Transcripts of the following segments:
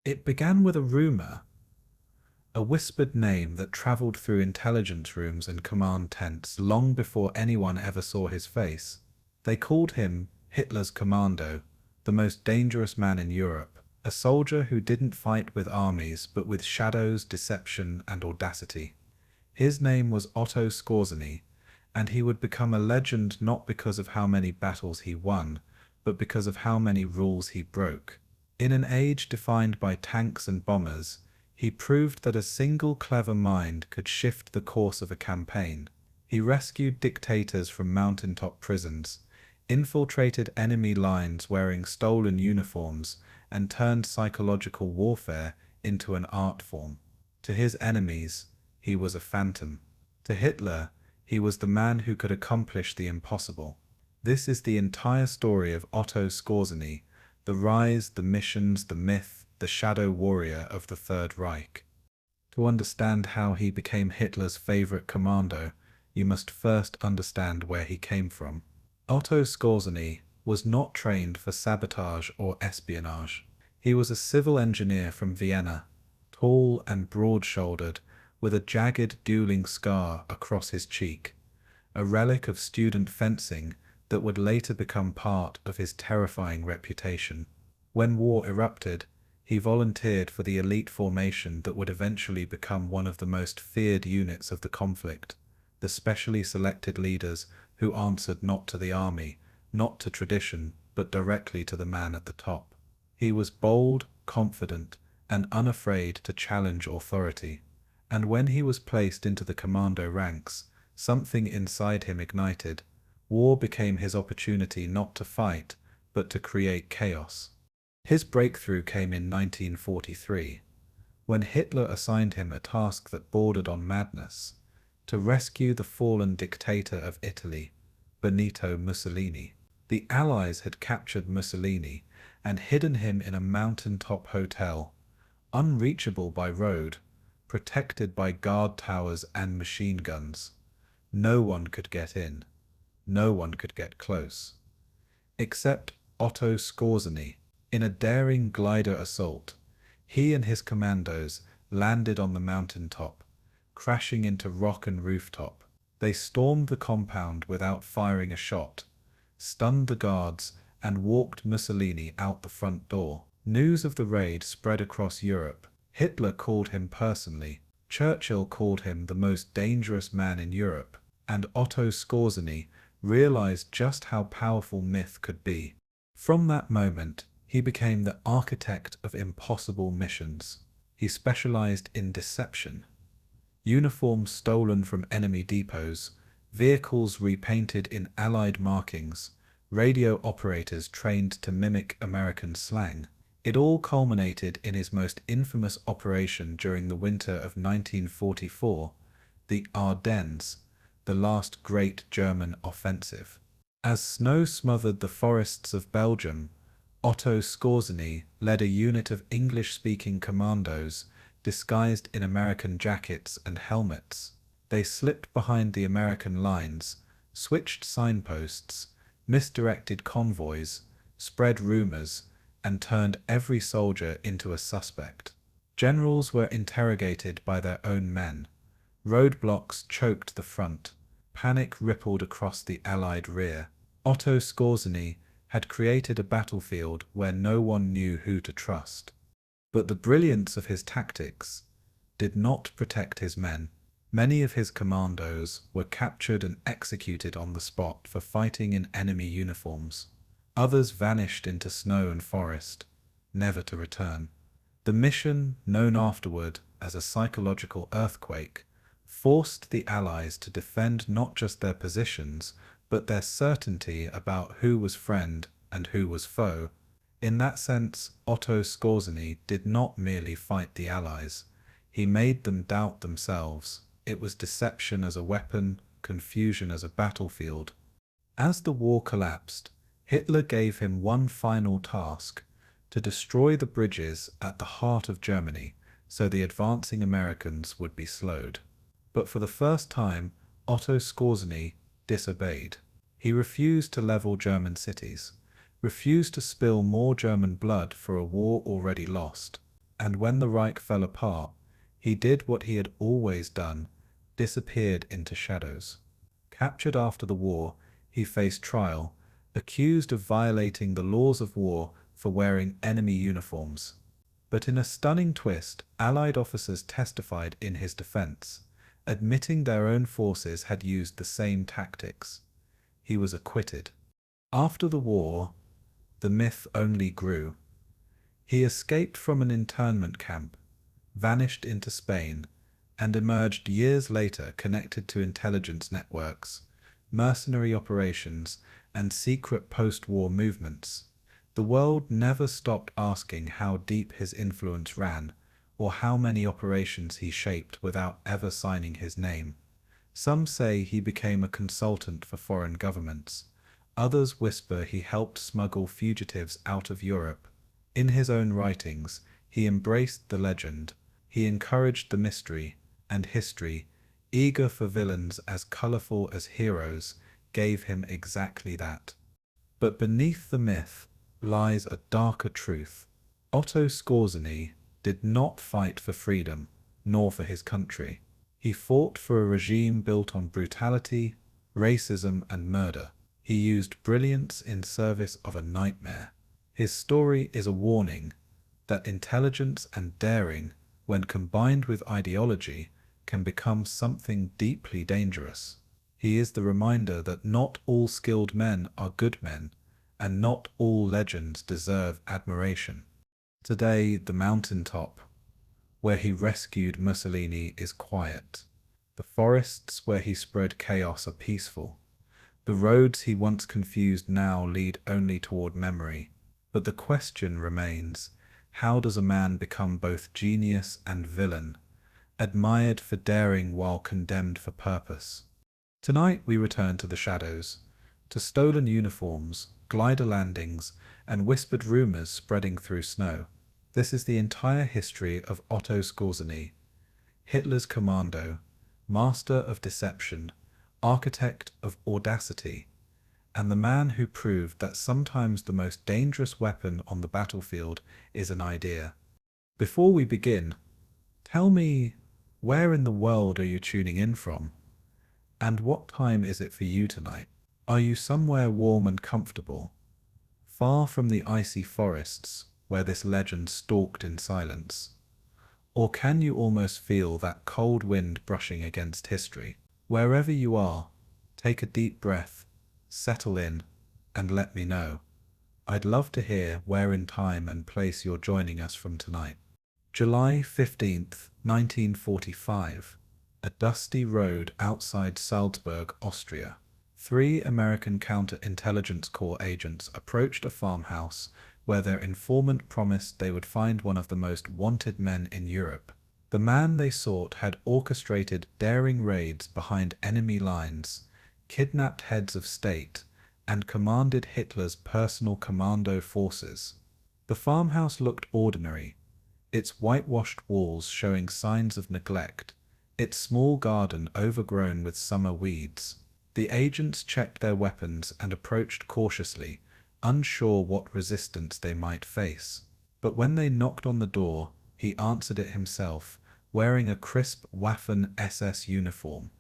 It began with a rumor, a whispered name that traveled through intelligence rooms and command tents long before anyone ever saw his face. They called him Hitler's Commando, the most dangerous man in Europe, a soldier who didn't fight with armies but with shadows, deception, and audacity. His name was Otto Skorzeny, and he would become a legend not because of how many battles he won, but because of how many rules he broke. In an age defined by tanks and bombers, he proved that a single clever mind could shift the course of a campaign. He rescued dictators from mountaintop prisons, infiltrated enemy lines wearing stolen uniforms, and turned psychological warfare into an art form. To his enemies, he was a phantom. To Hitler, he was the man who could accomplish the impossible. This is the entire story of Otto Skorzeny, the rise, the missions, the myth, the shadow warrior of the Third Reich. To understand how he became Hitler's favorite commando, you must first understand where he came from. Otto Skorzeny was not trained for sabotage or espionage. He was a civil engineer from Vienna, tall and broad-shouldered, with a jagged dueling scar across his cheek, a relic of student fencing that would later become part of his terrifying reputation. When war erupted, he volunteered for the elite formation that would eventually become one of the most feared units of the conflict, the specially selected leaders who answered not to the army, not to tradition, but directly to the man at the top. He was bold, confident, and unafraid to challenge authority. And when he was placed into the commando ranks, something inside him ignited. War became his opportunity not to fight, but to create chaos. His breakthrough came in 1943, when Hitler assigned him a task that bordered on madness: to rescue the fallen dictator of Italy, Benito Mussolini. The Allies had captured Mussolini and hidden him in a mountaintop hotel, unreachable by road, protected by guard towers and machine guns. No one could get in. No one could get close. Except Otto Skorzeny. In a daring glider assault, he and his commandos landed on the mountaintop, crashing into rock and rooftop. They stormed the compound without firing a shot, stunned the guards, and walked Mussolini out the front door. News of the raid spread across Europe. Hitler called him personally. Churchill called him the most dangerous man in Europe. And Otto Skorzeny realized just how powerful myth could be. From that moment, he became the architect of impossible missions. He specialized in deception. Uniforms stolen from enemy depots, vehicles repainted in Allied markings, radio operators trained to mimic American slang. It all culminated in his most infamous operation during the winter of 1944, the Ardennes, the last great German offensive. As snow smothered the forests of Belgium, Otto Skorzeny led a unit of English-speaking commandos disguised in American jackets and helmets. They slipped behind the American lines, switched signposts, misdirected convoys, spread rumors, and turned every soldier into a suspect. Generals were interrogated by their own men. Roadblocks choked the front. Panic rippled across the Allied rear. Otto Skorzeny had created a battlefield where no one knew who to trust. But the brilliance of his tactics did not protect his men. Many of his commandos were captured and executed on the spot for fighting in enemy uniforms. Others vanished into snow and forest, never to return. The mission, known afterward as a psychological earthquake, forced the Allies to defend not just their positions, but their certainty about who was friend and who was foe. In that sense, Otto Skorzeny did not merely fight the Allies. He made them doubt themselves. It was deception as a weapon, confusion as a battlefield. As the war collapsed, Hitler gave him one final task: to destroy the bridges at the heart of Germany so the advancing Americans would be slowed. But for the first time, Otto Skorzeny disobeyed. He refused to level German cities, refused to spill more German blood for a war already lost. And when the Reich fell apart, he did what he had always done, disappeared into shadows. Captured after the war, he faced trial, accused of violating the laws of war for wearing enemy uniforms. But in a stunning twist, Allied officers testified in his defense, admitting their own forces had used the same tactics. He was acquitted. After the war, the myth only grew. He escaped from an internment camp, vanished into Spain, and emerged years later connected to intelligence networks, mercenary operations, and secret post-war movements. The world never stopped asking how deep his influence ran, or how many operations he shaped without ever signing his name. Some say he became a consultant for foreign governments. Others whisper he helped smuggle fugitives out of Europe. In his own writings, he embraced the legend. He encouraged the mystery, and history, eager for villains as colorful as heroes, gave him exactly that. But beneath the myth lies a darker truth. Otto Skorzeny did not fight for freedom, nor for his country. He fought for a regime built on brutality, racism, and murder. He used brilliance in service of a nightmare. His story is a warning that intelligence and daring, when combined with ideology, can become something deeply dangerous. He is the reminder that not all skilled men are good men, and not all legends deserve admiration. Today, the mountaintop, where he rescued Mussolini, is quiet. The forests where he spread chaos are peaceful. The roads he once confused now lead only toward memory. But the question remains, how does a man become both genius and villain, admired for daring while condemned for purpose? Tonight we return to the shadows, to stolen uniforms, glider landings, and whispered rumors spreading through snow. This is the entire history of Otto Skorzeny, Hitler's commando, master of deception, architect of audacity, and the man who proved that sometimes the most dangerous weapon on the battlefield is an idea. Before we begin, tell me, where in the world are you tuning in from? And what time is it for you tonight? Are you somewhere warm and comfortable, far from the icy forests where this legend stalked in silence? Or can you almost feel that cold wind brushing against history? Wherever you are, take a deep breath, settle in, and let me know. I'd love to hear where in time and place you're joining us from tonight. July 15th, 1945. A dusty road outside Salzburg, Austria. 3 American counterintelligence corps agents approached a farmhouse where their informant promised they would find one of the most wanted men in Europe. The man they sought had orchestrated daring raids behind enemy lines, kidnapped heads of state, and commanded Hitler's personal commando forces. The farmhouse looked ordinary, its whitewashed walls showing signs of neglect, its small garden overgrown with summer weeds. The agents checked their weapons and approached cautiously, unsure what resistance they might face. But when they knocked on the door, he answered it himself, wearing a crisp Waffen-SS uniform,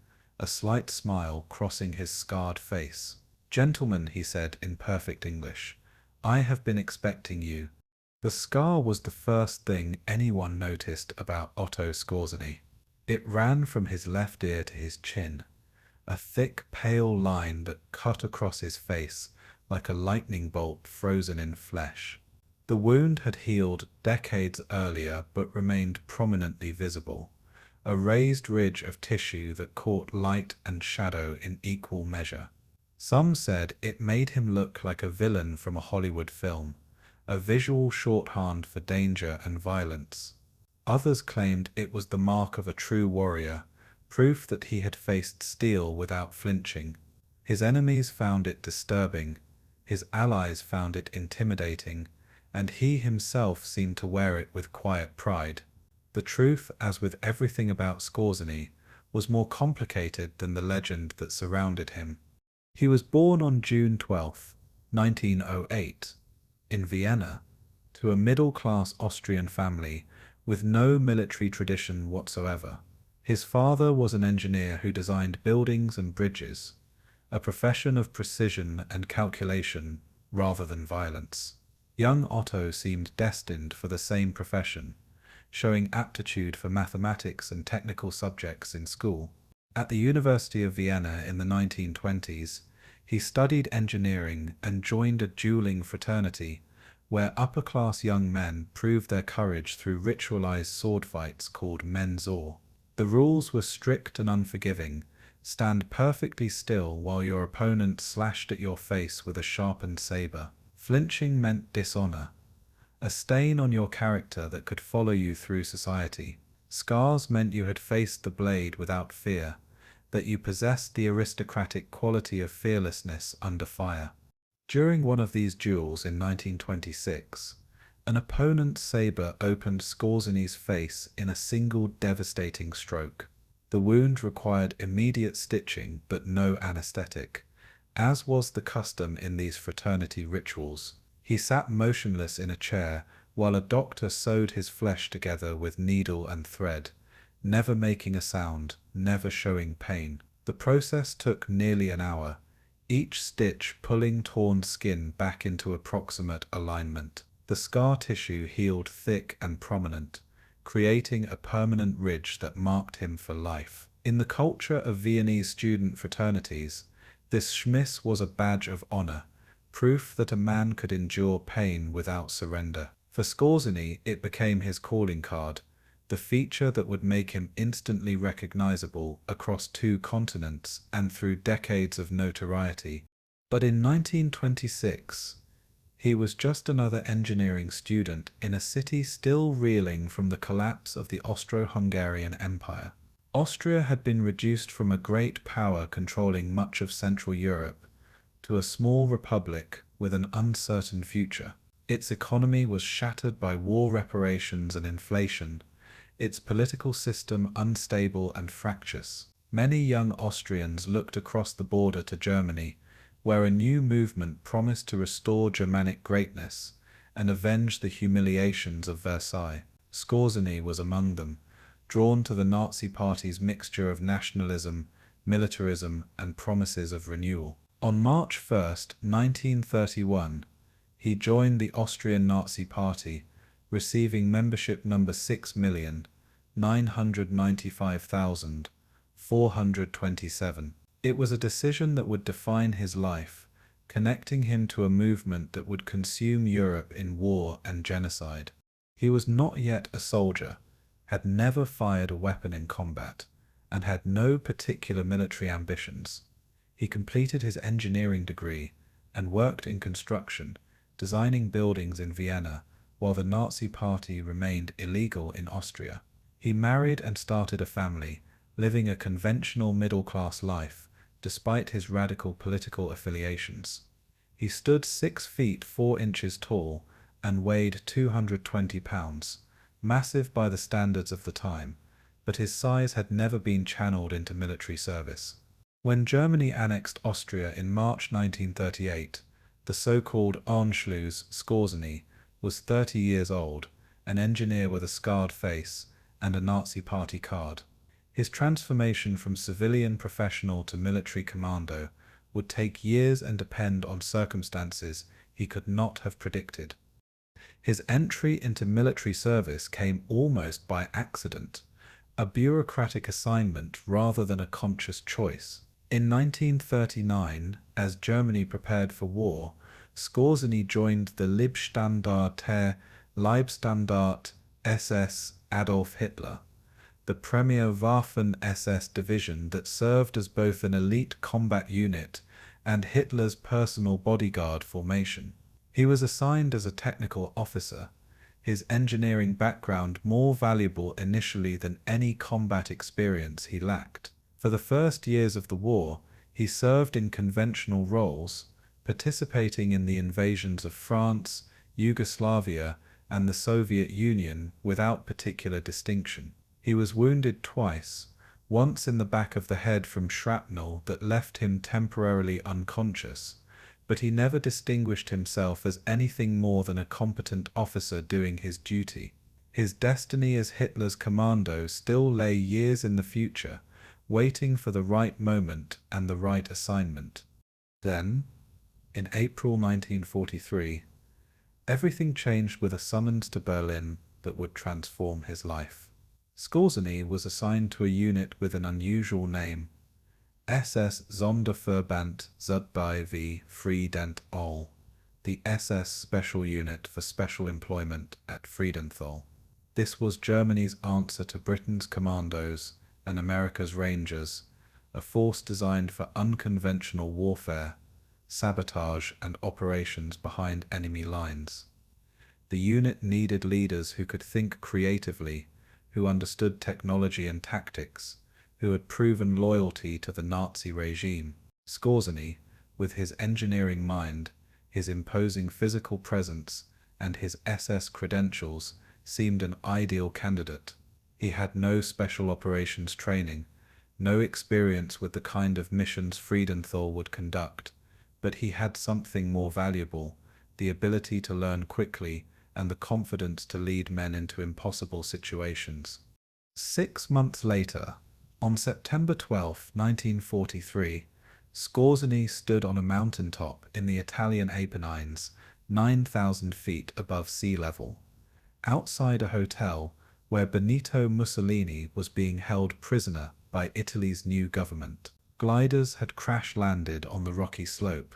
a slight smile crossing his scarred face. "Gentlemen," he said in perfect English, "I have been expecting you." The scar was the first thing anyone noticed about Otto Skorzeny. It ran from his left ear to his chin, a thick, pale line that cut across his face like a lightning bolt frozen in flesh. The wound had healed decades earlier but remained prominently visible, a raised ridge of tissue that caught light and shadow in equal measure. Some said it made him look like a villain from a Hollywood film, a visual shorthand for danger and violence. Others claimed it was the mark of a true warrior, proof that he had faced steel without flinching. His enemies found it disturbing, his allies found it intimidating, and he himself seemed to wear it with quiet pride. The truth, as with everything about Skorzeny, was more complicated than the legend that surrounded him. He was born on June 12, 1908, in Vienna, to a middle-class Austrian family with no military tradition whatsoever. His father was an engineer who designed buildings and bridges, a profession of precision and calculation rather than violence. Young Otto seemed destined for the same profession, showing aptitude for mathematics and technical subjects in school. At the University of Vienna in the 1920s, he studied engineering and joined a dueling fraternity, where upper-class young men proved their courage through ritualized sword fights called Mensur. The rules were strict and unforgiving. Stand perfectly still while your opponent slashed at your face with a sharpened saber. Flinching meant dishonor, a stain on your character that could follow you through society. Scars meant you had faced the blade without fear, that you possessed the aristocratic quality of fearlessness under fire. During one of these duels in 1926, an opponent's saber opened Skorzeny's face in a single devastating stroke. The wound required immediate stitching but no anesthetic, as was the custom in these fraternity rituals. He sat motionless in a chair while a doctor sewed his flesh together with needle and thread, never making a sound, never showing pain. The process took nearly an hour, each stitch pulling torn skin back into approximate alignment. The scar tissue healed thick and prominent, creating a permanent ridge that marked him for life. In the culture of Viennese student fraternities, this Schmiss was a badge of honor, proof that a man could endure pain without surrender. For Skorzeny, it became his calling card, the feature that would make him instantly recognizable across 2 continents and through decades of notoriety. But in 1926, he was just another engineering student in a city still reeling from the collapse of the Austro-Hungarian Empire. Austria had been reduced from a great power controlling much of Central Europe to a small republic with an uncertain future. Its economy was shattered by war reparations and inflation, its political system unstable and fractious. Many young Austrians looked across the border to Germany, where a new movement promised to restore Germanic greatness and avenge the humiliations of Versailles. Skorzeny was among them, drawn to the Nazi Party's mixture of nationalism, militarism, and promises of renewal. On March 1, 1931, he joined the Austrian Nazi Party, receiving membership number 6,995,427. It was a decision that would define his life, connecting him to a movement that would consume Europe in war and genocide. He was not yet a soldier, had never fired a weapon in combat, and had no particular military ambitions. He completed his engineering degree and worked in construction, designing buildings in Vienna, while the Nazi Party remained illegal in Austria. He married and started a family, living a conventional middle-class life, despite his radical political affiliations. He stood 6 feet 4 inches tall and weighed 220 pounds, massive by the standards of the time, but his size had never been channeled into military service. When Germany annexed Austria in March 1938, the so-called Anschluss Skorzeny was 30 years old, an engineer with a scarred face and a Nazi Party card. His transformation from civilian professional to military commando would take years and depend on circumstances he could not have predicted. His entry into military service came almost by accident, a bureaucratic assignment rather than a conscious choice. In 1939, as Germany prepared for war, Skorzeny joined the Leibstandarte SS Adolf Hitler, the premier Waffen-SS division that served as both an elite combat unit and Hitler's personal bodyguard formation. He was assigned as a technical officer, his engineering background more valuable initially than any combat experience he lacked. For the first years of the war, he served in conventional roles, participating in the invasions of France, Yugoslavia, and the Soviet Union without particular distinction. He was wounded twice, once in the back of the head from shrapnel that left him temporarily unconscious, but he never distinguished himself as anything more than a competent officer doing his duty. His destiny as Hitler's commando still lay years in the future, waiting for the right moment and the right assignment. Then, in April 1943, everything changed with a summons to Berlin that would transform his life. Skorzeny was assigned to a unit with an unusual name, SS Sonderverband Zudbei Friedent All, the SS Special Unit for Special Employment at Friedenthal. This was Germany's answer to Britain's Commandos and America's Rangers, a force designed for unconventional warfare, sabotage, and operations behind enemy lines. The unit needed leaders who could think creatively, who understood technology and tactics, who had proven loyalty to the Nazi regime. Skorzeny, with his engineering mind, his imposing physical presence, and his SS credentials, seemed an ideal candidate. He had no special operations training, no experience with the kind of missions Friedenthal would conduct, but he had something more valuable, the ability to learn quickly and the confidence to lead men into impossible situations. 6 months later, on September 12, 1943, Skorzeny stood on a mountaintop in the Italian Apennines, 9,000 feet above sea level, outside a hotel where Benito Mussolini was being held prisoner by Italy's new government. Gliders had crash-landed on the rocky slope,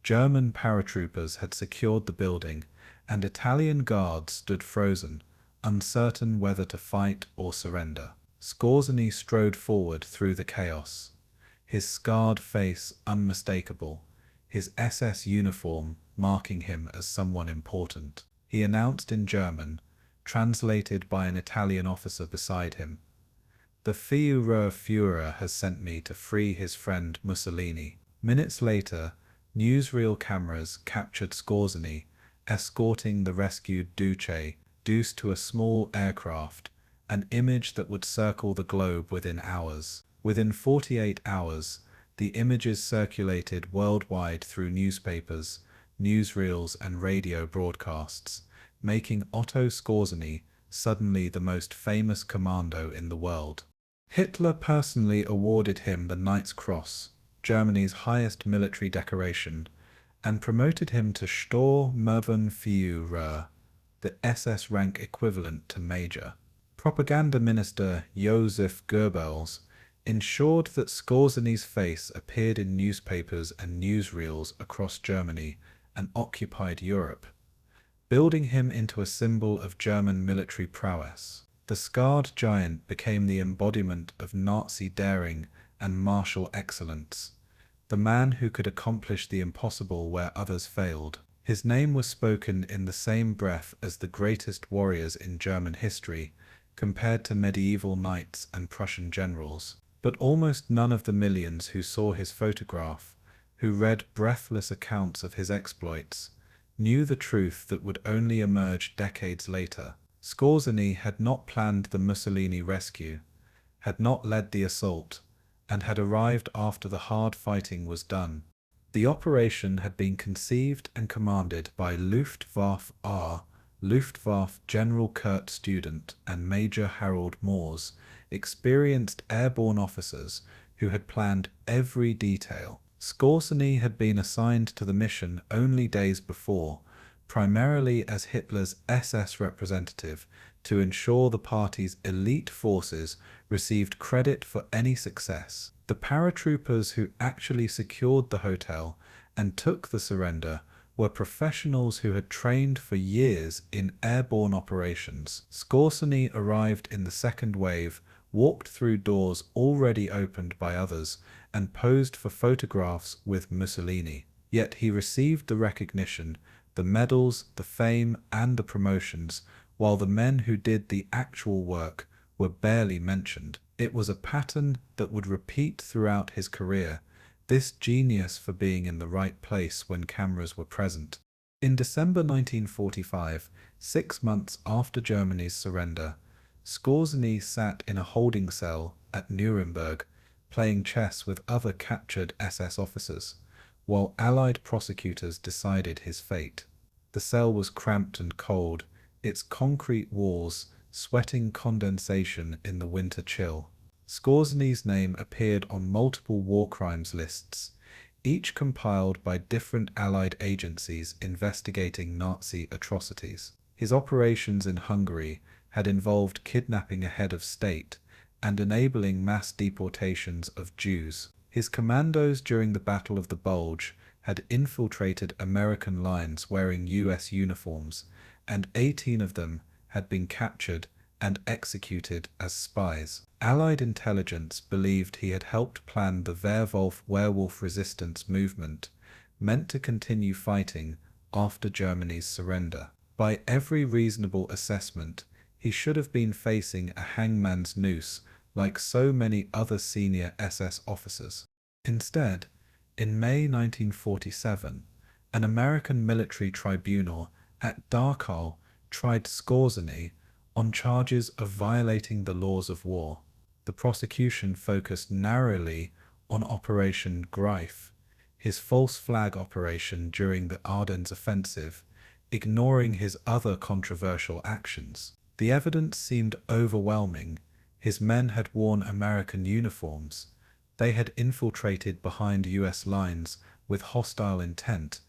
German paratroopers had secured the building, and Italian guards stood frozen, uncertain whether to fight or surrender. Skorzeny strode forward through the chaos, his scarred face unmistakable, his SS uniform marking him as someone important. He announced in German, translated by an Italian officer beside him, "The Führer has sent me to free his friend Mussolini." Minutes later, newsreel cameras captured Skorzeny escorting the rescued Duce to a small aircraft, an image that would circle the globe within hours. Within 48 hours, the images circulated worldwide through newspapers, newsreels, and radio broadcasts, making Otto Skorzeny suddenly the most famous commando in the world. Hitler personally awarded him the Knight's Cross, Germany's highest military decoration, and promoted him to Sturmbannführer, the SS rank equivalent to Major. Propaganda Minister Joseph Goebbels ensured that Skorzeny's face appeared in newspapers and newsreels across Germany and occupied Europe, building him into a symbol of German military prowess. The scarred giant became the embodiment of Nazi daring and martial excellence, the man who could accomplish the impossible where others failed. His name was spoken in the same breath as the greatest warriors in German history, compared to medieval knights and Prussian generals. But almost none of the millions who saw his photograph, who read breathless accounts of his exploits, knew the truth that would only emerge decades later. Skorzeny had not planned the Mussolini rescue, had not led the assault, and had arrived after the hard fighting was done. The operation had been conceived and commanded by Luftwaffe General Kurt Student and Major Harold Moores, experienced airborne officers who had planned every detail. Skorzeny had been assigned to the mission only days before, primarily as Hitler's SS representative, to ensure the party's elite forces received credit for any success. The paratroopers who actually secured the hotel and took the surrender were professionals who had trained for years in airborne operations. Skorzeny arrived in the second wave, walked through doors already opened by others, and posed for photographs with Mussolini. Yet he received the recognition, the medals, the fame, and the promotions, while the men who did the actual work were barely mentioned. It was a pattern that would repeat throughout his career, this genius for being in the right place when cameras were present. In December 1945, 6 months after Germany's surrender, Skorzeny sat in a holding cell at Nuremberg, playing chess with other captured SS officers, while Allied prosecutors decided his fate. The cell was cramped and cold, its concrete walls sweating condensation in the winter chill. Skorzeny's name appeared on multiple war crimes lists, each compiled by different Allied agencies investigating Nazi atrocities. His operations in Hungary had involved kidnapping a head of state and enabling mass deportations of Jews. His commandos during the Battle of the Bulge had infiltrated American lines wearing US uniforms, and 18 of them had been captured and executed as spies. Allied intelligence believed he had helped plan the werewolf resistance movement, meant to continue fighting after Germany's surrender. By every reasonable assessment, he should have been facing a hangman's noose like so many other senior SS officers. Instead, in May 1947, an American military tribunal at Dachau tried Skorzeny on charges of violating the laws of war. The prosecution focused narrowly on Operation Greif, his false flag operation during the Ardennes offensive, ignoring his other controversial actions. The evidence seemed overwhelming. His men had worn American uniforms. They had infiltrated behind US lines with hostile intent,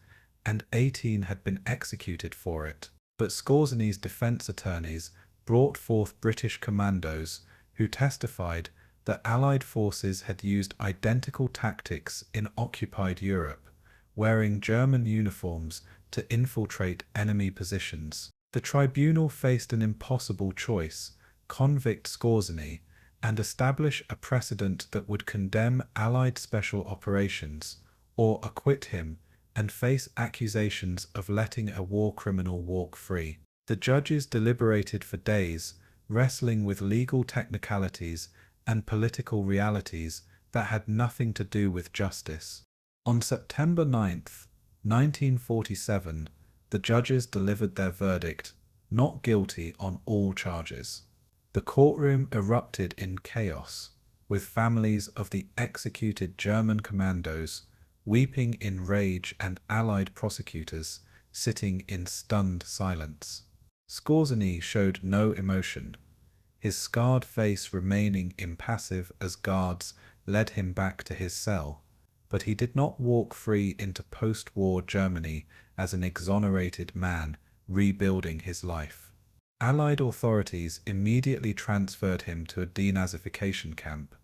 and 18 had been executed for it. But Skorzeny's defense attorneys brought forth British commandos who testified that Allied forces had used identical tactics in occupied Europe, wearing German uniforms to infiltrate enemy positions. The tribunal faced an impossible choice: convict Skorzeny and establish a precedent that would condemn Allied special operations, or acquit him and face accusations of letting a war criminal walk free. The judges deliberated for days, wrestling with legal technicalities and political realities that had nothing to do with justice. On September 9th, 1947, the judges delivered their verdict: not guilty on all charges. The courtroom erupted in chaos, with families of the executed German commandos weeping in rage and Allied prosecutors sitting in stunned silence. Skorzeny showed no emotion, his scarred face remaining impassive as guards led him back to his cell, but he did not walk free into post-war Germany as an exonerated man rebuilding his life. Allied authorities immediately transferred him to a denazification camp,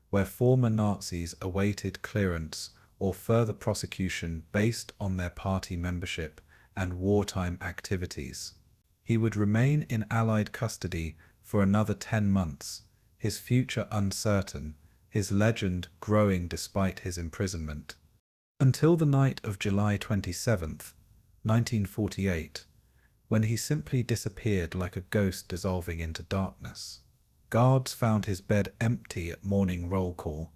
where former Nazis awaited clearance or further prosecution based on their party membership and wartime activities. He would remain in Allied custody for another 10 months, his future uncertain, his legend growing despite his imprisonment. Until the night of July 27th, 1948, when he simply disappeared like a ghost dissolving into darkness. Guards found his bed empty at morning roll call,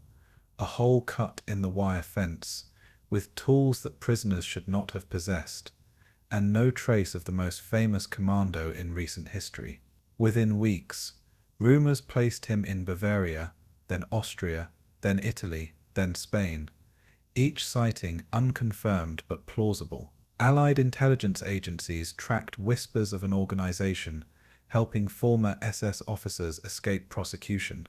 a hole cut in the wire fence, with tools that prisoners should not have possessed, and no trace of the most famous commando in recent history. Within weeks, rumors placed him in Bavaria, then Austria, then Italy, then Spain, each sighting unconfirmed but plausible. Allied intelligence agencies tracked whispers of an organization helping former SS officers escape prosecution,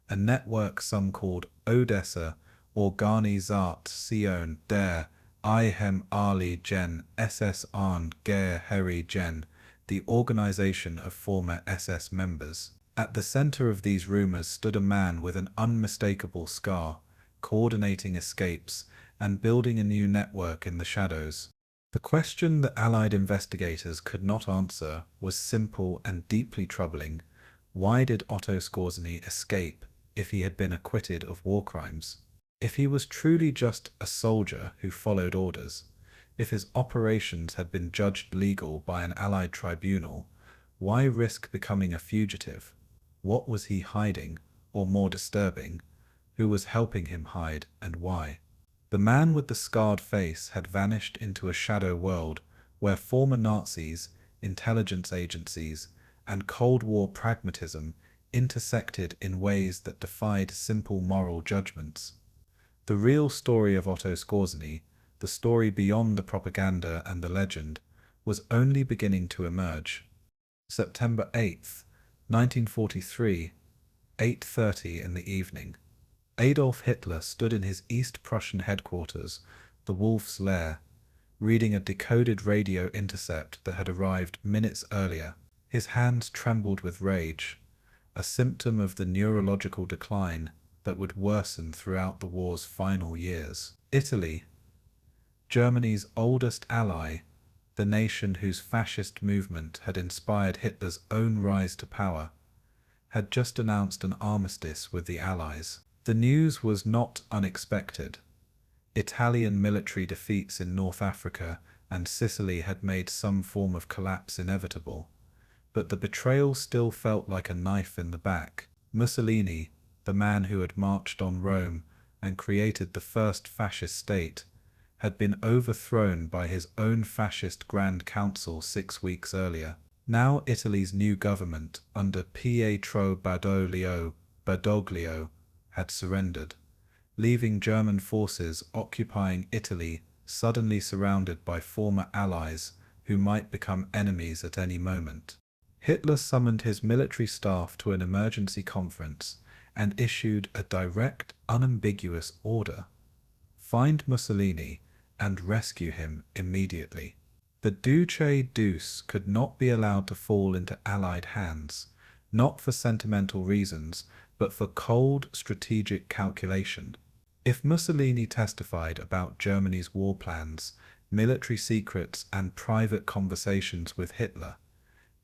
a network some called Odessa Organisation der Ehemaligen SS an Gehörigen, the organization of former SS members. At the center of these rumors stood a man with an unmistakable scar, coordinating escapes and building a new network in the shadows. The question that Allied investigators could not answer was simple and deeply troubling. Why did Otto Skorzeny escape if he had been acquitted of war crimes? If he was truly just a soldier who followed orders, if his operations had been judged legal by an Allied tribunal, why risk becoming a fugitive? What was he hiding, or more disturbing, who was helping him hide, and why? The man with the scarred face had vanished into a shadow world where former Nazis, intelligence agencies, and Cold War pragmatism intersected in ways that defied simple moral judgments. The real story of Otto Skorzeny, the story beyond the propaganda and the legend, was only beginning to emerge. September 8th, 1943, 8:30 in the evening. Adolf Hitler stood in his East Prussian headquarters, the Wolf's Lair, reading a decoded radio intercept that had arrived minutes earlier. His hands trembled with rage, a symptom of the neurological decline that would worsen throughout the war's final years. Italy, Germany's oldest ally, the nation whose fascist movement had inspired Hitler's own rise to power, had just announced an armistice with the Allies. The news was not unexpected. Italian military defeats in North Africa and Sicily had made some form of collapse inevitable, but the betrayal still felt like a knife in the back. Mussolini, the man who had marched on Rome and created the first fascist state, had been overthrown by his own fascist Grand Council 6 weeks earlier. Now Italy's new government, under Pietro Badoglio, had surrendered, leaving German forces occupying Italy suddenly surrounded by former allies who might become enemies at any moment. Hitler summoned his military staff to an emergency conference and issued a direct, unambiguous order: find Mussolini and rescue him immediately. The Duce Deuce could not be allowed to fall into Allied hands, not for sentimental reasons, but for cold, strategic calculation. If Mussolini testified about Germany's war plans, military secrets, and private conversations with Hitler,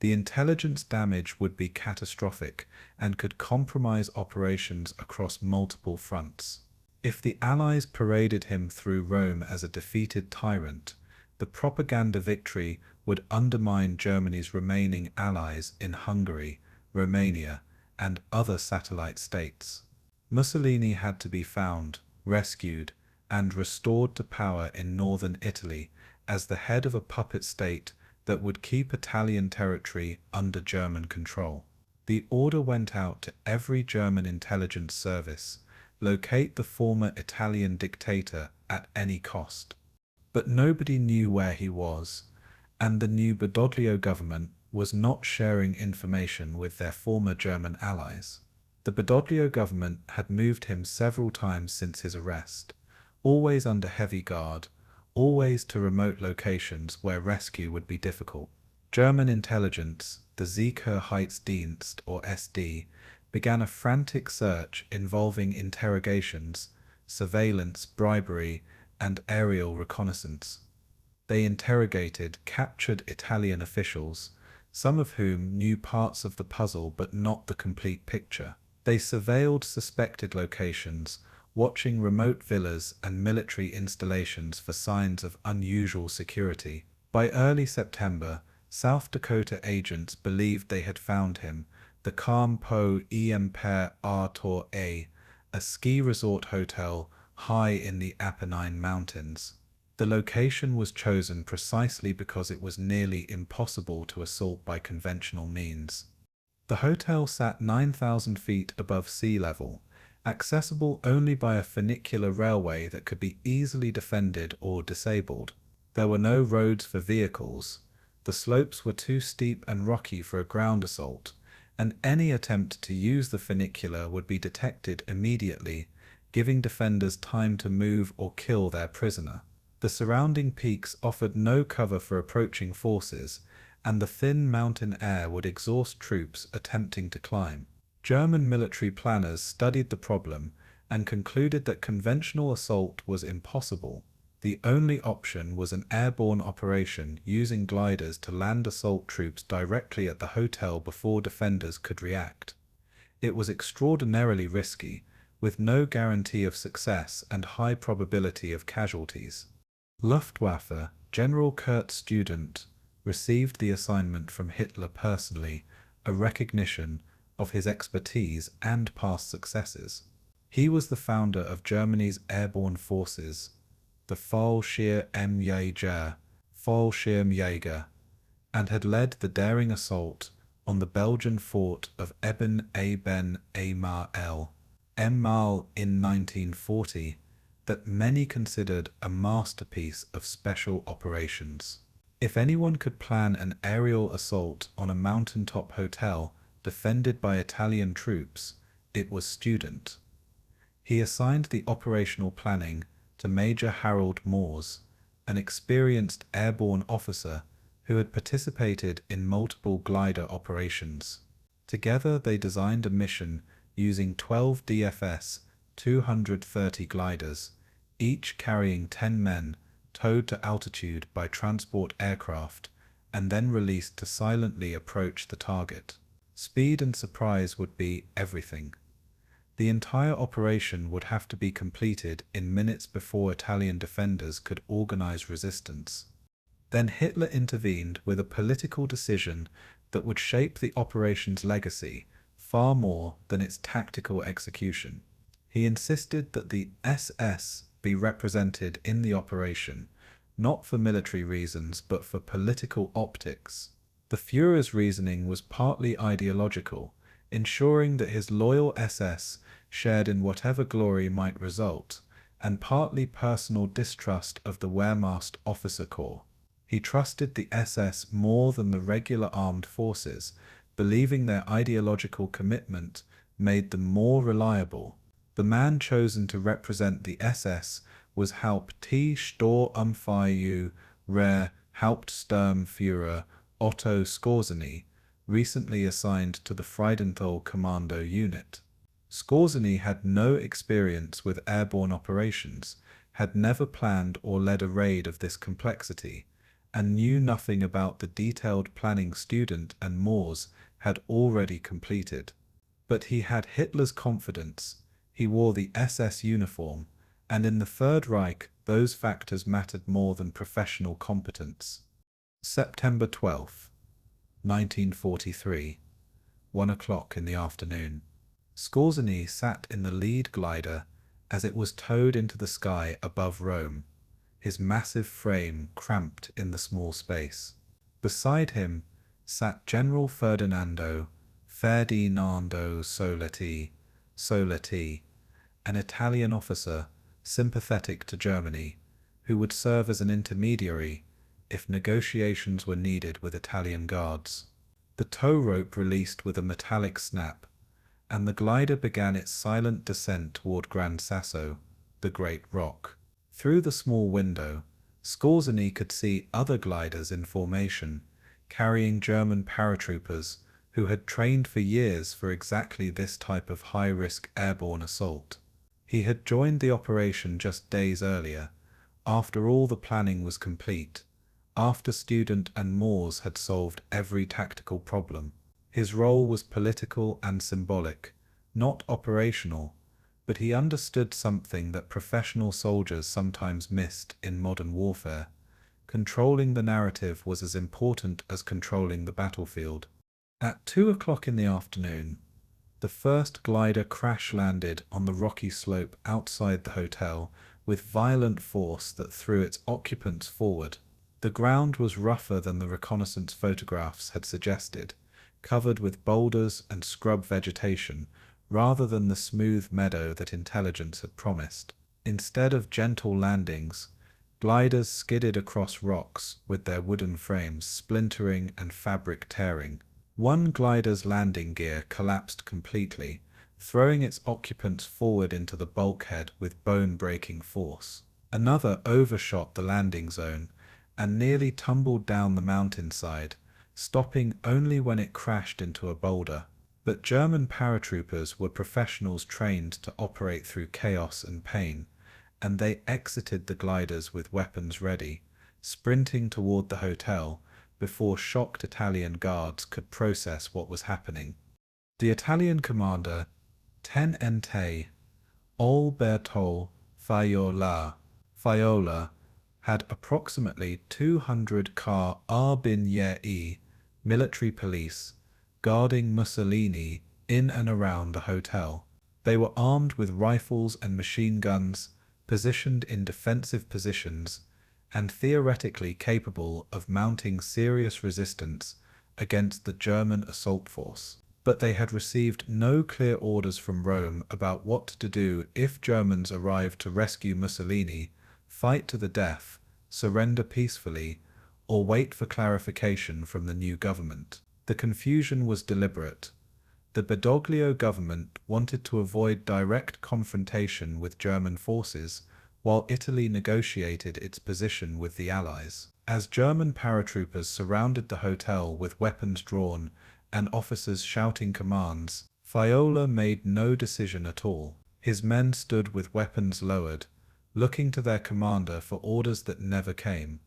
the intelligence damage would be catastrophic and could compromise operations across multiple fronts. If the Allies paraded him through Rome as a defeated tyrant, the propaganda victory would undermine Germany's remaining allies in Hungary, Romania, and other satellite states. Mussolini had to be found, rescued, and restored to power in northern Italy as the head of a puppet state that would keep Italian territory under German control. The order went out to every German intelligence service: locate the former Italian dictator at any cost. But nobody knew where he was, and the new Badoglio government was not sharing information with their former German allies. The Badoglio government had moved him several times since his arrest, always under heavy guard, always to remote locations where rescue would be difficult. German intelligence, the Sicherheitsdienst or SD, began a frantic search involving interrogations, surveillance, bribery, and aerial reconnaissance. They interrogated captured Italian officials, some of whom knew parts of the puzzle but not the complete picture. They surveilled suspected locations, watching remote villas and military installations for signs of unusual security. By early September, South Dakota agents believed they had found him, the Campo Empire Artor A, a ski resort hotel high in the Apennine Mountains. The location was chosen precisely because it was nearly impossible to assault by conventional means. The hotel sat 9,000 feet above sea level, accessible only by a funicular railway that could be easily defended or disabled. There were no roads for vehicles. The slopes were too steep and rocky for a ground assault, and any attempt to use the funicular would be detected immediately, giving defenders time to move or kill their prisoner. The surrounding peaks offered no cover for approaching forces, and the thin mountain air would exhaust troops attempting to climb. German military planners studied the problem and concluded that conventional assault was impossible. The only option was an airborne operation using gliders to land assault troops directly at the hotel before defenders could react. It was extraordinarily risky, with no guarantee of success and high probability of casualties. Luftwaffe General Kurt Student received the assignment from Hitler personally, a recognition of his expertise and past successes. He was the founder of Germany's airborne forces, the Fallschirmjäger, and had led the daring assault on the Belgian fort of Eben-Aben-Emael in 1940, that many considered a masterpiece of special operations. If anyone could plan an aerial assault on a mountaintop hotel defended by Italian troops, it was Student. He assigned the operational planning to Major Harold Moores, an experienced airborne officer who had participated in multiple glider operations. Together they designed a mission using 12 DFS 230 gliders, each carrying 10 men, towed to altitude by transport aircraft, and then released to silently approach the target. Speed and surprise would be everything. The entire operation would have to be completed in minutes before Italian defenders could organize resistance. Then Hitler intervened with a political decision that would shape the operation's legacy far more than its tactical execution. He insisted that the SS be represented in the operation, not for military reasons but for political optics. The Führer's reasoning was partly ideological, ensuring that his loyal SS shared in whatever glory might result, and partly personal distrust of the Wehrmacht officer corps. He trusted the SS more than the regular armed forces, believing their ideological commitment made them more reliable. The man chosen to represent the SS was Hauptsturmführer Hauptsturmführer Otto Skorzeny, recently assigned to the Friedenthal Commando unit. Skorzeny had no experience with airborne operations, had never planned or led a raid of this complexity, and knew nothing about the detailed planning Student and Moores had already completed. But he had Hitler's confidence, he wore the SS uniform, and in the Third Reich those factors mattered more than professional competence. September 12, 1943, 1 o'clock in the afternoon. Skorzeny sat in the lead glider as it was towed into the sky above Rome, his massive frame cramped in the small space. Beside him sat General Ferdinando Soletti, an Italian officer sympathetic to Germany, who would serve as an intermediary if negotiations were needed with Italian guards. The tow rope released with a metallic snap, and the glider began its silent descent toward Gran Sasso, the Great Rock. Through the small window, Skorzeny could see other gliders in formation, carrying German paratroopers who had trained for years for exactly this type of high-risk airborne assault. He had joined the operation just days earlier, after all the planning was complete, after Student and Moores had solved every tactical problem. His role was political and symbolic, not operational, but he understood something that professional soldiers sometimes missed in modern warfare. Controlling the narrative was as important as controlling the battlefield. At 2 o'clock in the afternoon, the first glider crash-landed on the rocky slope outside the hotel with violent force that threw its occupants forward. The ground was rougher than the reconnaissance photographs had suggested, covered with boulders and scrub vegetation, rather than the smooth meadow that intelligence had promised. Instead of gentle landings, gliders skidded across rocks with their wooden frames splintering and fabric tearing. One glider's landing gear collapsed completely, throwing its occupants forward into the bulkhead with bone-breaking force. Another overshot the landing zone and nearly tumbled down the mountainside, stopping only when it crashed into a boulder. But German paratroopers were professionals trained to operate through chaos and pain, and they exited the gliders with weapons ready, sprinting toward the hotel before shocked Italian guards could process what was happening. The Italian commander, Tenente Alberto Faiola, had approximately 200 carabinieri, military police, guarding Mussolini in and around the hotel. They were armed with rifles and machine guns, positioned in defensive positions, and theoretically capable of mounting serious resistance against the German assault force. but they had received no clear orders from Rome about what to do if Germans arrived to rescue Mussolini, fight to the death, surrender peacefully, or wait for clarification from the new government. The confusion was deliberate. The Badoglio government wanted to avoid direct confrontation with German forces, while Italy negotiated its position with the Allies. As German paratroopers surrounded the hotel with weapons drawn and officers shouting commands, Faiola made no decision at all. His men stood with weapons lowered, looking to their commander for orders that never came,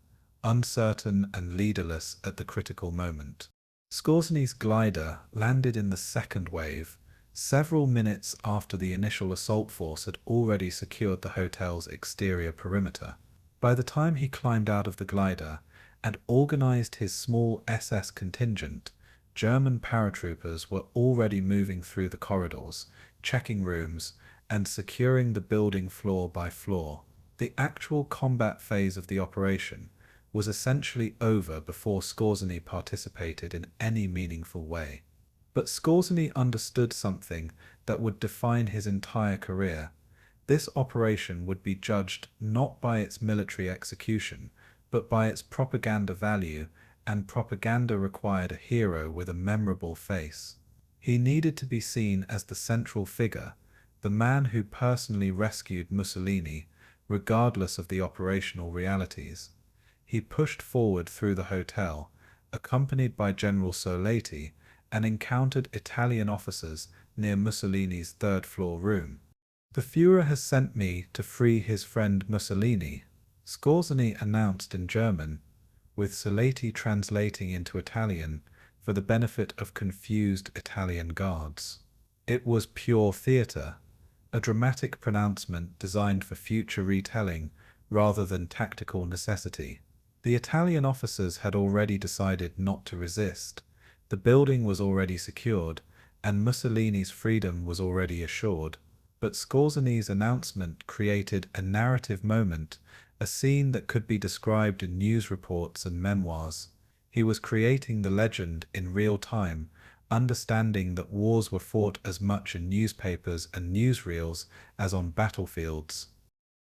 uncertain and leaderless at the critical moment. Skorzeny's glider landed in the second wave, several minutes after the initial assault force had already secured the hotel's exterior perimeter. By the time he climbed out of the glider and organized his small SS contingent, German paratroopers were already moving through the corridors, checking rooms, and securing the building floor by floor. The actual combat phase of the operation was essentially over before Skorzeny participated in any meaningful way. But Skorzeny understood something that would define his entire career. This operation would be judged not by its military execution, but by its propaganda value, and propaganda required a hero with a memorable face. He needed to be seen as the central figure, the man who personally rescued Mussolini, regardless of the operational realities. He pushed forward through the hotel, accompanied by General Soleti, and encountered Italian officers near Mussolini's third-floor room. "The Führer has sent me to free his friend Mussolini," Skorzeny announced in German, with Soleti translating into Italian for the benefit of confused Italian guards. It was pure theatre, a dramatic pronouncement designed for future retelling rather than tactical necessity. The Italian officers had already decided not to resist. The building was already secured, and Mussolini's freedom was already assured. But Skorzeny's announcement created a narrative moment, a scene that could be described in news reports and memoirs. He was creating the legend in real time, understanding that wars were fought as much in newspapers and newsreels as on battlefields.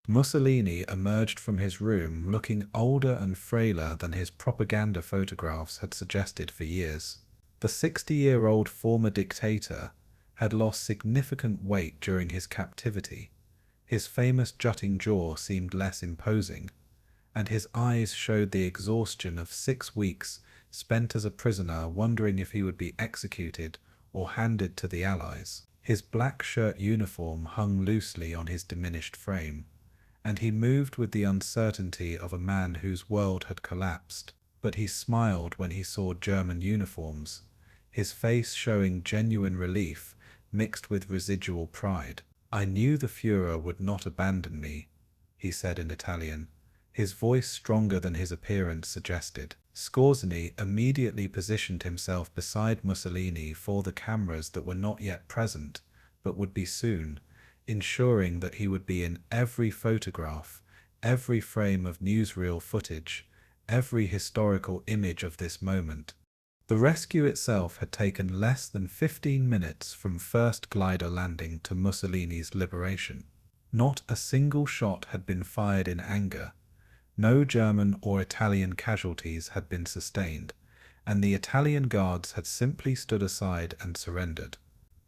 Mussolini emerged from his room looking older and frailer than his propaganda photographs had suggested for years. The 60-year-old former dictator had lost significant weight during his captivity. His famous jutting jaw seemed less imposing, and his eyes showed the exhaustion of 6 weeks spent as a prisoner, wondering if he would be executed or handed to the Allies. His black shirt uniform hung loosely on his diminished frame, and he moved with the uncertainty of a man whose world had collapsed. But he smiled when he saw German uniforms, his face showing genuine relief mixed with residual pride. "I knew the Führer would not abandon me," he said in Italian, his voice stronger than his appearance suggested. Skorzeny immediately positioned himself beside Mussolini for the cameras that were not yet present, but would be soon, ensuring that he would be in every photograph, every frame of newsreel footage, every historical image of this moment. The rescue itself had taken less than 15 minutes from first glider landing to Mussolini's liberation. Not a single shot had been fired in anger. No German or Italian casualties had been sustained, and the Italian guards had simply stood aside and surrendered.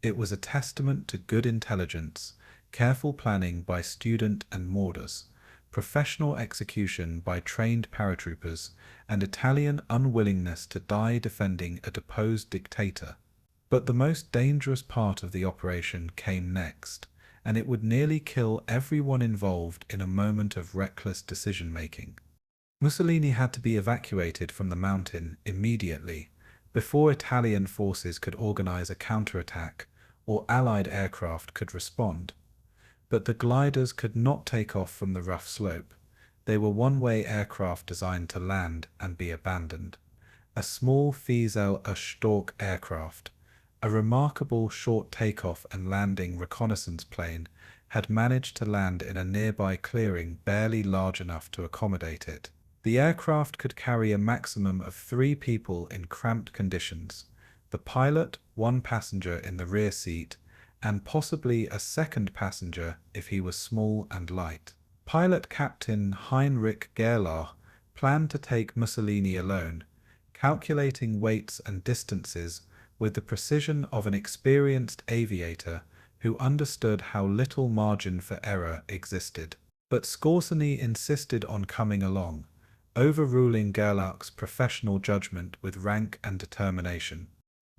It was a testament to good intelligence, careful planning by Student and Mordus, professional execution by trained paratroopers, and Italian unwillingness to die defending a deposed dictator. But the most dangerous part of the operation came next, and it would nearly kill everyone involved in a moment of reckless decision-making. Mussolini had to be evacuated from the mountain immediately, before Italian forces could organize a counterattack or Allied aircraft could respond. But the gliders could not take off from the rough slope. They were one-way aircraft designed to land and be abandoned. A small Fiesel Stork aircraft, a remarkable short takeoff and landing reconnaissance plane, had managed to land in a nearby clearing barely large enough to accommodate it. The aircraft could carry a maximum of 3 people in cramped conditions, The pilot, one passenger in the rear seat, and possibly a second passenger if he was small and light. Pilot Captain Heinrich Gerlach planned to take Mussolini alone, calculating weights and distances with the precision of an experienced aviator who understood how little margin for error existed. But Skorzeny insisted on coming along, overruling Gerlach's professional judgment with rank and determination.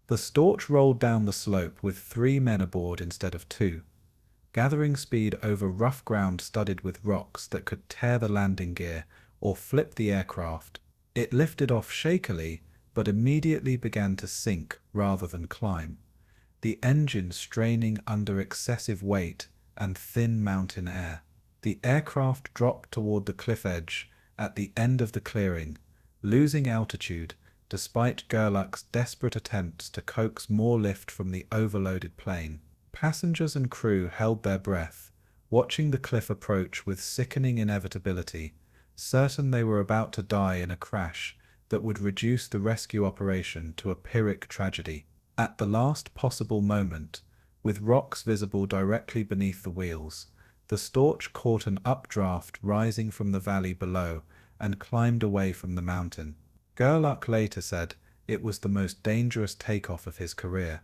The Storch rolled down the slope with 3 men aboard instead of 2, gathering speed over rough ground studded with rocks that could tear the landing gear or flip the aircraft. It lifted off shakily, but immediately began to sink rather than climb, the engine straining under excessive weight and thin mountain air. The aircraft dropped toward the cliff edge at the end of the clearing, losing altitude despite Gerlach's desperate attempts to coax more lift from the overloaded plane. Passengers and crew held their breath, watching the cliff approach with sickening inevitability, certain they were about to die in a crash that would reduce the rescue operation to a Pyrrhic tragedy. At the last possible moment, with rocks visible directly beneath the wheels, the Storch caught an updraft rising from the valley below and climbed away from the mountain. Gerlach later said it was the most dangerous takeoff of his career,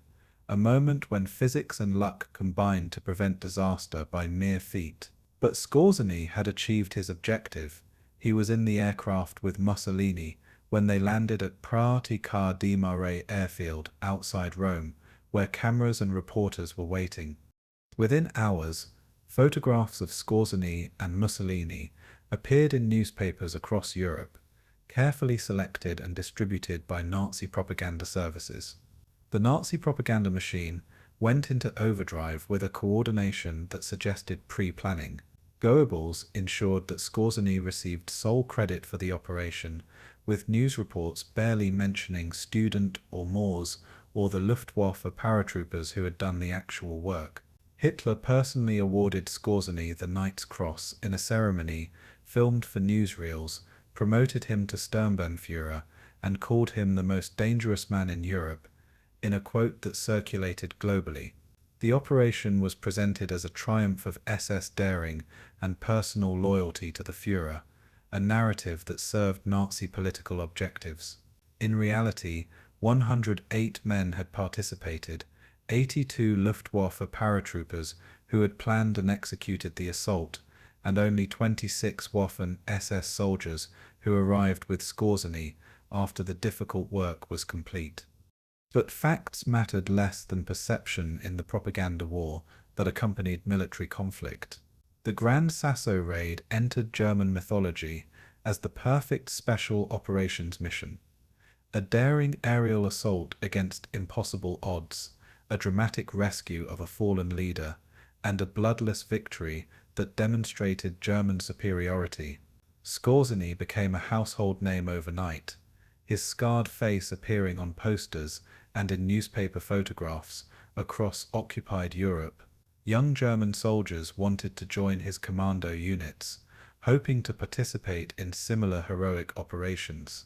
a moment when physics and luck combined to prevent disaster by mere feet. But Skorzeny had achieved his objective. He was in the aircraft with Mussolini when they landed at Pratica di Mare airfield outside Rome, where cameras and reporters were waiting. Within hours, photographs of Skorzeny and Mussolini appeared in newspapers across Europe, carefully selected and distributed by Nazi propaganda services. The Nazi propaganda machine went into overdrive with a coordination that suggested pre-planning. Goebbels ensured that Skorzeny received sole credit for the operation, with news reports barely mentioning Student or Moors or the Luftwaffe paratroopers who had done the actual work. Hitler personally awarded Skorzeny the Knight's Cross in a ceremony filmed for newsreels, promoted him to Sturmbannführer, and called him the most dangerous man in Europe, in a quote that circulated globally. The operation was presented as a triumph of SS daring and personal loyalty to the Führer, a narrative that served Nazi political objectives. In reality, 108 men had participated, 82 Luftwaffe paratroopers who had planned and executed the assault, and only 26 Waffen SS soldiers who arrived with Skorzeny after the difficult work was complete. But facts mattered less than perception in the propaganda war that accompanied military conflict. The Grand Sasso raid entered German mythology as the perfect special operations mission. A daring aerial assault against impossible odds, a dramatic rescue of a fallen leader, and a bloodless victory that demonstrated German superiority. Skorzeny became a household name overnight, his scarred face appearing on posters and in newspaper photographs across occupied Europe. Young German soldiers wanted to join his Commando units, hoping to participate in similar heroic operations.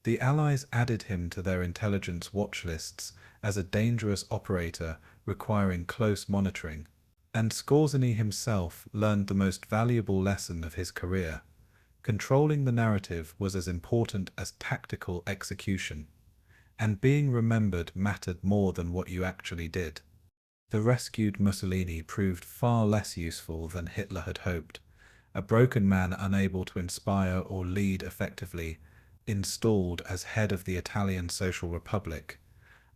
The Allies added him to their intelligence watch lists as a dangerous operator requiring close monitoring. And Skorzeny himself learned the most valuable lesson of his career. Controlling the narrative was as important as tactical execution, and being remembered mattered more than what you actually did. The rescued Mussolini proved far less useful than Hitler had hoped, a broken man unable to inspire or lead effectively, installed as head of the Italian Social Republic,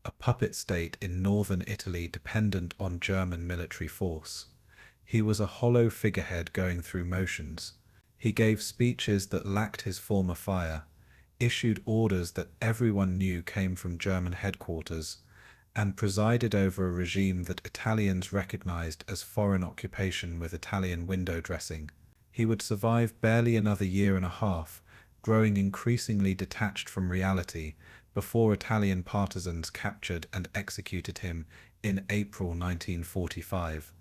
a puppet state in northern Italy dependent on German military force. He was a hollow figurehead going through motions. He gave speeches that lacked his former fire, issued orders that everyone knew came from German headquarters, and presided over a regime that Italians recognized as foreign occupation with Italian window dressing. He would survive barely another year and a half, growing increasingly detached from reality, before Italian partisans captured and executed him in April 1945.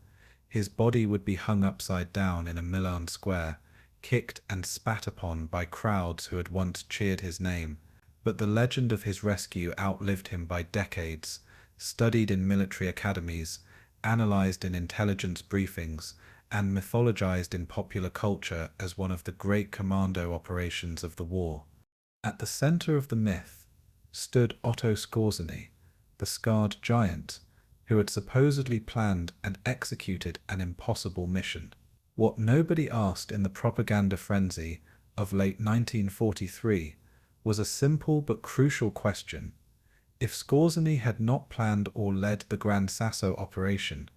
His body would be hung upside down in a Milan square, kicked and spat upon by crowds who had once cheered his name. but the legend of his rescue outlived him by decades, studied in military academies, analyzed in intelligence briefings, and mythologized in popular culture as one of the great commando operations of the war. At the center of the myth stood Otto Skorzeny, the scarred giant, who had supposedly planned and executed an impossible mission. What nobody asked in the propaganda frenzy of late 1943 was a simple but crucial question. If Skorzeny had not planned or led the Gran Sasso operation,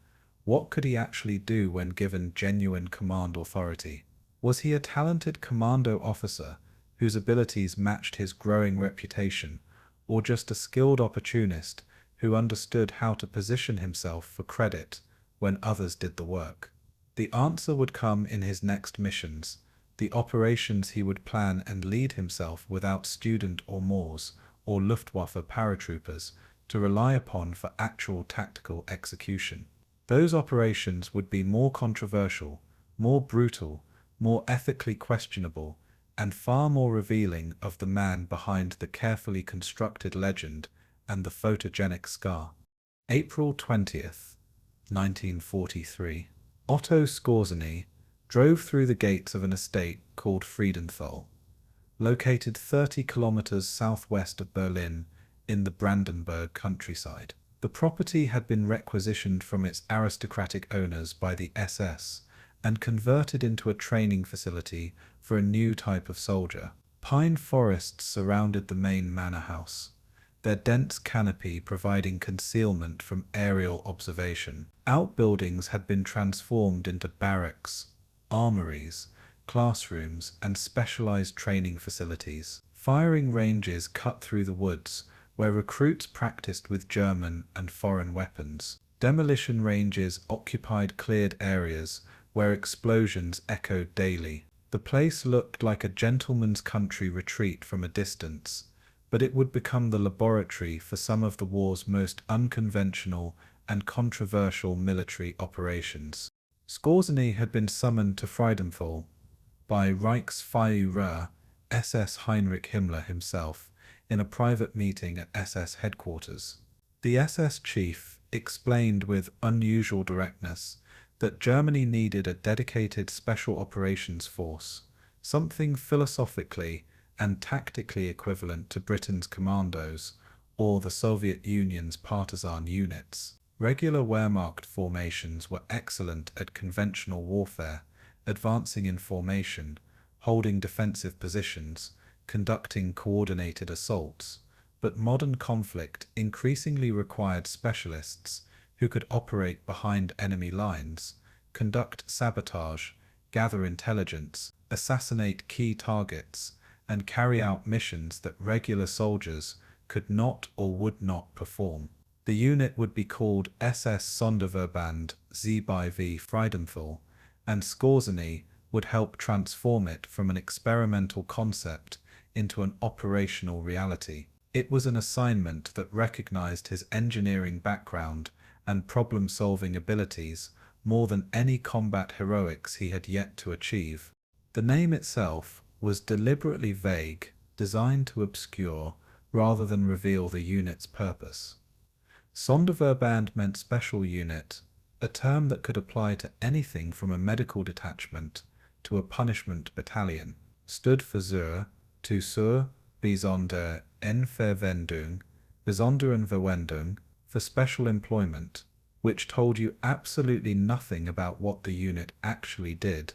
what could he actually do when given genuine command authority? Was he a talented commando officer whose abilities matched his growing reputation, or just a skilled opportunist who understood how to position himself for credit when others did the work? The answer would come in his next missions, the operations he would plan and lead himself without student or Moors or Luftwaffe paratroopers to rely upon for actual tactical execution. Those operations would be more controversial, more brutal, more ethically questionable, and far more revealing of the man behind the carefully constructed legend and the photogenic scar. April 20th, 1943. Otto Skorzeny drove through the gates of an estate called Friedenthal, located 30 kilometers southwest of Berlin in the Brandenburg countryside. The property had been requisitioned from its aristocratic owners by the SS and converted into a training facility for a new type of soldier. Pine forests surrounded the main manor house, their dense canopy providing concealment from aerial observation. Outbuildings had been transformed into barracks, armories, classrooms, and specialized training facilities. Firing ranges cut through the woods, where recruits practiced with German and foreign weapons. Demolition ranges occupied cleared areas where explosions echoed daily. The place looked like a gentleman's country retreat from a distance, but it would become the laboratory for some of the war's most unconventional and controversial military operations. Skorzeny had been summoned to Friedenthal by Reichsführer SS Heinrich Himmler himself in a private meeting at SS headquarters. The SS chief explained with unusual directness that Germany needed a dedicated special operations force, something philosophically and tactically equivalent to Britain's commandos or the Soviet Union's partisan units. Regular Wehrmacht formations were excellent at conventional warfare, advancing in formation, holding defensive positions, conducting coordinated assaults, but modern conflict increasingly required specialists who could operate behind enemy lines, conduct sabotage, gather intelligence, assassinate key targets, and carry out missions that regular soldiers could not or would not perform. The unit would be called SS Sonderverband ZBV Friedenthal, and Skorzeny would help transform it from an experimental concept into an operational reality. It was an assignment that recognized his engineering background and problem-solving abilities more than any combat heroics he had yet to achieve. The name itself was deliberately vague, designed to obscure rather than reveal the unit's purpose. Sonderverband meant special unit, a term that could apply to anything from a medical detachment to a punishment battalion. Stood for zur besondere Verwendung, besonderen Verwendung, for special employment, which told you absolutely nothing about what the unit actually did.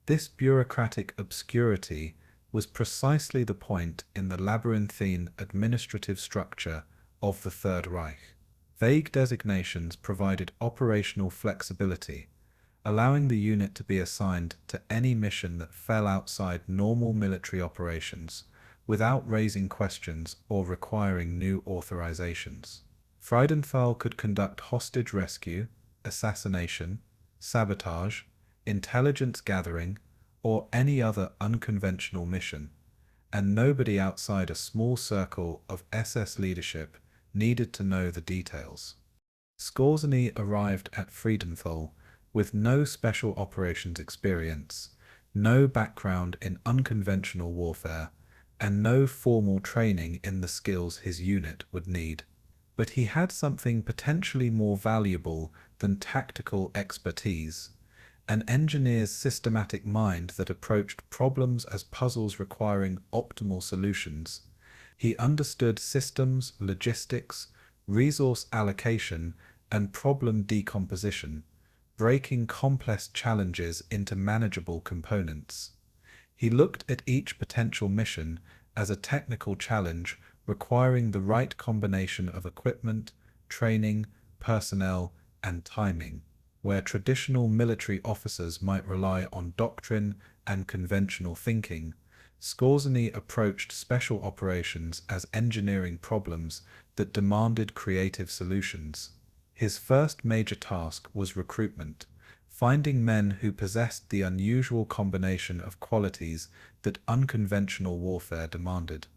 This bureaucratic obscurity was precisely the point in the labyrinthine administrative structure of the Third Reich. Vague designations provided operational flexibility, allowing the unit to be assigned to any mission that fell outside normal military operations, without raising questions or requiring new authorizations. Friedenthal could conduct hostage rescue, assassination, sabotage, intelligence gathering, or any other unconventional mission, and nobody outside a small circle of SS leadership needed to know the details. Skorzeny arrived at Friedenthal with no special operations experience, no background in unconventional warfare, and no formal training in the skills his unit would need. But he had something potentially more valuable than tactical expertise: an engineer's systematic mind that approached problems as puzzles requiring optimal solutions. He understood systems, logistics, resource allocation, and problem decomposition, breaking complex challenges into manageable components. He looked at each potential mission as a technical challenge requiring the right combination of equipment, training, personnel, and timing. Where traditional military officers might rely on doctrine and conventional thinking, Skorzeny approached special operations as engineering problems that demanded creative solutions. His first major task was recruitment, finding men who possessed the unusual combination of qualities that unconventional warfare demanded.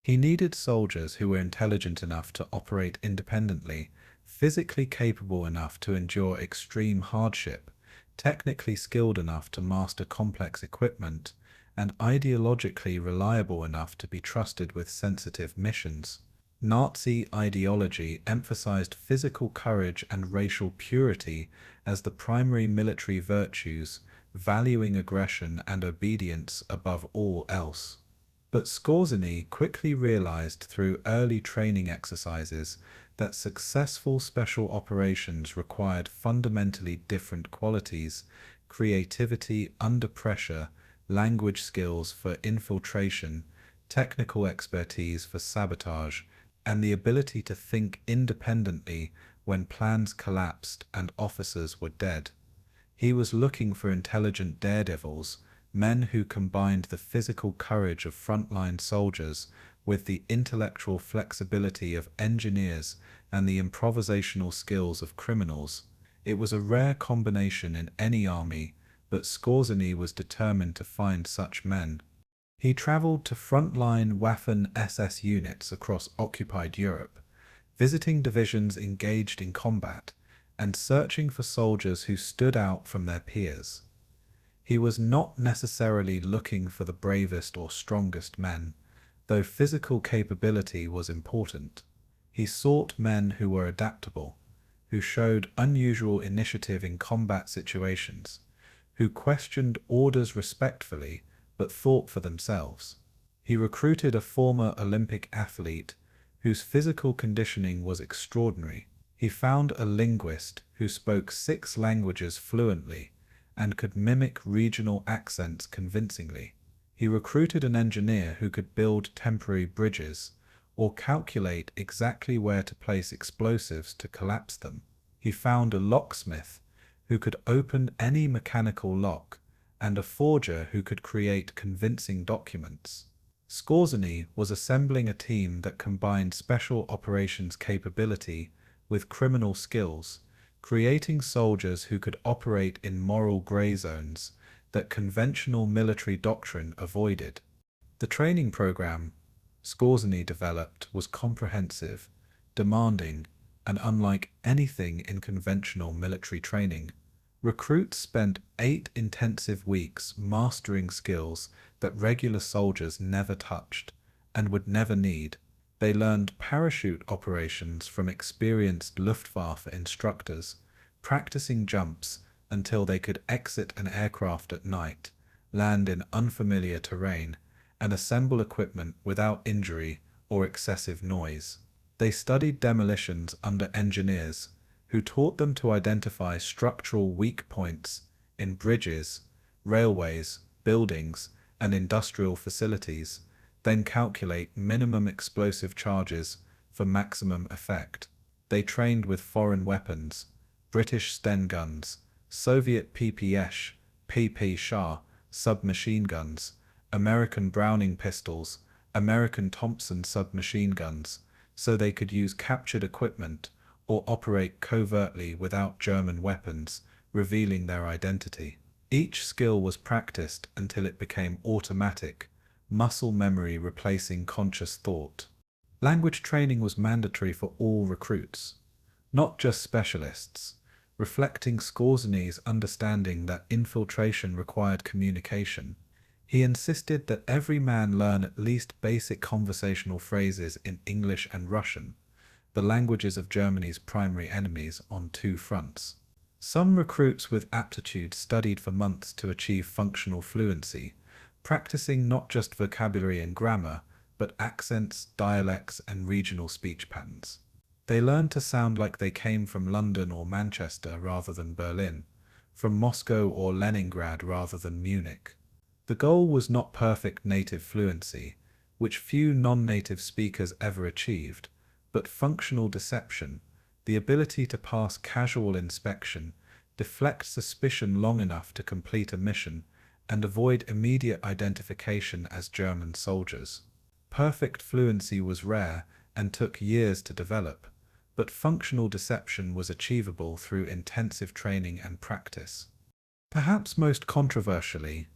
He needed soldiers who were intelligent enough to operate independently, physically capable enough to endure extreme hardship, technically skilled enough to master complex equipment, and ideologically reliable enough to be trusted with sensitive missions. Nazi ideology emphasized physical courage and racial purity as the primary military virtues, valuing aggression and obedience above all else. But Skorzeny quickly realized through early training exercises that successful special operations required fundamentally different qualities: creativity under pressure, language skills for infiltration, technical expertise for sabotage, and the ability to think independently when plans collapsed and officers were dead. He was looking for intelligent daredevils, men who combined the physical courage of frontline soldiers with the intellectual flexibility of engineers and the improvisational skills of criminals. It was a rare combination in any army, but Skorzeny was determined to find such men. He traveled to frontline Waffen-SS units across occupied Europe, visiting divisions engaged in combat and searching for soldiers who stood out from their peers. He was not necessarily looking for the bravest or strongest men, though physical capability was important. He sought men who were adaptable, who showed unusual initiative in combat situations, who questioned orders respectfully but thought for themselves. He recruited a former Olympic athlete whose physical conditioning was extraordinary. He found a linguist who spoke 6 languages fluently and could mimic regional accents convincingly. He recruited an engineer who could build temporary bridges or calculate exactly where to place explosives to collapse them. He found a locksmith who could open any mechanical lock and a forger who could create convincing documents. Skorzeny was assembling a team that combined special operations capability with criminal skills, creating soldiers who could operate in moral gray zones that conventional military doctrine avoided. The training program Skorzeny developed was comprehensive, demanding, and unlike anything in conventional military training. Recruits spent 8 intensive weeks mastering skills that regular soldiers never touched and would never need. They learned parachute operations from experienced Luftwaffe instructors, practicing jumps until they could exit an aircraft at night, land in unfamiliar terrain, and assemble equipment without injury or excessive noise. They studied demolitions under engineers who taught them to identify structural weak points in bridges, railways, buildings, and industrial facilities, then calculate minimum explosive charges for maximum effect. They trained with foreign weapons, British Sten guns, Soviet PPS, PP Shah submachine guns, American Browning pistols, American Thompson submachine guns, so they could use captured equipment or operate covertly without German weapons, revealing their identity. Each skill was practiced until it became automatic, muscle memory replacing conscious thought. Language training was mandatory for all recruits, not just specialists, reflecting Skorzeny's understanding that infiltration required communication. He insisted that every man learn at least basic conversational phrases in English and Russian, the languages of Germany's primary enemies, on two fronts. Some recruits with aptitude studied for months to achieve functional fluency, practicing not just vocabulary and grammar, but accents, dialects, and regional speech patterns. They learned to sound like they came from London or Manchester rather than Berlin, from Moscow or Leningrad rather than Munich. The goal was not perfect native fluency, which few non-native speakers ever achieved, but functional deception, the ability to pass casual inspection, deflect suspicion long enough to complete a mission, and avoid immediate identification as German soldiers. Perfect fluency was rare and took years to develop, but functional deception was achievable through intensive training and practice. Perhaps most controversially,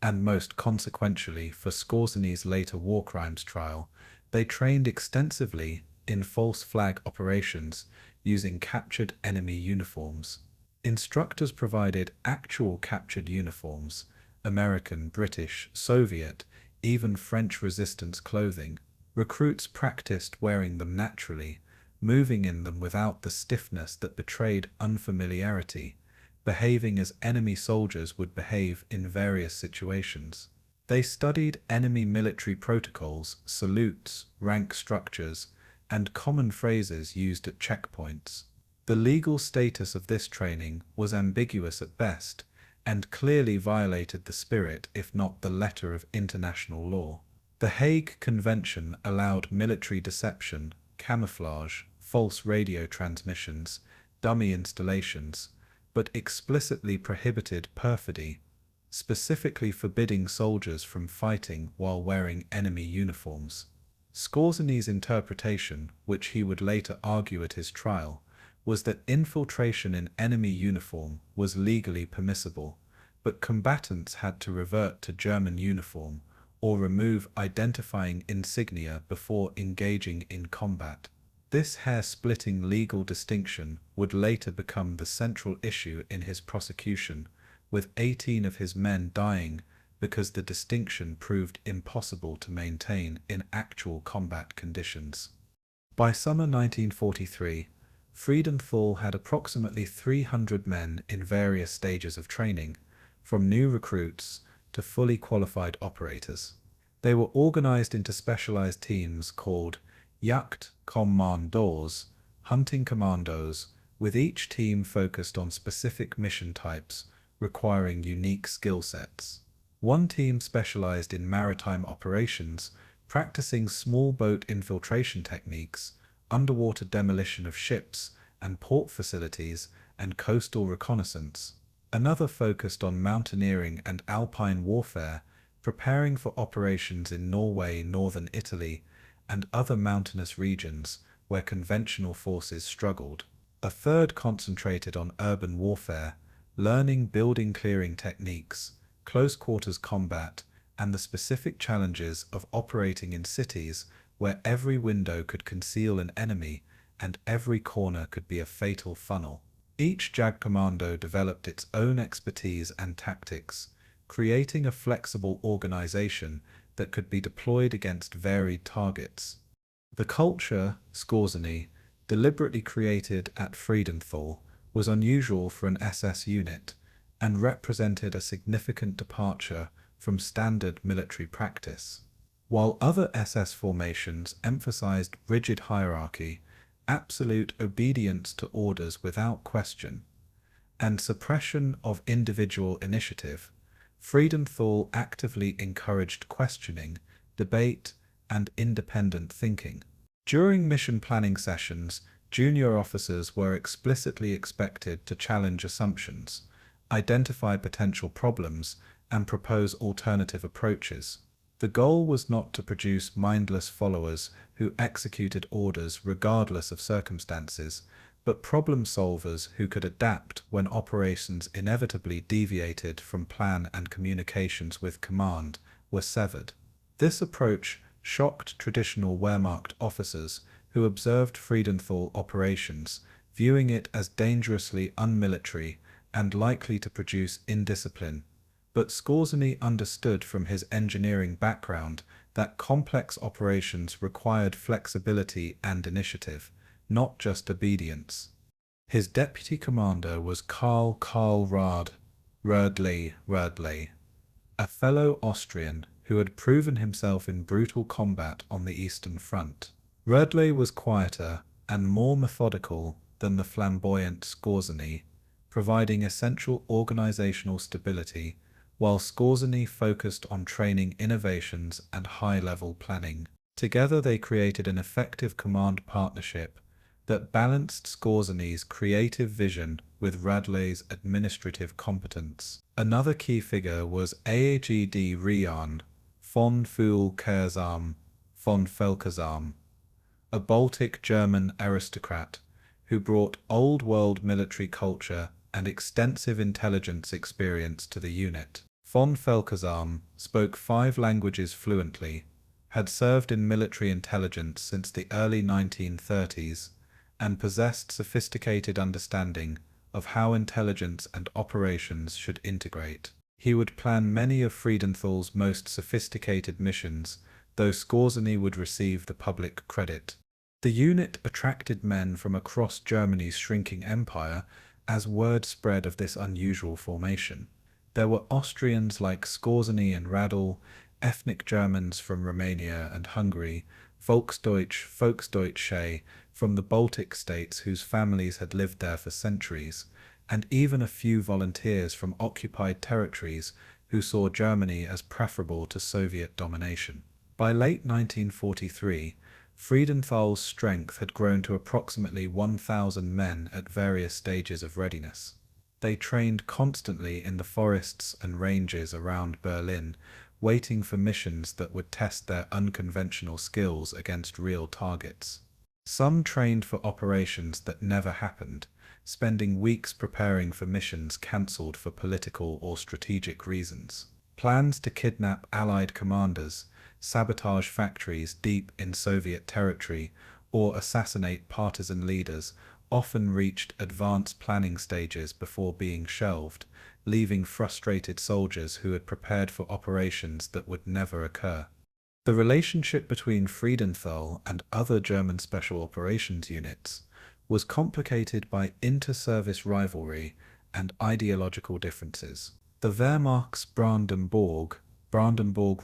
and most consequentially for Skorzeny's later war crimes trial, they trained extensively in false flag operations using captured enemy uniforms. Instructors provided actual captured uniforms, American, British, Soviet, even French resistance clothing. Recruits practiced wearing them naturally, moving in them without the stiffness that betrayed unfamiliarity, behaving as enemy soldiers would behave in various situations. They studied enemy military protocols, salutes, rank structures, and common phrases used at checkpoints. The legal status of this training was ambiguous at best, and clearly violated the spirit, if not the letter, of international law. The Hague Convention allowed military deception, camouflage, false radio transmissions, dummy installations, but explicitly prohibited perfidy, specifically forbidding soldiers from fighting while wearing enemy uniforms. Skorzeny's interpretation, which he would later argue at his trial, was that infiltration in enemy uniform was legally permissible, but combatants had to revert to German uniform or remove identifying insignia before engaging in combat. This hair-splitting legal distinction would later become the central issue in his prosecution, with 18 of his men dying because the distinction proved impossible to maintain in actual combat conditions. By summer 1943, Friedenthal had approximately 300 men in various stages of training, from new recruits to fully qualified operators. They were organized into specialized teams called Jagd Commandos, hunting commandos, with each team focused on specific mission types requiring unique skill sets. One team specialized in maritime operations, practicing small boat infiltration techniques, underwater demolition of ships and port facilities, and coastal reconnaissance. Another focused on mountaineering and alpine warfare, preparing for operations in Norway, northern Italy, and other mountainous regions where conventional forces struggled. A third concentrated on urban warfare, learning building clearing techniques, close quarters combat, and the specific challenges of operating in cities where every window could conceal an enemy and every corner could be a fatal funnel. Each JAG commando developed its own expertise and tactics, creating a flexible organization that could be deployed against varied targets. The culture Skorzeny deliberately created at Friedenthal was unusual for an SS unit and represented a significant departure from standard military practice. While other SS formations emphasized rigid hierarchy, absolute obedience to orders without question, and suppression of individual initiative, Friedenthal actively encouraged questioning, debate, and independent thinking. During mission planning sessions, junior officers were explicitly expected to challenge assumptions, identify potential problems, and propose alternative approaches. The goal was not to produce mindless followers who executed orders regardless of circumstances, but problem solvers who could adapt when operations inevitably deviated from plan and communications with command were severed. This approach shocked traditional Wehrmacht officers who observed Friedenthal operations, viewing it as dangerously unmilitary and likely to produce indiscipline, But Skorzeny understood from his engineering background that complex operations required flexibility and initiative, not just obedience. His deputy commander was Karl Rödley, a fellow Austrian who had proven himself in brutal combat on the Eastern Front. Rödley was quieter and more methodical than the flamboyant Skorzeny, providing essential organizational stability, while Skorzeny focused on training innovations and high-level planning. Together they created an effective command partnership that balanced Skorzeny's creative vision with Rödley's administrative competence. Another key figure was Aagd Rian von Felkersam, a Baltic German aristocrat who brought old-world military culture and extensive intelligence experience to the unit. Von Felkersam spoke 5 languages fluently, had served in military intelligence since the early 1930s, and possessed sophisticated understanding of how intelligence and operations should integrate. He would plan many of Friedenthal's most sophisticated missions, though Skorzeny would receive the public credit. The unit attracted men from across Germany's shrinking empire as word spread of this unusual formation. There were Austrians like Skorzeny and Radl, ethnic Germans from Romania and Hungary, Volksdeutsche from the Baltic states whose families had lived there for centuries, and even a few volunteers from occupied territories who saw Germany as preferable to Soviet domination. By late 1943, Friedenthal's strength had grown to approximately 1,000 men at various stages of readiness. They trained constantly in the forests and ranges around Berlin, waiting for missions that would test their unconventional skills against real targets. Some trained for operations that never happened, spending weeks preparing for missions cancelled for political or strategic reasons. Plans to kidnap Allied commanders, sabotage factories deep in Soviet territory, or assassinate partisan leaders often reached advanced planning stages before being shelved, leaving frustrated soldiers who had prepared for operations that would never occur. The relationship between Friedenthal and other German special operations units was complicated by inter-service rivalry and ideological differences. The Wehrmacht's Brandenburg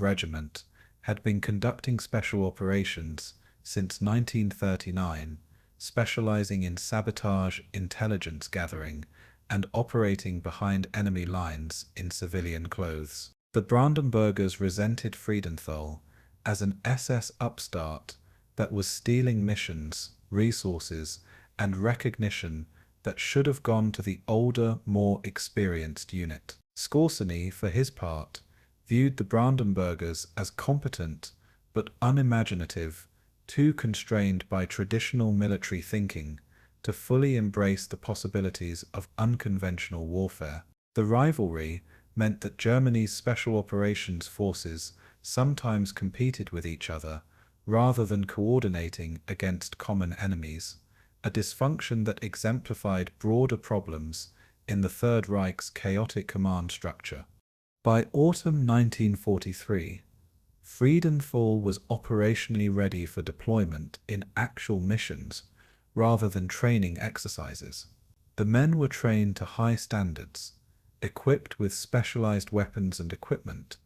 Regiment had been conducting special operations since 1939, specializing in sabotage, intelligence gathering, and operating behind enemy lines in civilian clothes. The Brandenburgers resented Friedenthal as an SS upstart that was stealing missions, resources, and recognition that should have gone to the older, more experienced unit. Skorzeny, for his part, viewed the Brandenburgers as competent but unimaginative, too constrained by traditional military thinking to fully embrace the possibilities of unconventional warfare. The rivalry meant that Germany's special operations forces sometimes competed with each other rather than coordinating against common enemies, a dysfunction that exemplified broader problems in the Third Reich's chaotic command structure. By autumn 1943, Friedenthal was operationally ready for deployment in actual missions rather than training exercises. The men were trained to high standards, equipped with specialized weapons and equipment,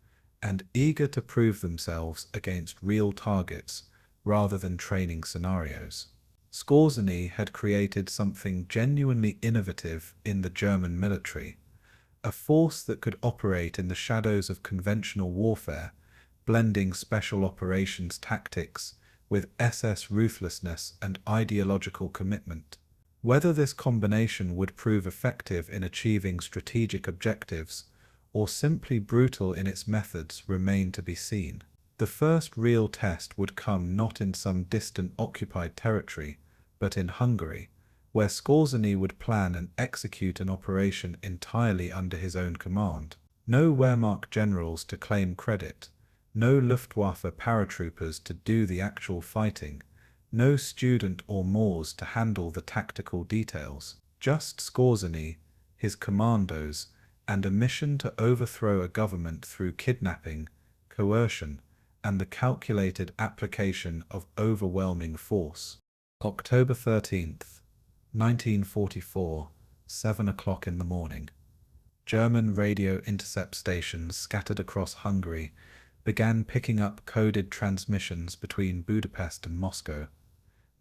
and eager to prove themselves against real targets rather than training scenarios. Skorzeny had created something genuinely innovative in the German military, a force that could operate in the shadows of conventional warfare, blending special operations tactics with SS ruthlessness and ideological commitment. Whether this combination would prove effective in achieving strategic objectives or simply brutal in its methods remained to be seen. The first real test would come not in some distant occupied territory, but in Hungary, where Skorzeny would plan and execute an operation entirely under his own command. No Wehrmacht generals to claim credit, no Luftwaffe paratroopers to do the actual fighting, no student or Moors to handle the tactical details. Just Skorzeny, his commandos, and a mission to overthrow a government through kidnapping, coercion, and the calculated application of overwhelming force. October 13th, 1944, 7 o'clock in the morning. German radio intercept stations scattered across Hungary began picking up coded transmissions between Budapest and Moscow,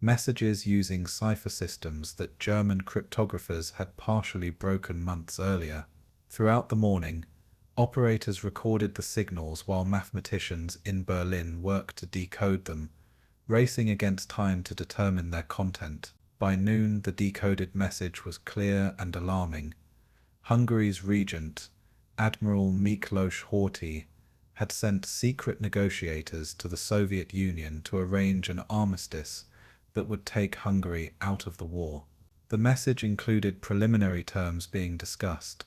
messages using cipher systems that German cryptographers had partially broken months earlier. Throughout the morning, operators recorded the signals while mathematicians in Berlin worked to decode them, racing against time to determine their content. By noon, the decoded message was clear and alarming. Hungary's regent, Admiral Miklos Horthy, had sent secret negotiators to the Soviet Union to arrange an armistice that would take Hungary out of the war. The message included preliminary terms being discussed,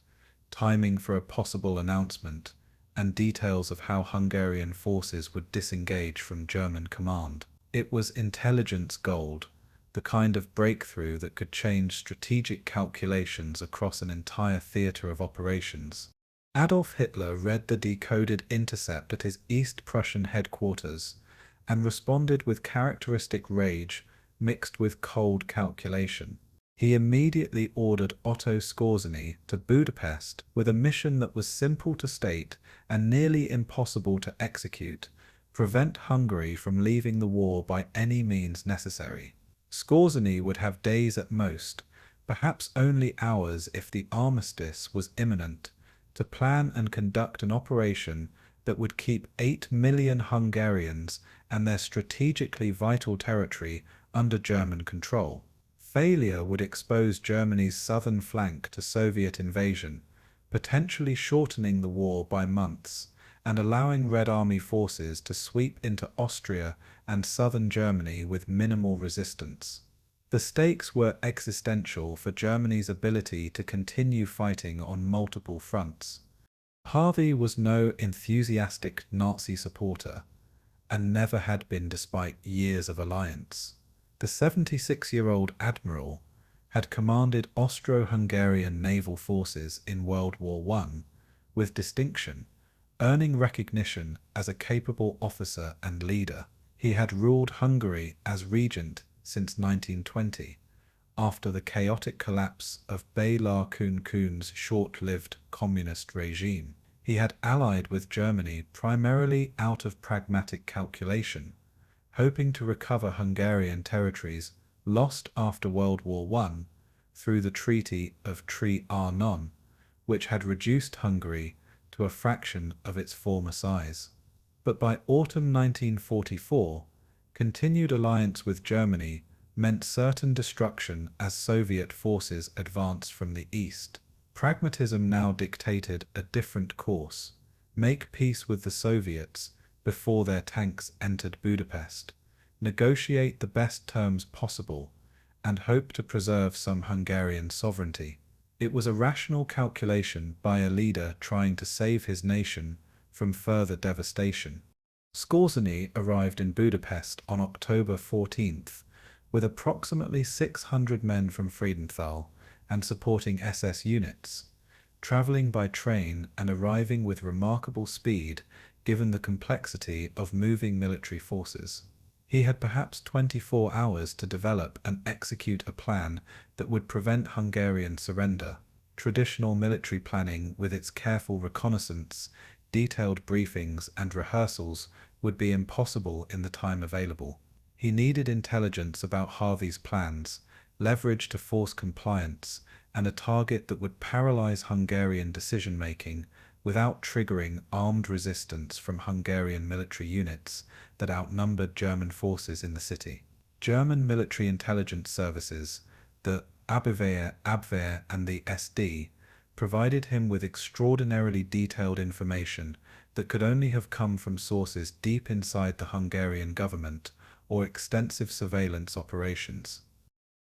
timing for a possible announcement, and details of how Hungarian forces would disengage from German command. It was intelligence gold, the kind of breakthrough that could change strategic calculations across an entire theater of operations. Adolf Hitler read the decoded intercept at his East Prussian headquarters and responded with characteristic rage mixed with cold calculation. He immediately ordered Otto Skorzeny to Budapest with a mission that was simple to state and nearly impossible to execute: prevent Hungary from leaving the war by any means necessary. Skorzeny would have days at most, perhaps only hours if the armistice was imminent, to plan and conduct an operation that would keep 8 million Hungarians and their strategically vital territory under German control. Failure would expose Germany's southern flank to Soviet invasion, potentially shortening the war by months and allowing Red Army forces to sweep into Austria and southern Germany with minimal resistance. The stakes were existential for Germany's ability to continue fighting on multiple fronts. Harvey was no enthusiastic Nazi supporter, and never had been despite years of alliance. The 76-year-old admiral had commanded Austro-Hungarian naval forces in World War I with distinction, earning recognition as a capable officer and leader. He had ruled Hungary as regent since 1920, after the chaotic collapse of Béla Kun-Kun's short-lived communist regime. He had allied with Germany primarily out of pragmatic calculation, hoping to recover Hungarian territories lost after World War I through the Treaty of Trianon, which had reduced Hungary to a fraction of its former size. But by autumn 1944, continued alliance with Germany meant certain destruction as Soviet forces advanced from the east. Pragmatism now dictated a different course: make peace with the Soviets before their tanks entered Budapest, negotiate the best terms possible, and hope to preserve some Hungarian sovereignty. It was a rational calculation by a leader trying to save his nation from further devastation. Skorzeny arrived in Budapest on October 14th with approximately 600 men from Friedenthal and supporting SS units, traveling by train and arriving with remarkable speed given the complexity of moving military forces. He had perhaps 24 hours to develop and execute a plan that would prevent Hungarian surrender. Traditional military planning with its careful reconnaissance, detailed briefings and rehearsals would be impossible in the time available. He needed intelligence about Harvey's plans, leverage to force compliance, and a target that would paralyze Hungarian decision-making without triggering armed resistance from Hungarian military units that outnumbered German forces in the city. German military intelligence services, the Abwehr, and the SD, provided him with extraordinarily detailed information that could only have come from sources deep inside the Hungarian government or extensive surveillance operations.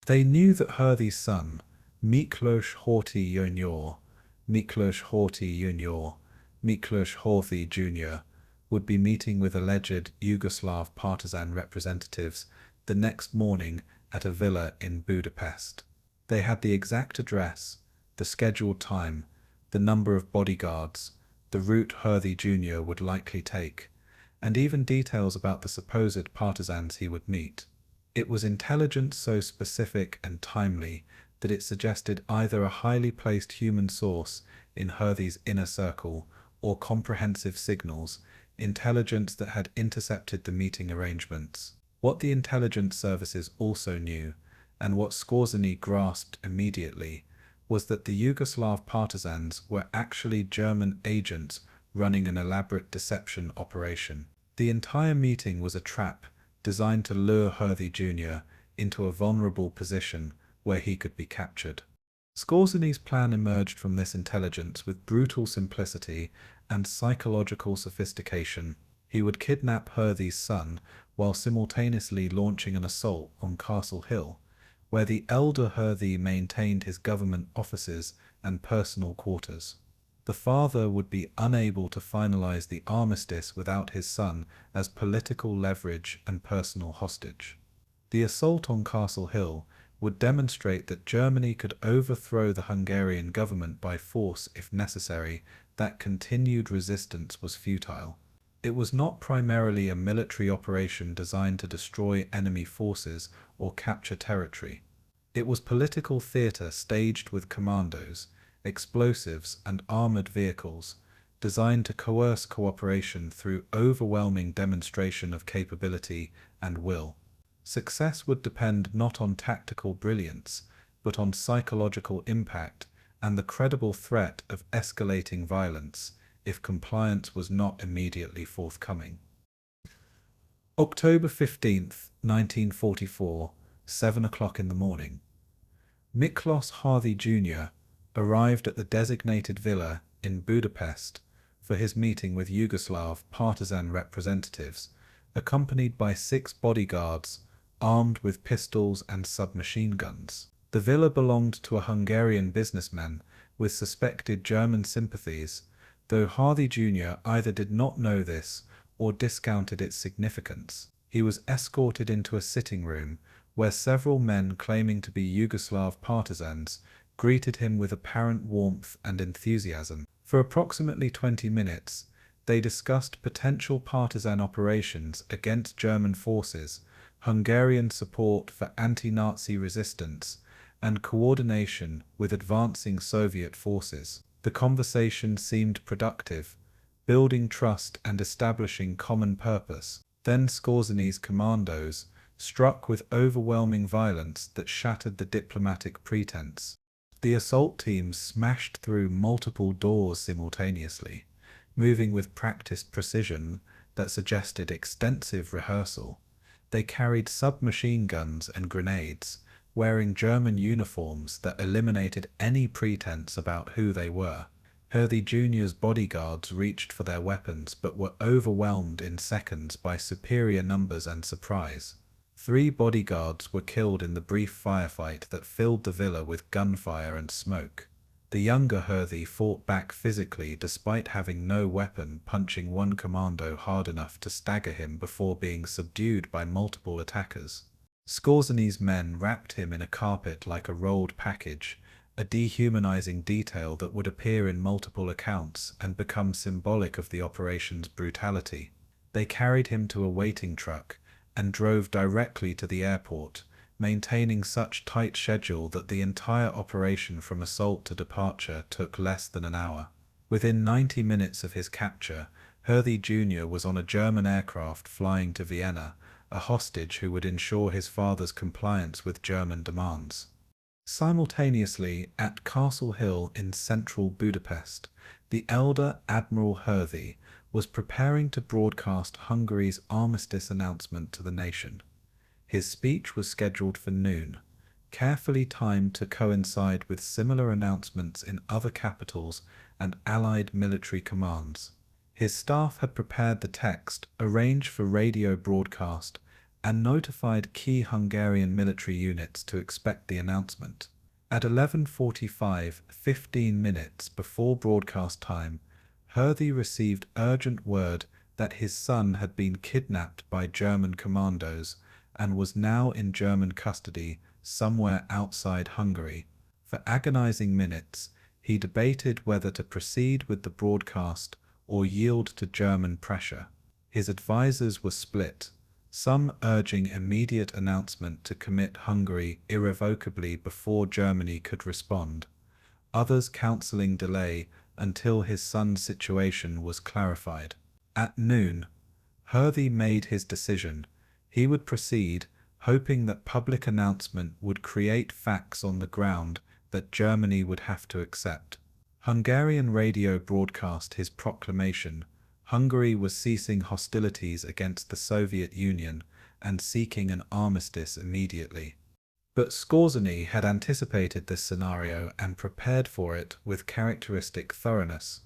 They knew that Harvey's son, Miklos Horthy Jr., would be meeting with alleged Yugoslav partisan representatives the next morning at a villa in Budapest. They had the exact address, the scheduled time, the number of bodyguards, the route Hervey Jr. would likely take, and even details about the supposed partisans he would meet. It was intelligence so specific and timely that it suggested either a highly placed human source in Hervey's inner circle or comprehensive signals, intelligence that had intercepted the meeting arrangements. What the intelligence services also knew, and what Skorzeny grasped immediately, was that the Yugoslav partisans were actually German agents running an elaborate deception operation. The entire meeting was a trap designed to lure Hervey Jr. into a vulnerable position where he could be captured. Skorzeny's plan emerged from this intelligence with brutal simplicity and psychological sophistication. He would kidnap Hervey's son while simultaneously launching an assault on Castle Hill, where the elder Hervey maintained his government offices and personal quarters. The father would be unable to finalize the armistice without his son as political leverage and personal hostage. The assault on Castle Hill would demonstrate that Germany could overthrow the Hungarian government by force if necessary, that continued resistance was futile. It was not primarily a military operation designed to destroy enemy forces or capture territory. It was political theater staged with commandos, explosives, and armored vehicles, designed to coerce cooperation through overwhelming demonstration of capability and will. Success would depend not on tactical brilliance, but on psychological impact and the credible threat of escalating violence if compliance was not immediately forthcoming. October 15th, 1944, 7 o'clock in the morning. Miklos Hervey Jr. arrived at the designated villa in Budapest for his meeting with Yugoslav partisan representatives, accompanied by 6 bodyguards armed with pistols and submachine guns. The villa belonged to a Hungarian businessman with suspected German sympathies, though Hervey Jr. either did not know this or discounted its significance. He was escorted into a sitting room where several men claiming to be Yugoslav partisans greeted him with apparent warmth and enthusiasm. For approximately 20 minutes, they discussed potential partisan operations against German forces, Hungarian support for anti-Nazi resistance, and coordination with advancing Soviet forces. The conversation seemed productive, building trust and establishing common purpose. Then Skorzeny's commandos struck with overwhelming violence that shattered the diplomatic pretense. The assault teams smashed through multiple doors simultaneously, moving with practiced precision that suggested extensive rehearsal. They carried submachine guns and grenades, wearing German uniforms that eliminated any pretense about who they were. Hervey Jr.'s bodyguards reached for their weapons but were overwhelmed in seconds by superior numbers and surprise. 3 bodyguards were killed in the brief firefight that filled the villa with gunfire and smoke. The younger Hervey fought back physically despite having no weapon, punching one commando hard enough to stagger him before being subdued by multiple attackers. Skorzeny's men wrapped him in a carpet like a rolled package, a dehumanizing detail that would appear in multiple accounts and become symbolic of the operation's brutality. They carried him to a waiting truck and drove directly to the airport, maintaining such tight schedule that the entire operation from assault to departure took less than an hour. Within 90 minutes of his capture, Hervey Jr. was on a German aircraft flying to Vienna, a hostage who would ensure his father's compliance with German demands. Simultaneously, at Castle Hill in central Budapest, the elder Admiral Hervey was preparing to broadcast Hungary's armistice announcement to the nation. His speech was scheduled for noon, carefully timed to coincide with similar announcements in other capitals and Allied military commands. His staff had prepared the text, arranged for radio broadcast, and notified key Hungarian military units to expect the announcement. At 11:45, 15 minutes before broadcast time, Hervey received urgent word that his son had been kidnapped by German commandos and was now in German custody somewhere outside Hungary. For agonizing minutes, He debated whether to proceed with the broadcast or yield to German pressure. His advisors were split, some urging immediate announcement to commit Hungary irrevocably before Germany could respond, others counseling delay until his son's situation was clarified. At noon, Hervey made his decision. He would proceed, hoping that public announcement would create facts on the ground that Germany would have to accept. Hungarian radio broadcast his proclamation. Hungary was ceasing hostilities against the Soviet Union and seeking an armistice immediately. But Skorzeny had anticipated this scenario and prepared for it with characteristic thoroughness.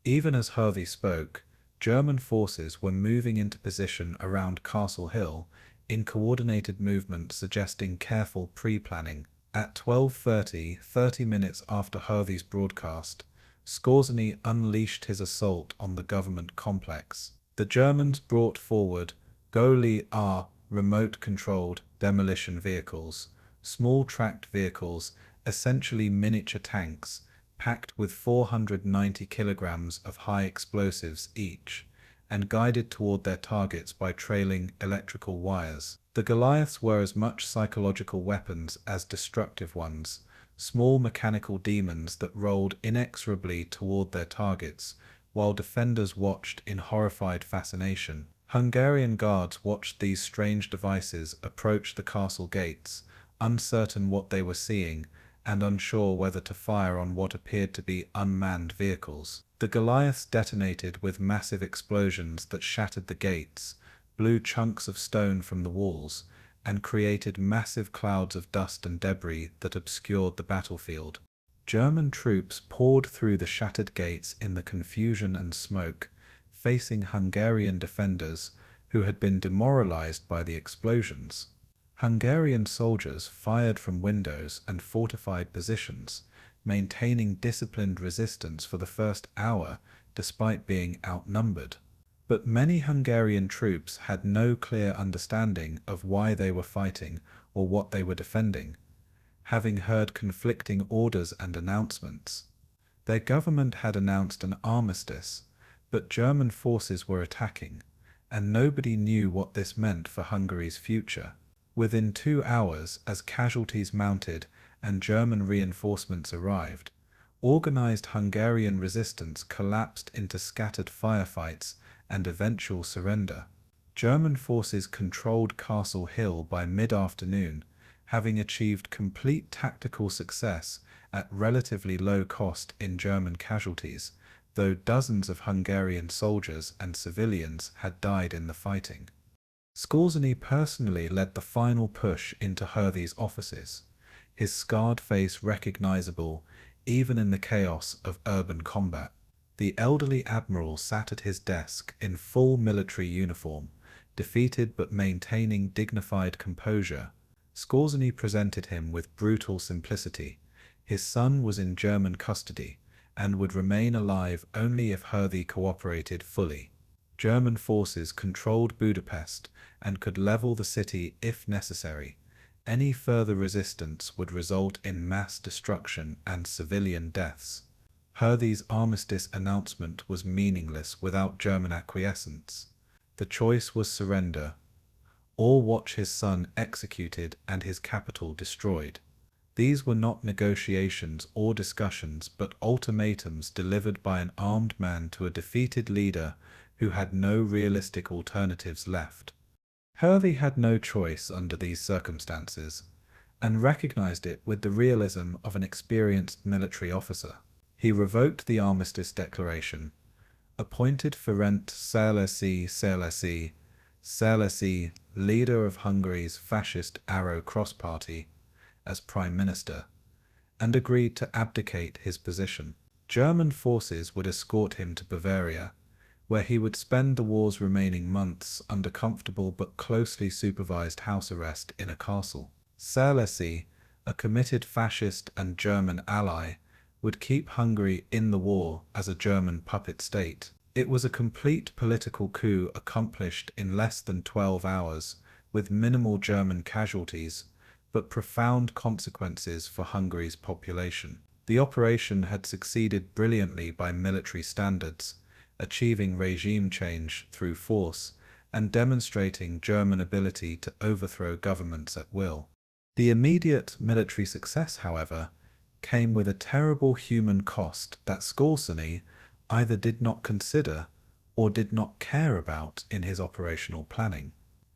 Even as Hervey spoke, German forces were moving into position around Castle Hill in coordinated movement suggesting careful pre-planning. At 12:30, 30 minutes after Hervey's broadcast, Skorzeny unleashed his assault on the government complex. The Germans brought forward GOLI-R remote-controlled demolition vehicles, small tracked vehicles, essentially miniature tanks, packed with 490 kilograms of high explosives each, and guided toward their targets by trailing electrical wires. The Goliaths were as much psychological weapons as destructive ones, small mechanical demons that rolled inexorably toward their targets, while defenders watched in horrified fascination. Hungarian guards watched these strange devices approach the castle gates, uncertain what they were seeing, and unsure whether to fire on what appeared to be unmanned vehicles. The Goliaths detonated with massive explosions that shattered the gates, blew chunks of stone from the walls, and created massive clouds of dust and debris that obscured the battlefield. German troops poured through the shattered gates in the confusion and smoke, facing Hungarian defenders who had been demoralized by the explosions. Hungarian soldiers fired from windows and fortified positions, maintaining disciplined resistance for the first hour despite being outnumbered. But many Hungarian troops had no clear understanding of why they were fighting or what they were defending, having heard conflicting orders and announcements. Their government had announced an armistice, but German forces were attacking, and nobody knew what this meant for Hungary's future. Within 2 hours, as casualties mounted and German reinforcements arrived, organized Hungarian resistance collapsed into scattered firefights and eventual surrender. German forces controlled Castle Hill by mid-afternoon, having achieved complete tactical success at relatively low cost in German casualties, though dozens of Hungarian soldiers and civilians had died in the fighting. Skorzeny personally led the final push into Hervey's offices, his scarred face recognizable even in the chaos of urban combat. The elderly admiral sat at his desk in full military uniform, defeated but maintaining dignified composure. Skorzeny presented him with brutal simplicity. His son was in German custody, and would remain alive only if Hervey cooperated fully. German forces controlled Budapest and could level the city if necessary. Any further resistance would result in mass destruction and civilian deaths. Hervey's armistice announcement was meaningless without German acquiescence. The choice was surrender, or watch his son executed and his capital destroyed. These were not negotiations or discussions, but ultimatums delivered by an armed man to a defeated leader who had no realistic alternatives left. Hervey had no choice under these circumstances, and recognized it with the realism of an experienced military officer. He revoked the armistice declaration, appointed Ferenc Székely, leader of Hungary's fascist Arrow Cross Party, as prime minister, and agreed to abdicate his position. German forces would escort him to Bavaria, where he would spend the war's remaining months under comfortable but closely supervised house arrest in a castle. Székely, a committed fascist and German ally, would keep Hungary in the war as a German puppet state. It was a complete political coup accomplished in less than 12 hours, with minimal German casualties, but profound consequences for Hungary's population. The operation had succeeded brilliantly by military standards, achieving regime change through force and demonstrating German ability to overthrow governments at will. The immediate military success, however, came with a terrible human cost that Skorzeny either did not consider or did not care about in his operational planning.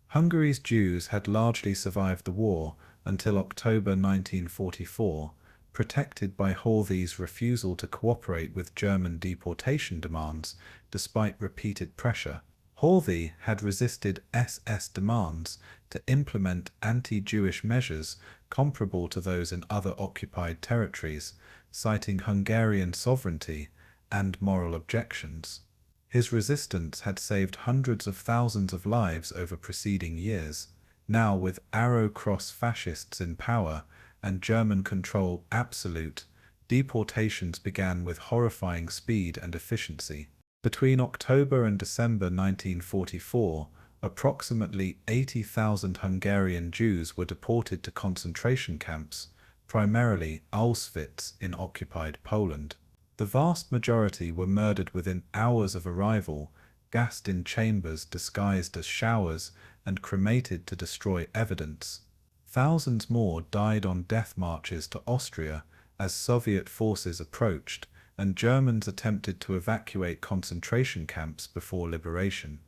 Hungary's Jews had largely survived the war until October 1944, protected by Horthy's refusal to cooperate with German deportation demands despite repeated pressure. Horthy had resisted SS demands to implement anti-Jewish measures comparable to those in other occupied territories, citing Hungarian sovereignty and moral objections. His resistance had saved hundreds of thousands of lives over preceding years. Now, with Arrow Cross fascists in power and German control absolute, deportations began with horrifying speed and efficiency. Between October and December 1944, approximately 80,000 Hungarian Jews were deported to concentration camps, primarily Auschwitz in occupied Poland. The vast majority were murdered within hours of arrival, gassed in chambers disguised as showers, and cremated to destroy evidence. Thousands more died on death marches to Austria as Soviet forces approached, and Germans attempted to evacuate concentration camps before liberation.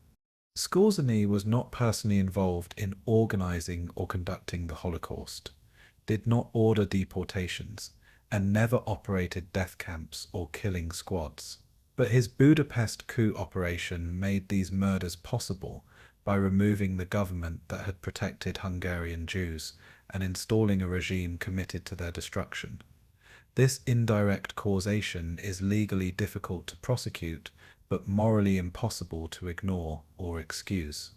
Skorzeny was not personally involved in organizing or conducting the Holocaust, did not order deportations, and never operated death camps or killing squads. But his Budapest coup operation made these murders possible by removing the government that had protected Hungarian Jews and installing a regime committed to their destruction. This indirect causation is legally difficult to prosecute, but morally impossible to ignore or excuse.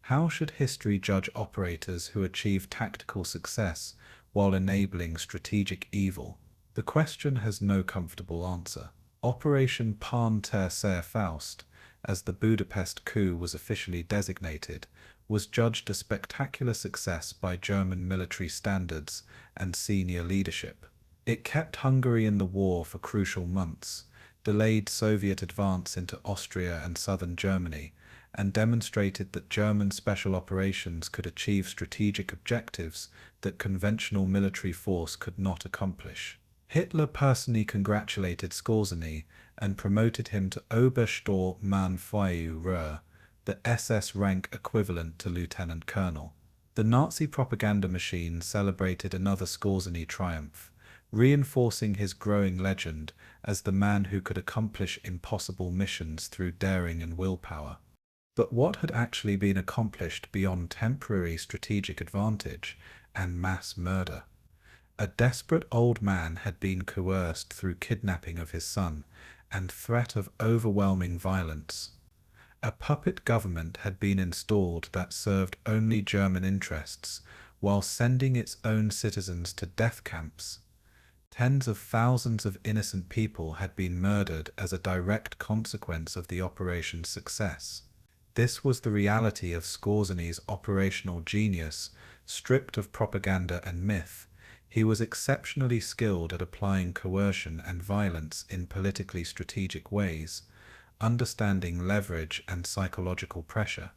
How should history judge operators who achieve tactical success while enabling strategic evil? The question has no comfortable answer. Operation Panzerfaust, as the Budapest coup was officially designated, was judged a spectacular success by German military standards and senior leadership. It kept Hungary in the war for crucial months, delayed Soviet advance into Austria and southern Germany, and demonstrated that German special operations could achieve strategic objectives that conventional military force could not accomplish. Hitler personally congratulated Skorzeny and promoted him to Obersturmbannführer, the SS rank equivalent to lieutenant colonel. The Nazi propaganda machine celebrated another Skorzeny triumph, reinforcing his growing legend as the man who could accomplish impossible missions through daring and willpower. But what had actually been accomplished beyond temporary strategic advantage and mass murder? A desperate old man had been coerced through kidnapping of his son and threat of overwhelming violence. A puppet government had been installed that served only German interests while sending its own citizens to death camps. Tens of thousands of innocent people had been murdered as a direct consequence of the operation's success. This was the reality of Skorzeny's operational genius, stripped of propaganda and myth. He was exceptionally skilled at applying coercion and violence in politically strategic ways, understanding leverage and psychological pressure.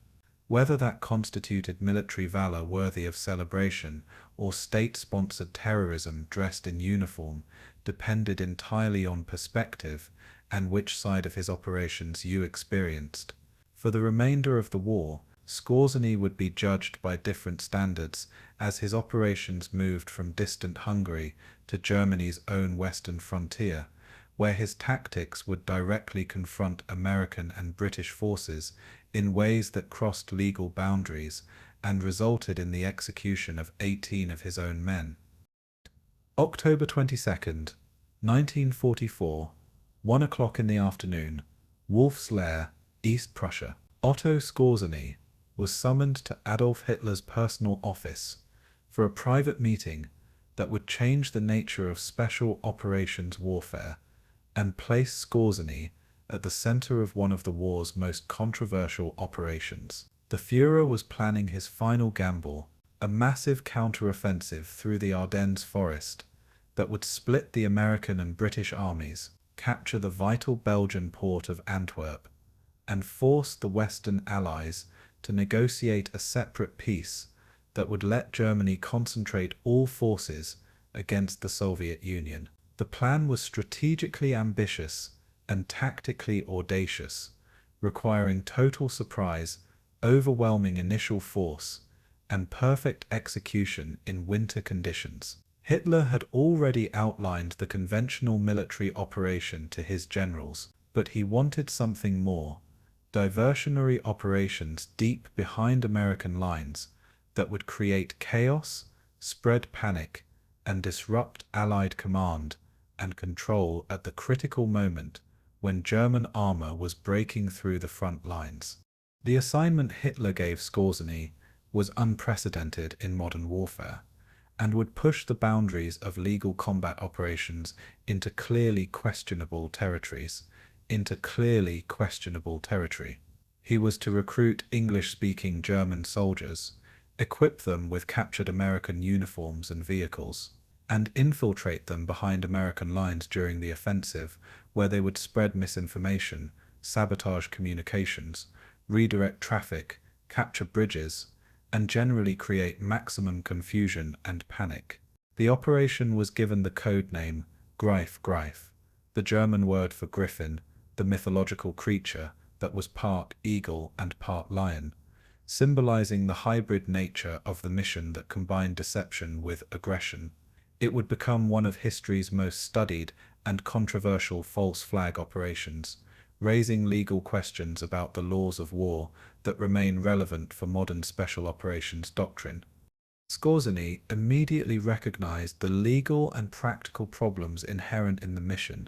Whether that constituted military valor worthy of celebration or state-sponsored terrorism dressed in uniform depended entirely on perspective and which side of his operations you experienced. For the remainder of the war, Skorzeny would be judged by different standards as his operations moved from distant Hungary to Germany's own western frontier, where his tactics would directly confront American and British forces in ways that crossed legal boundaries and resulted in the execution of 18 of his own men. October 22nd, 1944, 1 o'clock in the afternoon, Wolf's Lair, East Prussia. Otto Skorzeny was summoned to Adolf Hitler's personal office for a private meeting that would change the nature of special operations warfare and place Skorzeny at the center of one of the war's most controversial operations. The Führer was planning his final gamble, a massive counteroffensive through the Ardennes forest that would split the American and British armies, capture the vital Belgian port of Antwerp, and force the Western Allies to negotiate a separate peace that would let Germany concentrate all forces against the Soviet Union. The plan was strategically ambitious and tactically audacious, requiring total surprise, overwhelming initial force, and perfect execution in winter conditions. Hitler had already outlined the conventional military operation to his generals, but he wanted something more: diversionary operations deep behind American lines that would create chaos, spread panic, and disrupt Allied command and control at the critical moment when German armor was breaking through the front lines. The assignment Hitler gave Skorzeny was unprecedented in modern warfare, and would push the boundaries of legal combat operations into clearly questionable territories. He was to recruit English-speaking German soldiers, equip them with captured American uniforms and vehicles, and infiltrate them behind American lines during the offensive, where they would spread misinformation, sabotage communications, redirect traffic, capture bridges, and generally create maximum confusion and panic. The operation was given the code name Greif, the German word for griffin, the mythological creature that was part eagle and part lion, symbolizing the hybrid nature of the mission that combined deception with aggression. It would become one of history's most studied and controversial false flag operations, raising legal questions about the laws of war that remain relevant for modern special operations doctrine. Skorzeny immediately recognized the legal and practical problems inherent in the mission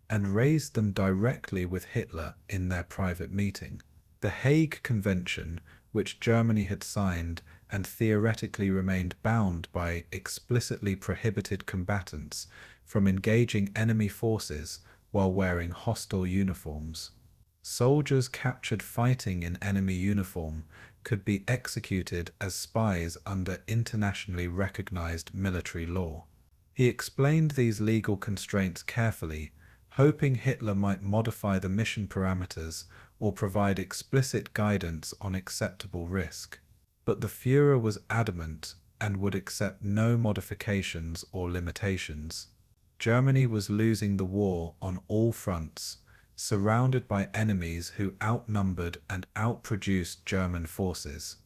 and raised them directly with Hitler in their private meeting. The Hague Convention, which Germany had signed and theoretically remained bound by, explicitly prohibited combatants from engaging enemy forces while wearing hostile uniforms. Soldiers captured fighting in enemy uniform could be executed as spies under internationally recognized military law. He explained these legal constraints carefully, hoping Hitler might modify the mission parameters or provide explicit guidance on acceptable risk. But the Führer was adamant and would accept no modifications or limitations. Germany was losing the war on all fronts, surrounded by enemies who outnumbered and outproduced German forces.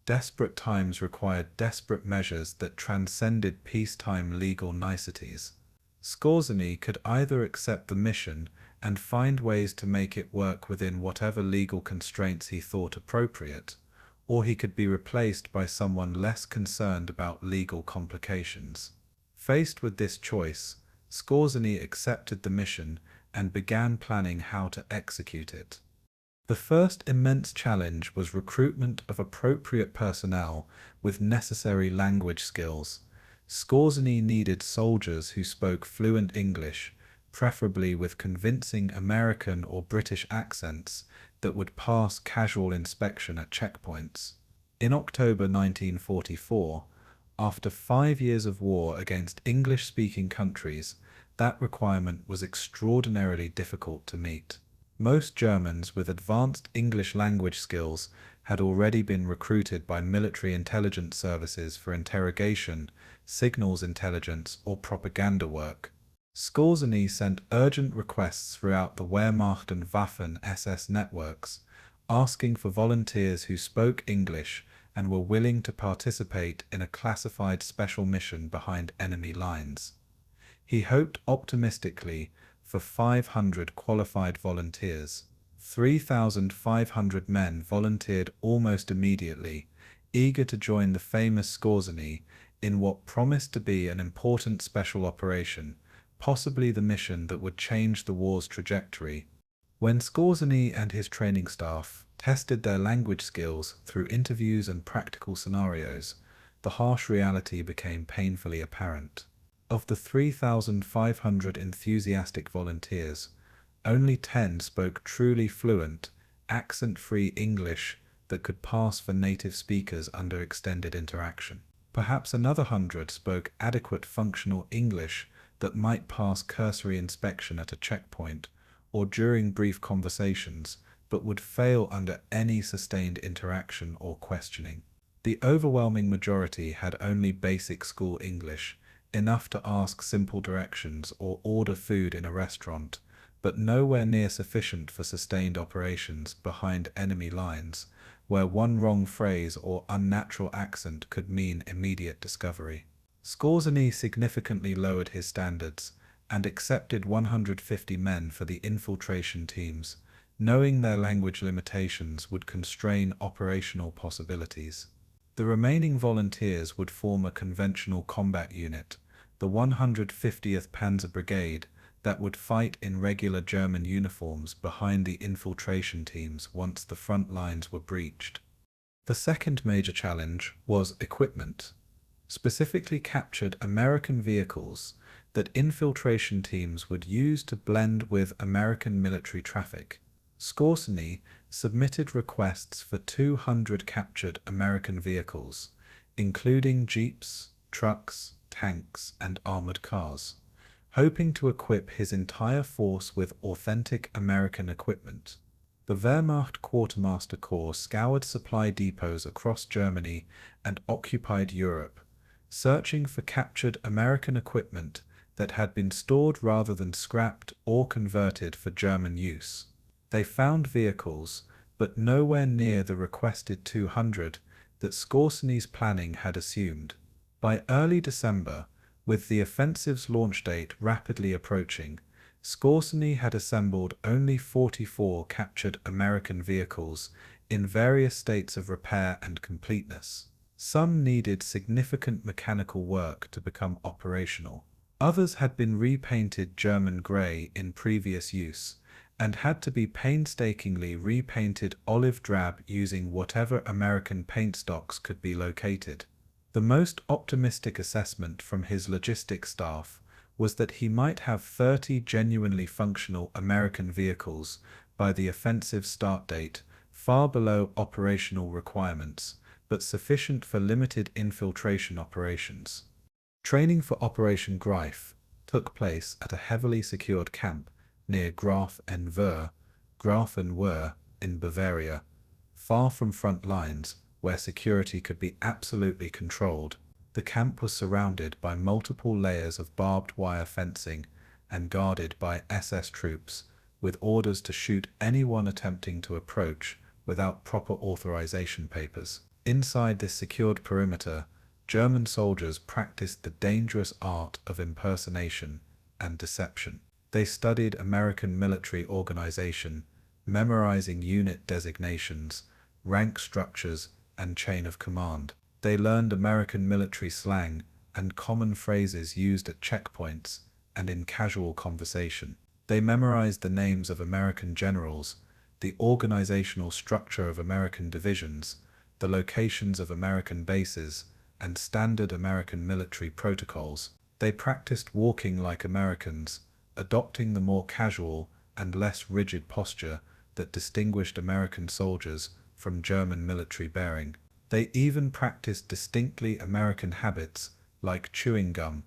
Desperate times required desperate measures that transcended peacetime legal niceties. Skorzeny could either accept the mission and find ways to make it work within whatever legal constraints he thought appropriate, or he could be replaced by someone less concerned about legal complications. Faced with this choice, Skorzeny accepted the mission and began planning how to execute it. The first immense challenge was recruitment of appropriate personnel with necessary language skills. Skorzeny needed soldiers who spoke fluent English, preferably with convincing American or British accents that would pass casual inspection at checkpoints. In October 1944, after 5 years of war against English-speaking countries, that requirement was extraordinarily difficult to meet. Most Germans with advanced English language skills had already been recruited by military intelligence services for interrogation, signals intelligence, or propaganda work. Skorzeny sent urgent requests throughout the Wehrmacht and Waffen-SS networks, asking for volunteers who spoke English and were willing to participate in a classified special mission behind enemy lines. He hoped optimistically for 500 qualified volunteers. 3,500 men volunteered almost immediately, eager to join the famous Skorzeny in what promised to be an important special operation, possibly the mission that would change the war's trajectory. When Skorzeny and his training staff tested their language skills through interviews and practical scenarios, the harsh reality became painfully apparent. Of the 3,500 enthusiastic volunteers, only 10 spoke truly fluent, accent-free English that could pass for native speakers under extended interaction. Perhaps another 100 spoke adequate functional English that might pass cursory inspection at a checkpoint or during brief conversations, but would fail under any sustained interaction or questioning. The overwhelming majority had only basic school English, enough to ask simple directions or order food in a restaurant, but nowhere near sufficient for sustained operations behind enemy lines, where one wrong phrase or unnatural accent could mean immediate discovery. Skorzeny significantly lowered his standards and accepted 150 men for the infiltration teams, knowing their language limitations would constrain operational possibilities. The remaining volunteers would form a conventional combat unit, the 150th Panzer Brigade, that would fight in regular German uniforms behind the infiltration teams once the front lines were breached. The second major challenge was equipment. Specifically captured American vehicles that infiltration teams would use to blend with American military traffic. Skorzeny submitted requests for 200 captured American vehicles, including jeeps, trucks, tanks, and armored cars, hoping to equip his entire force with authentic American equipment. The Wehrmacht Quartermaster Corps scoured supply depots across Germany and occupied Europe, searching for captured American equipment that had been stored rather than scrapped or converted for German use. They found vehicles, but nowhere near the requested 200 that Skorzeny's planning had assumed. By early December, with the offensive's launch date rapidly approaching, Skorzeny had assembled only 44 captured American vehicles in various states of repair and completeness. Some needed significant mechanical work to become operational. Others had been repainted German grey in previous use, and had to be painstakingly repainted olive drab using whatever American paint stocks could be located. The most optimistic assessment from his logistics staff was that he might have 30 genuinely functional American vehicles by the offensive start date, far below operational requirements, but sufficient for limited infiltration operations. Training for Operation Greif took place at a heavily secured camp near Graf-en-Woehr in Bavaria, far from front lines, where security could be absolutely controlled. The camp was surrounded by multiple layers of barbed wire fencing and guarded by SS troops, with orders to shoot anyone attempting to approach without proper authorization papers. Inside this secured perimeter, German soldiers practiced the dangerous art of impersonation and deception. They studied American military organization, memorizing unit designations, rank structures, and chain of command. They learned American military slang and common phrases used at checkpoints and in casual conversation. They memorized the names of American generals, the organizational structure of American divisions, the locations of American bases, and standard American military protocols. They practiced walking like Americans, adopting the more casual and less rigid posture that distinguished American soldiers from German military bearing. They even practiced distinctly American habits like chewing gum,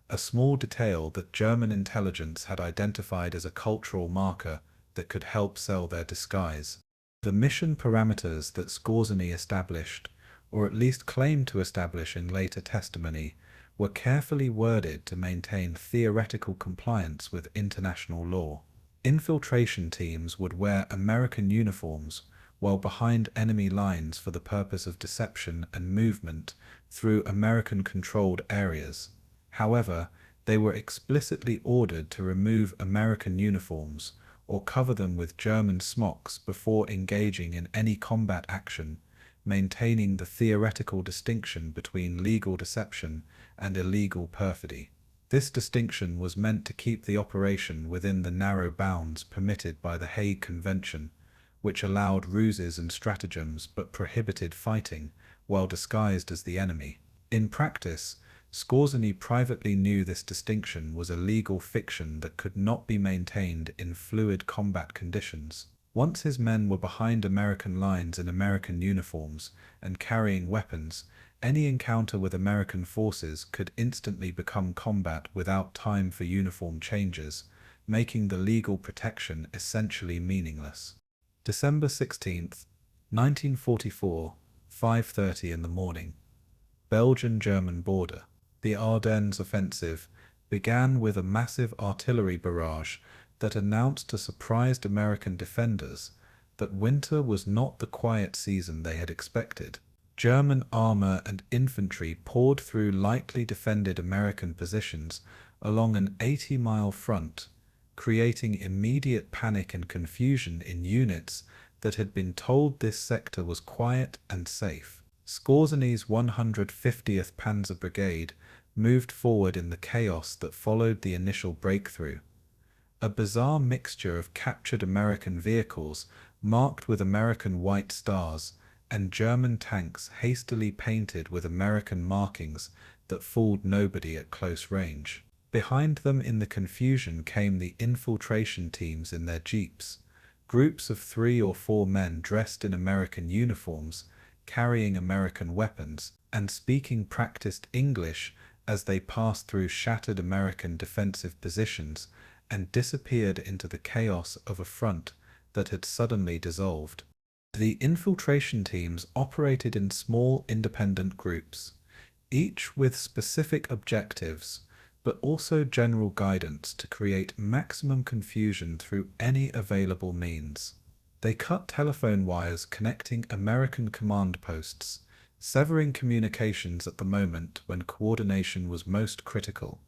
a small detail that German intelligence had identified as a cultural marker that could help sell their disguise. The mission parameters that Skorzeny established, or at least claimed to establish in later testimony, were carefully worded to maintain theoretical compliance with international law. Infiltration teams would wear American uniforms while behind enemy lines for the purpose of deception and movement through American-controlled areas. However, they were explicitly ordered to remove American uniforms or cover them with German smocks before engaging in any combat action, maintaining the theoretical distinction between legal deception and illegal perfidy. This distinction was meant to keep the operation within the narrow bounds permitted by the Hague Convention, which allowed ruses and stratagems but prohibited fighting while disguised as the enemy. In practice, Skorzeny privately knew this distinction was a legal fiction that could not be maintained in fluid combat conditions. Once his men were behind American lines in American uniforms and carrying weapons, Any encounter with American forces could instantly become combat without time for uniform changes, making the legal protection essentially meaningless. December 16th, 1944, 5:30 in the morning. Belgian-German border. The Ardennes offensive began with a massive artillery barrage that announced to surprised American defenders that winter was not the quiet season they had expected. German armor and infantry poured through lightly defended American positions along an 80-mile front, creating immediate panic and confusion in units that had been told this sector was quiet and safe. Skorzeny's 150th Panzer Brigade moved forward in the chaos that followed the initial breakthrough. A bizarre mixture of captured American vehicles marked with American white stars and German tanks hastily painted with American markings that fooled nobody at close range. Behind them in the confusion came the infiltration teams in their jeeps, groups of 3 or 4 men dressed in American uniforms, carrying American weapons, and speaking practiced English as they passed through shattered American defensive positions and disappeared into the chaos of a front that had suddenly dissolved. The infiltration teams operated in small independent groups, each with specific objectives, but also general guidance to create maximum confusion through any available means. They cut telephone wires connecting American command posts, severing communications at the moment when coordination was most critical.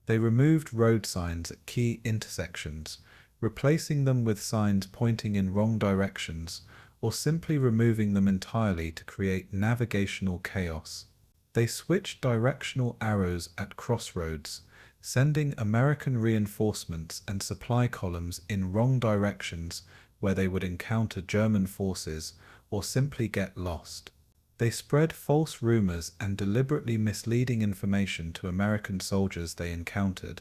They removed road signs at key intersections, replacing them with signs pointing in wrong directions, or simply removing them entirely to create navigational chaos. They switched directional arrows at crossroads, sending American reinforcements and supply columns in wrong directions where they would encounter German forces or simply get lost. They spread false rumors and deliberately misleading information to American soldiers they encountered,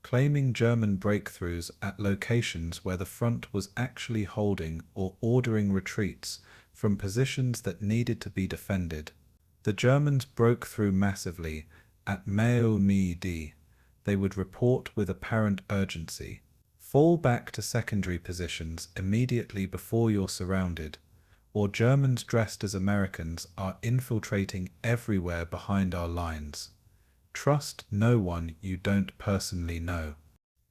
claiming German breakthroughs at locations where the front was actually holding or ordering retreats from positions that needed to be defended. The Germans broke through massively at Mayo Midi. They would report with apparent urgency. Fall back to secondary positions immediately before you're surrounded, or Germans dressed as Americans are infiltrating everywhere behind our lines. Trust no one you don't personally know.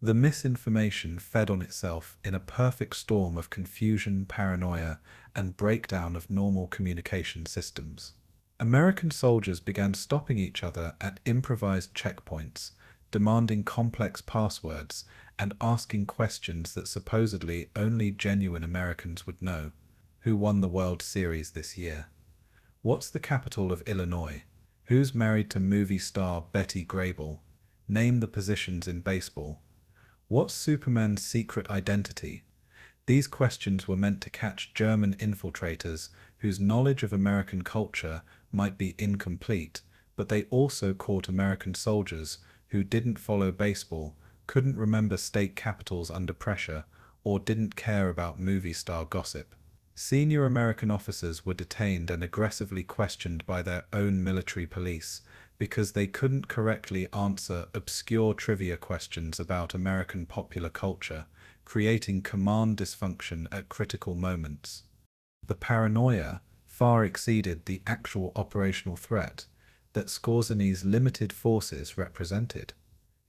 The misinformation fed on itself in a perfect storm of confusion, paranoia, and breakdown of normal communication systems. American soldiers began stopping each other at improvised checkpoints, demanding complex passwords, and asking questions that supposedly only genuine Americans would know. Who won the World Series this year? What's the capital of Illinois? Who's married to movie star Betty Grable? Name the positions in baseball. What's Superman's secret identity? These questions were meant to catch German infiltrators whose knowledge of American culture might be incomplete, but they also caught American soldiers who didn't follow baseball, couldn't remember state capitals under pressure, or didn't care about movie star gossip. Senior American officers were detained and aggressively questioned by their own military police because they couldn't correctly answer obscure trivia questions about American popular culture, creating command dysfunction at critical moments. The paranoia far exceeded the actual operational threat that Skorzeny's limited forces represented.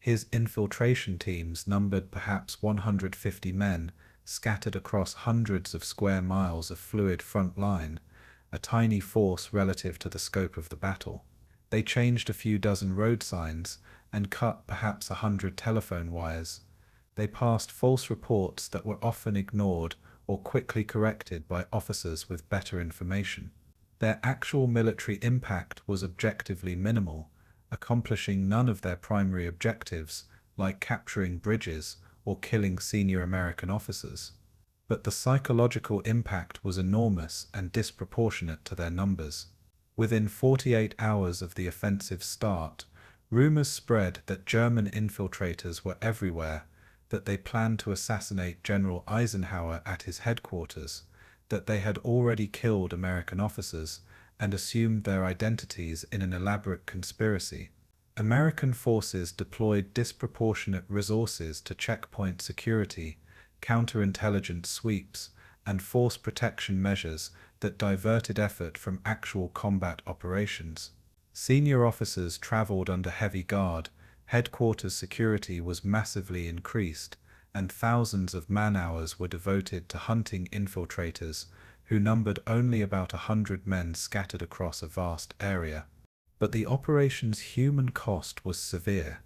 His infiltration teams numbered perhaps 150 men, scattered across hundreds of square miles of fluid front line, a tiny force relative to the scope of the battle. They changed a few dozen road signs and cut perhaps 100 telephone wires. They passed false reports that were often ignored or quickly corrected by officers with better information. Their actual military impact was objectively minimal, accomplishing none of their primary objectives, like capturing bridges or killing senior American officers. But the psychological impact was enormous and disproportionate to their numbers. Within 48 hours of the offensive's start, rumors spread that German infiltrators were everywhere, that they planned to assassinate General Eisenhower at his headquarters, that they had already killed American officers, and assumed their identities in an elaborate conspiracy. American forces deployed disproportionate resources to checkpoint security, counterintelligence sweeps, and force protection measures that diverted effort from actual combat operations. Senior officers traveled under heavy guard, headquarters security was massively increased, and thousands of man-hours were devoted to hunting infiltrators, who numbered only about 100 men scattered across a vast area. But the operation's human cost was severe,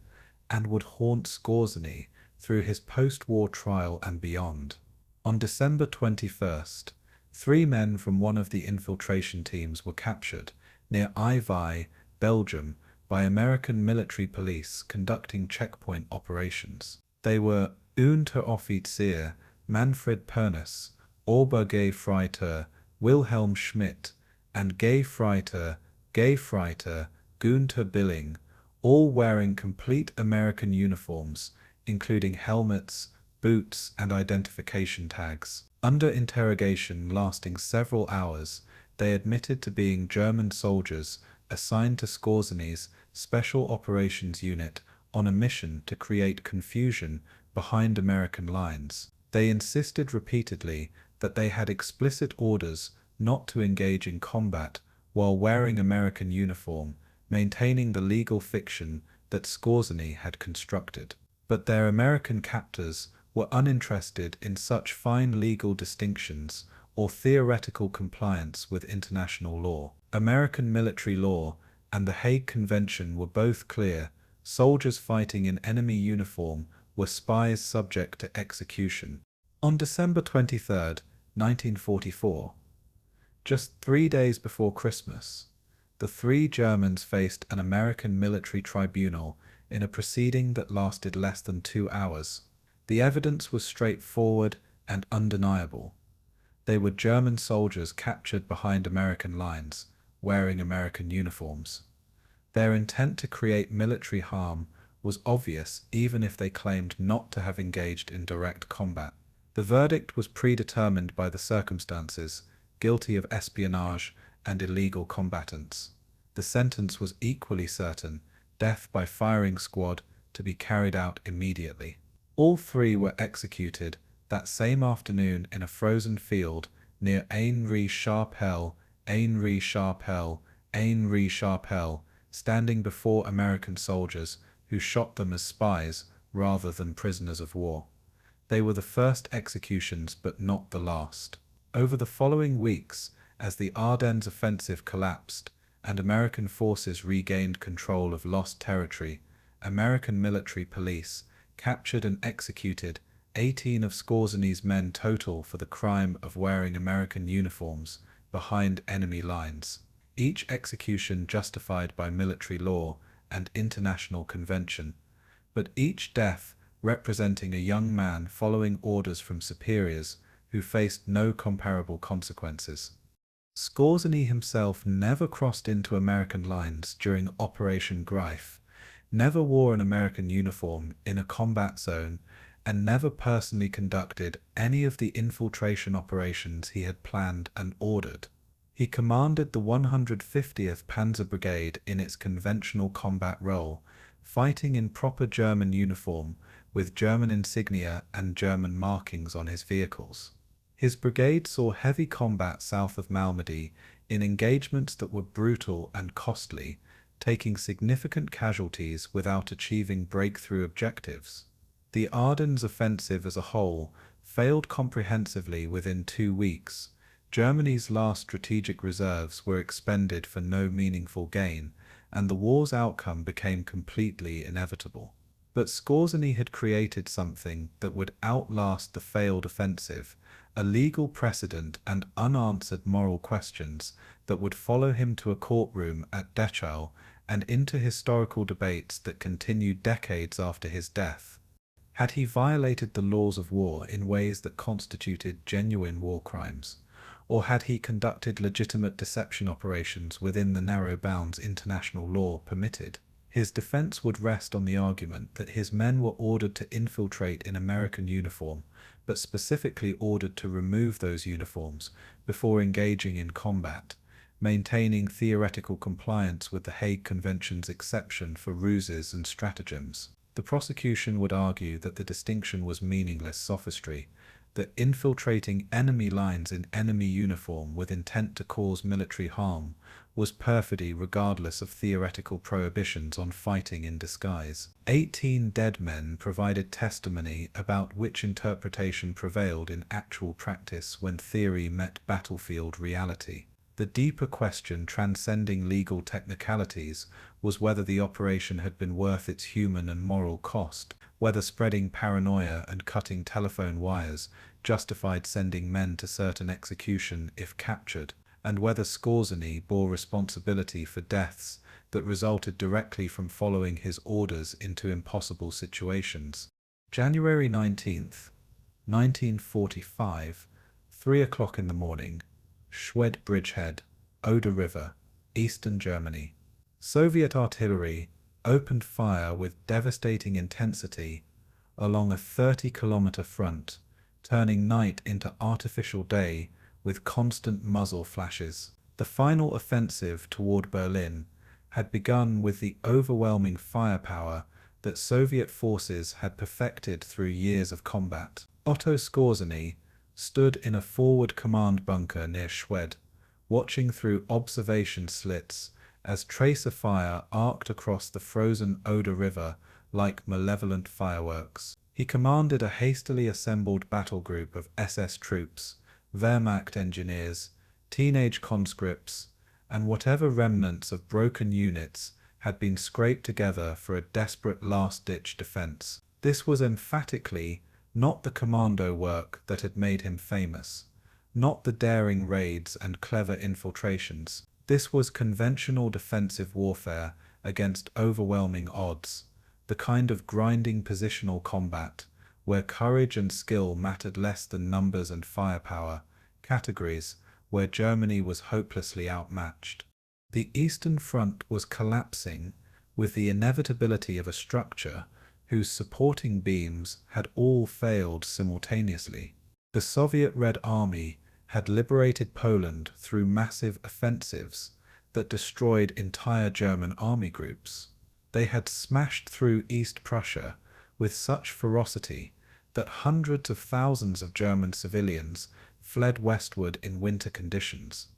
and would haunt Skorzeny through his post-war trial and beyond. On December 21st, 3 men from one of the infiltration teams were captured near Ivy, Belgium, by American military police conducting checkpoint operations. They were Unteroffizier Manfred Pernes, Obergefreiter Wilhelm Schmidt, and Gefreiter Gunther Billing, all wearing complete American uniforms, including helmets, boots, and identification tags. Under interrogation lasting several hours, they admitted to being German soldiers assigned to Skorzeny's Special Operations Unit on a mission to create confusion behind American lines. They insisted repeatedly that they had explicit orders not to engage in combat while wearing American uniform, maintaining the legal fiction that Skorzeny had constructed. But their American captors were uninterested in such fine legal distinctions or theoretical compliance with international law. American military law and the Hague Convention were both clear: soldiers fighting in enemy uniform were spies subject to execution. On December 23, 1944, just 3 days before Christmas, the 3 Germans faced an American military tribunal in a proceeding that lasted less than 2 hours. The evidence was straightforward and undeniable. They were German soldiers captured behind American lines, wearing American uniforms. Their intent to create military harm was obvious even if they claimed not to have engaged in direct combat. The verdict was predetermined by the circumstances: guilty of espionage and illegal combatants. The sentence was equally certain: death by firing squad, to be carried out immediately. All 3 were executed that same afternoon in a frozen field near Ain-Ree-Chapelle, standing before American soldiers who shot them as spies rather than prisoners of war. They were the first executions, but not the last. Over the following weeks, as the Ardennes offensive collapsed and American forces regained control of lost territory, American military police captured and executed 18 of Skorzeny's men total for the crime of wearing American uniforms behind enemy lines. Each execution justified by military law and international convention, but each death representing a young man following orders from superiors who faced no comparable consequences. Skorzeny himself never crossed into American lines during Operation Greif, never wore an American uniform in a combat zone, and never personally conducted any of the infiltration operations he had planned and ordered. He commanded the 150th Panzer Brigade in its conventional combat role, fighting in proper German uniform with German insignia and German markings on his vehicles. His brigade saw heavy combat south of Malmedy in engagements that were brutal and costly, taking significant casualties without achieving breakthrough objectives. The Ardennes offensive as a whole failed comprehensively within 2 weeks. Germany's last strategic reserves were expended for no meaningful gain, and the war's outcome became completely inevitable. But Skorzeny had created something that would outlast the failed offensive, a legal precedent and unanswered moral questions that would follow him to a courtroom at Dachau and into historical debates that continued decades after his death. Had he violated the laws of war in ways that constituted genuine war crimes? Or had he conducted legitimate deception operations within the narrow bounds international law permitted? His defense would rest on the argument that his men were ordered to infiltrate in American uniform, but specifically ordered to remove those uniforms before engaging in combat, maintaining theoretical compliance with the Hague Convention's exception for ruses and stratagems. The prosecution would argue that the distinction was meaningless sophistry, that infiltrating enemy lines in enemy uniform with intent to cause military harm was perfidy regardless of theoretical prohibitions on fighting in disguise. 18 dead men provided testimony about which interpretation prevailed in actual practice when theory met battlefield reality. The deeper question transcending legal technicalities was whether the operation had been worth its human and moral cost, whether spreading paranoia and cutting telephone wires justified sending men to certain execution if captured, and whether Skorzeny bore responsibility for deaths that resulted directly from following his orders into impossible situations. January 19th, 1945, 3 o'clock in the morning, Schwedt Bridgehead, Oder River, eastern Germany. Soviet artillery opened fire with devastating intensity along a 30-kilometer front, turning night into artificial day with constant muzzle flashes. The final offensive toward Berlin had begun with the overwhelming firepower that Soviet forces had perfected through years of combat. Otto Skorzeny stood in a forward command bunker near Schwedt, watching through observation slits as tracer fire arced across the frozen Oder River like malevolent fireworks. He commanded a hastily assembled battle group of SS troops, Wehrmacht engineers, teenage conscripts, and whatever remnants of broken units had been scraped together for a desperate last-ditch defense. This was emphatically not the commando work that had made him famous, not the daring raids and clever infiltrations. This was conventional defensive warfare against overwhelming odds, the kind of grinding positional combat where courage and skill mattered less than numbers and firepower, categories where Germany was hopelessly outmatched. The Eastern Front was collapsing with the inevitability of a structure whose supporting beams had all failed simultaneously. The Soviet Red Army had liberated Poland through massive offensives that destroyed entire German army groups. They had smashed through East Prussia with such ferocity that hundreds of thousands of German civilians fled westward in winter conditions,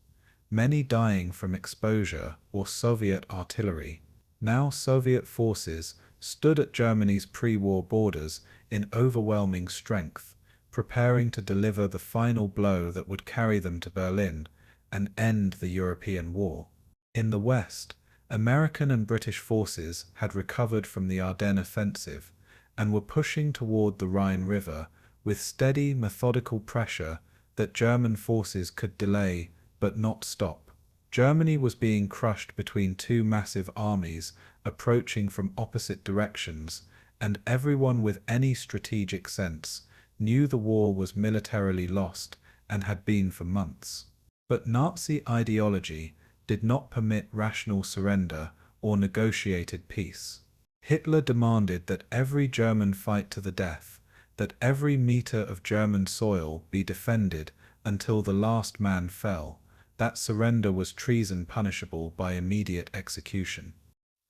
many dying from exposure or Soviet artillery. Now Soviet forces stood at Germany's pre-war borders in overwhelming strength, preparing to deliver the final blow that would carry them to Berlin and end the European war. In the West, American and British forces had recovered from the Ardennes offensive and were pushing toward the Rhine River with steady, methodical pressure that German forces could delay but not stop. Germany was being crushed between two massive armies approaching from opposite directions, and everyone with any strategic sense knew the war was militarily lost and had been for months. But Nazi ideology did not permit rational surrender or negotiated peace. Hitler demanded that every German fight to the death, that every meter of German soil be defended until the last man fell, that surrender was treason punishable by immediate execution.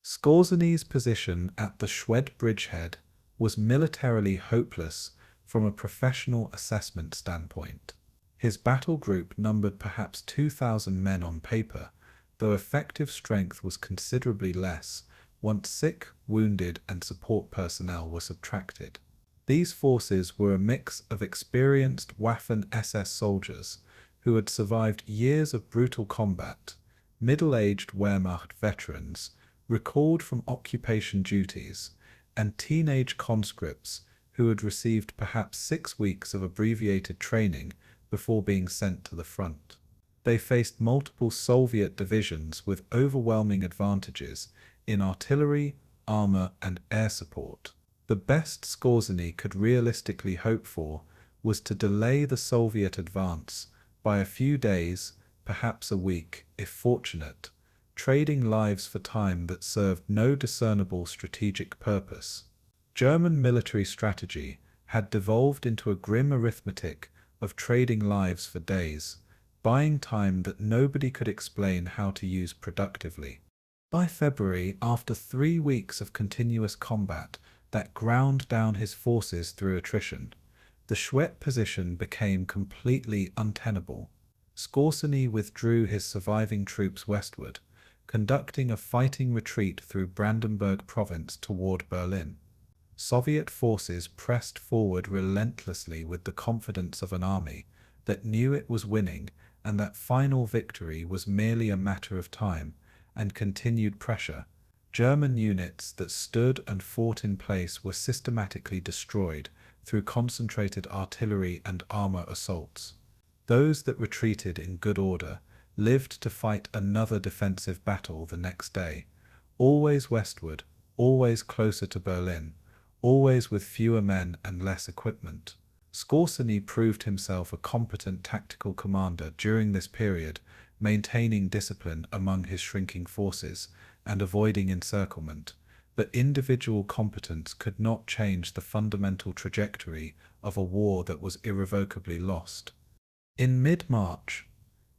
Skorzeny's position at the Schwedt bridgehead was militarily hopeless from a professional assessment standpoint. His battle group numbered perhaps 2,000 men on paper, though effective strength was considerably less once sick, wounded, and support personnel were subtracted. These forces were a mix of experienced Waffen-SS soldiers who had survived years of brutal combat, middle-aged Wehrmacht veterans recalled from occupation duties, and teenage conscripts who had received perhaps 6 weeks of abbreviated training before being sent to the front. They faced multiple Soviet divisions with overwhelming advantages in artillery, armor, and air support. The best Skorzeny could realistically hope for was to delay the Soviet advance by a few days, perhaps a week, if fortunate, trading lives for time that served no discernible strategic purpose. German military strategy had devolved into a grim arithmetic of trading lives for days, buying time that nobody could explain how to use productively. By February, after 3 weeks of continuous combat that ground down his forces through attrition, the Schwedt position became completely untenable. Skorzeny withdrew his surviving troops westward, conducting a fighting retreat through Brandenburg province toward Berlin. Soviet forces pressed forward relentlessly with the confidence of an army that knew it was winning and that final victory was merely a matter of time, and continued pressure. German units that stood and fought in place were systematically destroyed through concentrated artillery and armor assaults. Those that retreated in good order lived to fight another defensive battle the next day, always westward, always closer to Berlin, always with fewer men and less equipment. Skorzeny proved himself a competent tactical commander during this period, maintaining discipline among his shrinking forces and avoiding encirclement, but individual competence could not change the fundamental trajectory of a war that was irrevocably lost. In mid-March,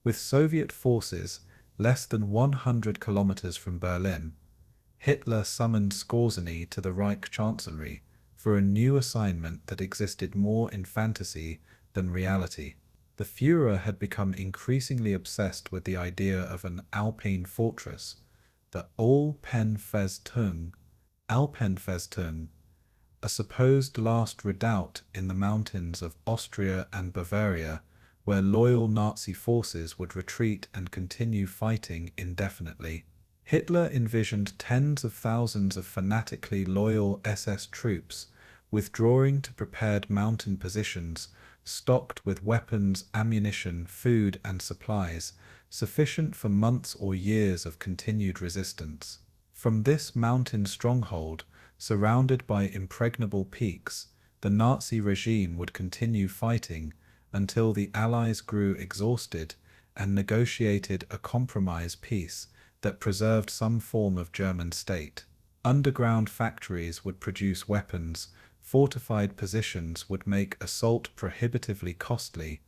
with Soviet forces less than 100 kilometers from Berlin, Hitler summoned Skorzeny to the Reich Chancellery for a new assignment that existed more in fantasy than reality. The Führer had become increasingly obsessed with the idea of an Alpine fortress, the Alpenfestung, a supposed last redoubt in the mountains of Austria and Bavaria, where loyal Nazi forces would retreat and continue fighting indefinitely. Hitler envisioned tens of thousands of fanatically loyal SS troops withdrawing to prepared mountain positions, stocked with weapons, ammunition, food, and supplies, sufficient for months or years of continued resistance. From this mountain stronghold, surrounded by impregnable peaks, the Nazi regime would continue fighting until the Allies grew exhausted and negotiated a compromise peace that preserved some form of German state. Underground factories would produce weapons, fortified positions would make assault prohibitively costly,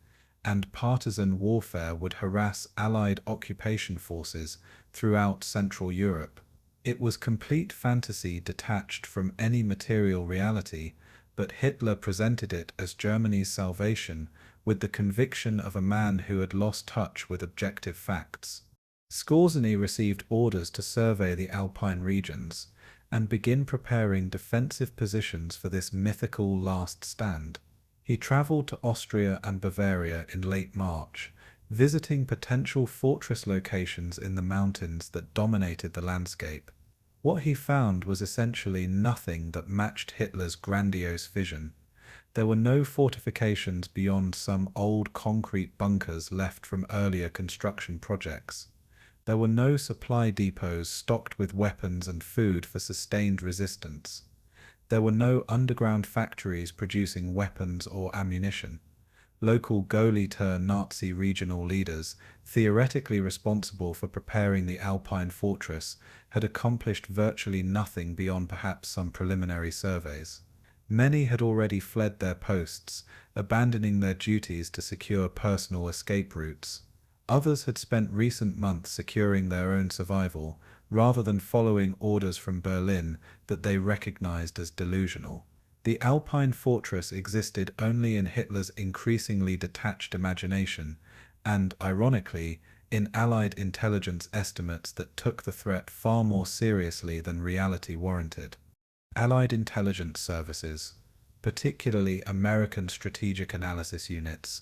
and partisan warfare would harass Allied occupation forces throughout Central Europe. It was complete fantasy detached from any material reality, but Hitler presented it as Germany's salvation with the conviction of a man who had lost touch with objective facts. Skorzeny received orders to survey the Alpine regions and begin preparing defensive positions for this mythical last stand. He traveled to Austria and Bavaria in late March, visiting potential fortress locations in the mountains that dominated the landscape. What he found was essentially nothing that matched Hitler's grandiose vision. There were no fortifications beyond some old concrete bunkers left from earlier construction projects. There were no supply depots stocked with weapons and food for sustained resistance. There were no underground factories producing weapons or ammunition. Local Gauleiter-Nazi regional leaders, theoretically responsible for preparing the Alpine fortress, had accomplished virtually nothing beyond perhaps some preliminary surveys. Many had already fled their posts, abandoning their duties to secure personal escape routes. Others had spent recent months securing their own survival, rather than following orders from Berlin that they recognized as delusional. The Alpine fortress existed only in Hitler's increasingly detached imagination, and, ironically, in Allied intelligence estimates that took the threat far more seriously than reality warranted. Allied intelligence services, particularly American strategic analysis units,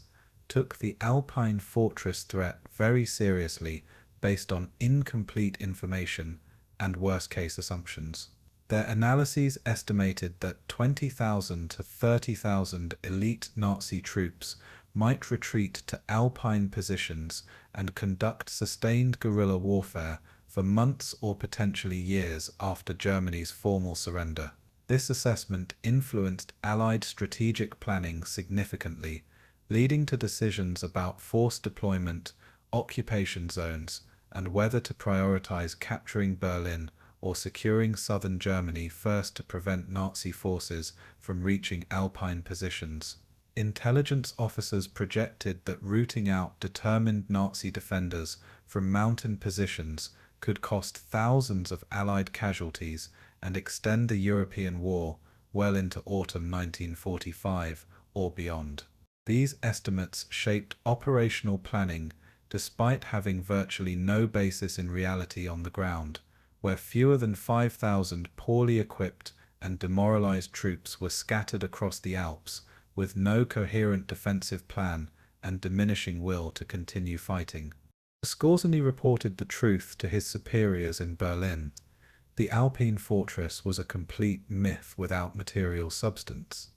took the Alpine fortress threat very seriously based on incomplete information and worst-case assumptions. Their analyses estimated that 20,000 to 30,000 elite Nazi troops might retreat to Alpine positions and conduct sustained guerrilla warfare for months or potentially years after Germany's formal surrender. This assessment influenced Allied strategic planning significantly, leading to decisions about force deployment, occupation zones, and whether to prioritize capturing Berlin or securing southern Germany first to prevent Nazi forces from reaching Alpine positions. Intelligence officers projected that rooting out determined Nazi defenders from mountain positions could cost thousands of Allied casualties and extend the European war well into autumn 1945 or beyond. These estimates shaped operational planning despite having virtually no basis in reality on the ground, where fewer than 5,000 poorly equipped and demoralized troops were scattered across the Alps with no coherent defensive plan and diminishing will to continue fighting. Skorzeny reported the truth to his superiors in Berlin. The Alpine fortress was a complete myth without material substance.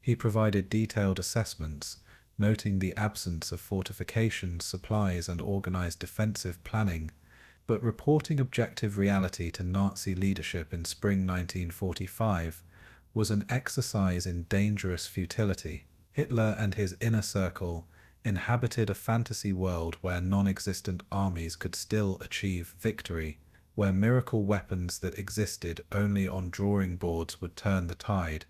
He provided detailed assessments, noting the absence of fortifications, supplies, and organized defensive planning, but reporting objective reality to Nazi leadership in spring 1945 was an exercise in dangerous futility. Hitler and his inner circle inhabited a fantasy world where non-existent armies could still achieve victory, where miracle weapons that existed only on drawing boards would turn the tide,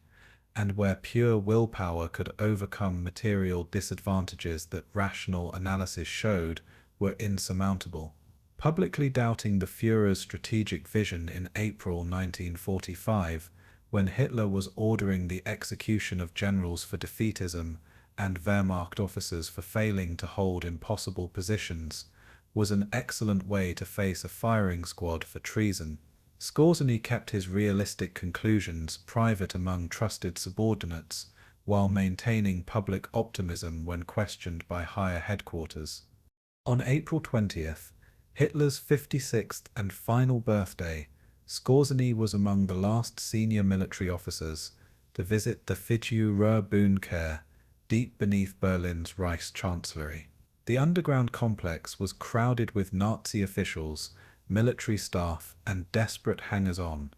and where pure willpower could overcome material disadvantages that rational analysis showed were insurmountable. Publicly doubting the Führer's strategic vision in April 1945, when Hitler was ordering the execution of generals for defeatism and Wehrmacht officers for failing to hold impossible positions, was an excellent way to face a firing squad for treason. Skorzeny kept his realistic conclusions private among trusted subordinates, while maintaining public optimism when questioned by higher headquarters. On April 20th, Hitler's 56th and final birthday, Skorzeny was among the last senior military officers to visit the Fitju-Ruhr-Bunker, deep beneath Berlin's Reichschancellery. The underground complex was crowded with Nazi officials, military staff, and desperate hangers-on,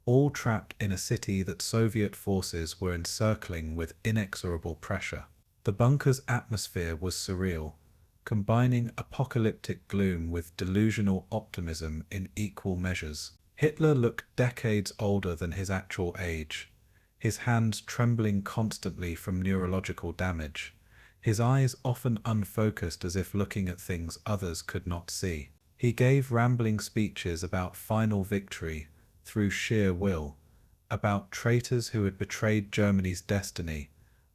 all trapped in a city that Soviet forces were encircling with inexorable pressure. The bunker's atmosphere was surreal, combining apocalyptic gloom with delusional optimism in equal measures. Hitler looked decades older than his actual age, his hands trembling constantly from neurological damage, his eyes often unfocused as if looking at things others could not see. He gave rambling speeches about final victory through sheer will, about traitors who had betrayed Germany's destiny,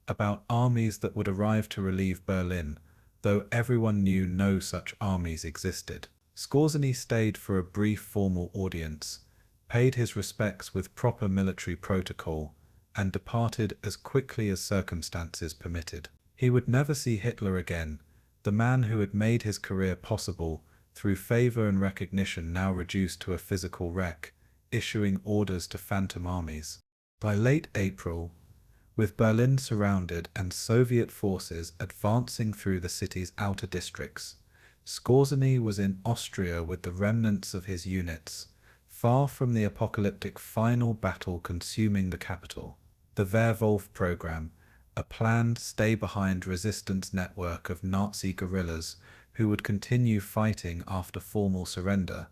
about armies that would arrive to relieve Berlin, though everyone knew no such armies existed. Skorzeny stayed for a brief formal audience, paid his respects with proper military protocol, and departed as quickly as circumstances permitted. He would never see Hitler again, the man who had made his career possible through favor and recognition now reduced to a physical wreck, issuing orders to phantom armies. By late April, with Berlin surrounded and Soviet forces advancing through the city's outer districts, Skorzeny was in Austria with the remnants of his units, far from the apocalyptic final battle consuming the capital. The Werwolf program, a planned stay-behind resistance network of Nazi guerrillas who would continue fighting after formal surrender,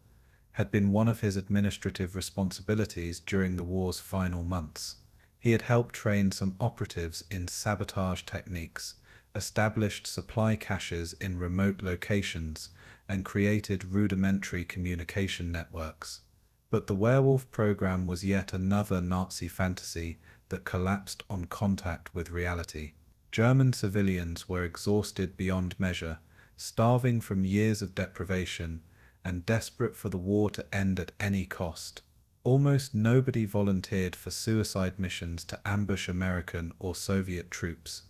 had been one of his administrative responsibilities during the war's final months. He had helped train some operatives in sabotage techniques, established supply caches in remote locations, and created rudimentary communication networks. But the Werewolf program was yet another Nazi fantasy that collapsed on contact with reality. German civilians were exhausted beyond measure, starving from years of deprivation, and desperate for the war to end at any cost. Almost nobody volunteered for suicide missions to ambush American or Soviet troops,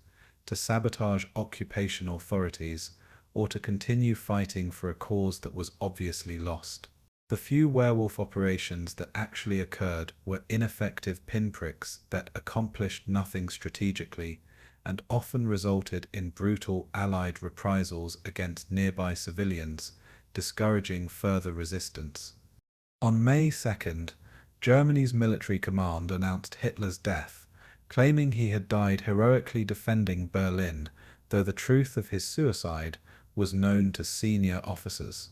to sabotage occupation authorities, or to continue fighting for a cause that was obviously lost. The few werewolf operations that actually occurred were ineffective pinpricks that accomplished nothing strategically and often resulted in brutal Allied reprisals against nearby civilians, discouraging further resistance. On May 2nd, Germany's military command announced Hitler's death, claiming he had died heroically defending Berlin, though the truth of his suicide was known to senior officers.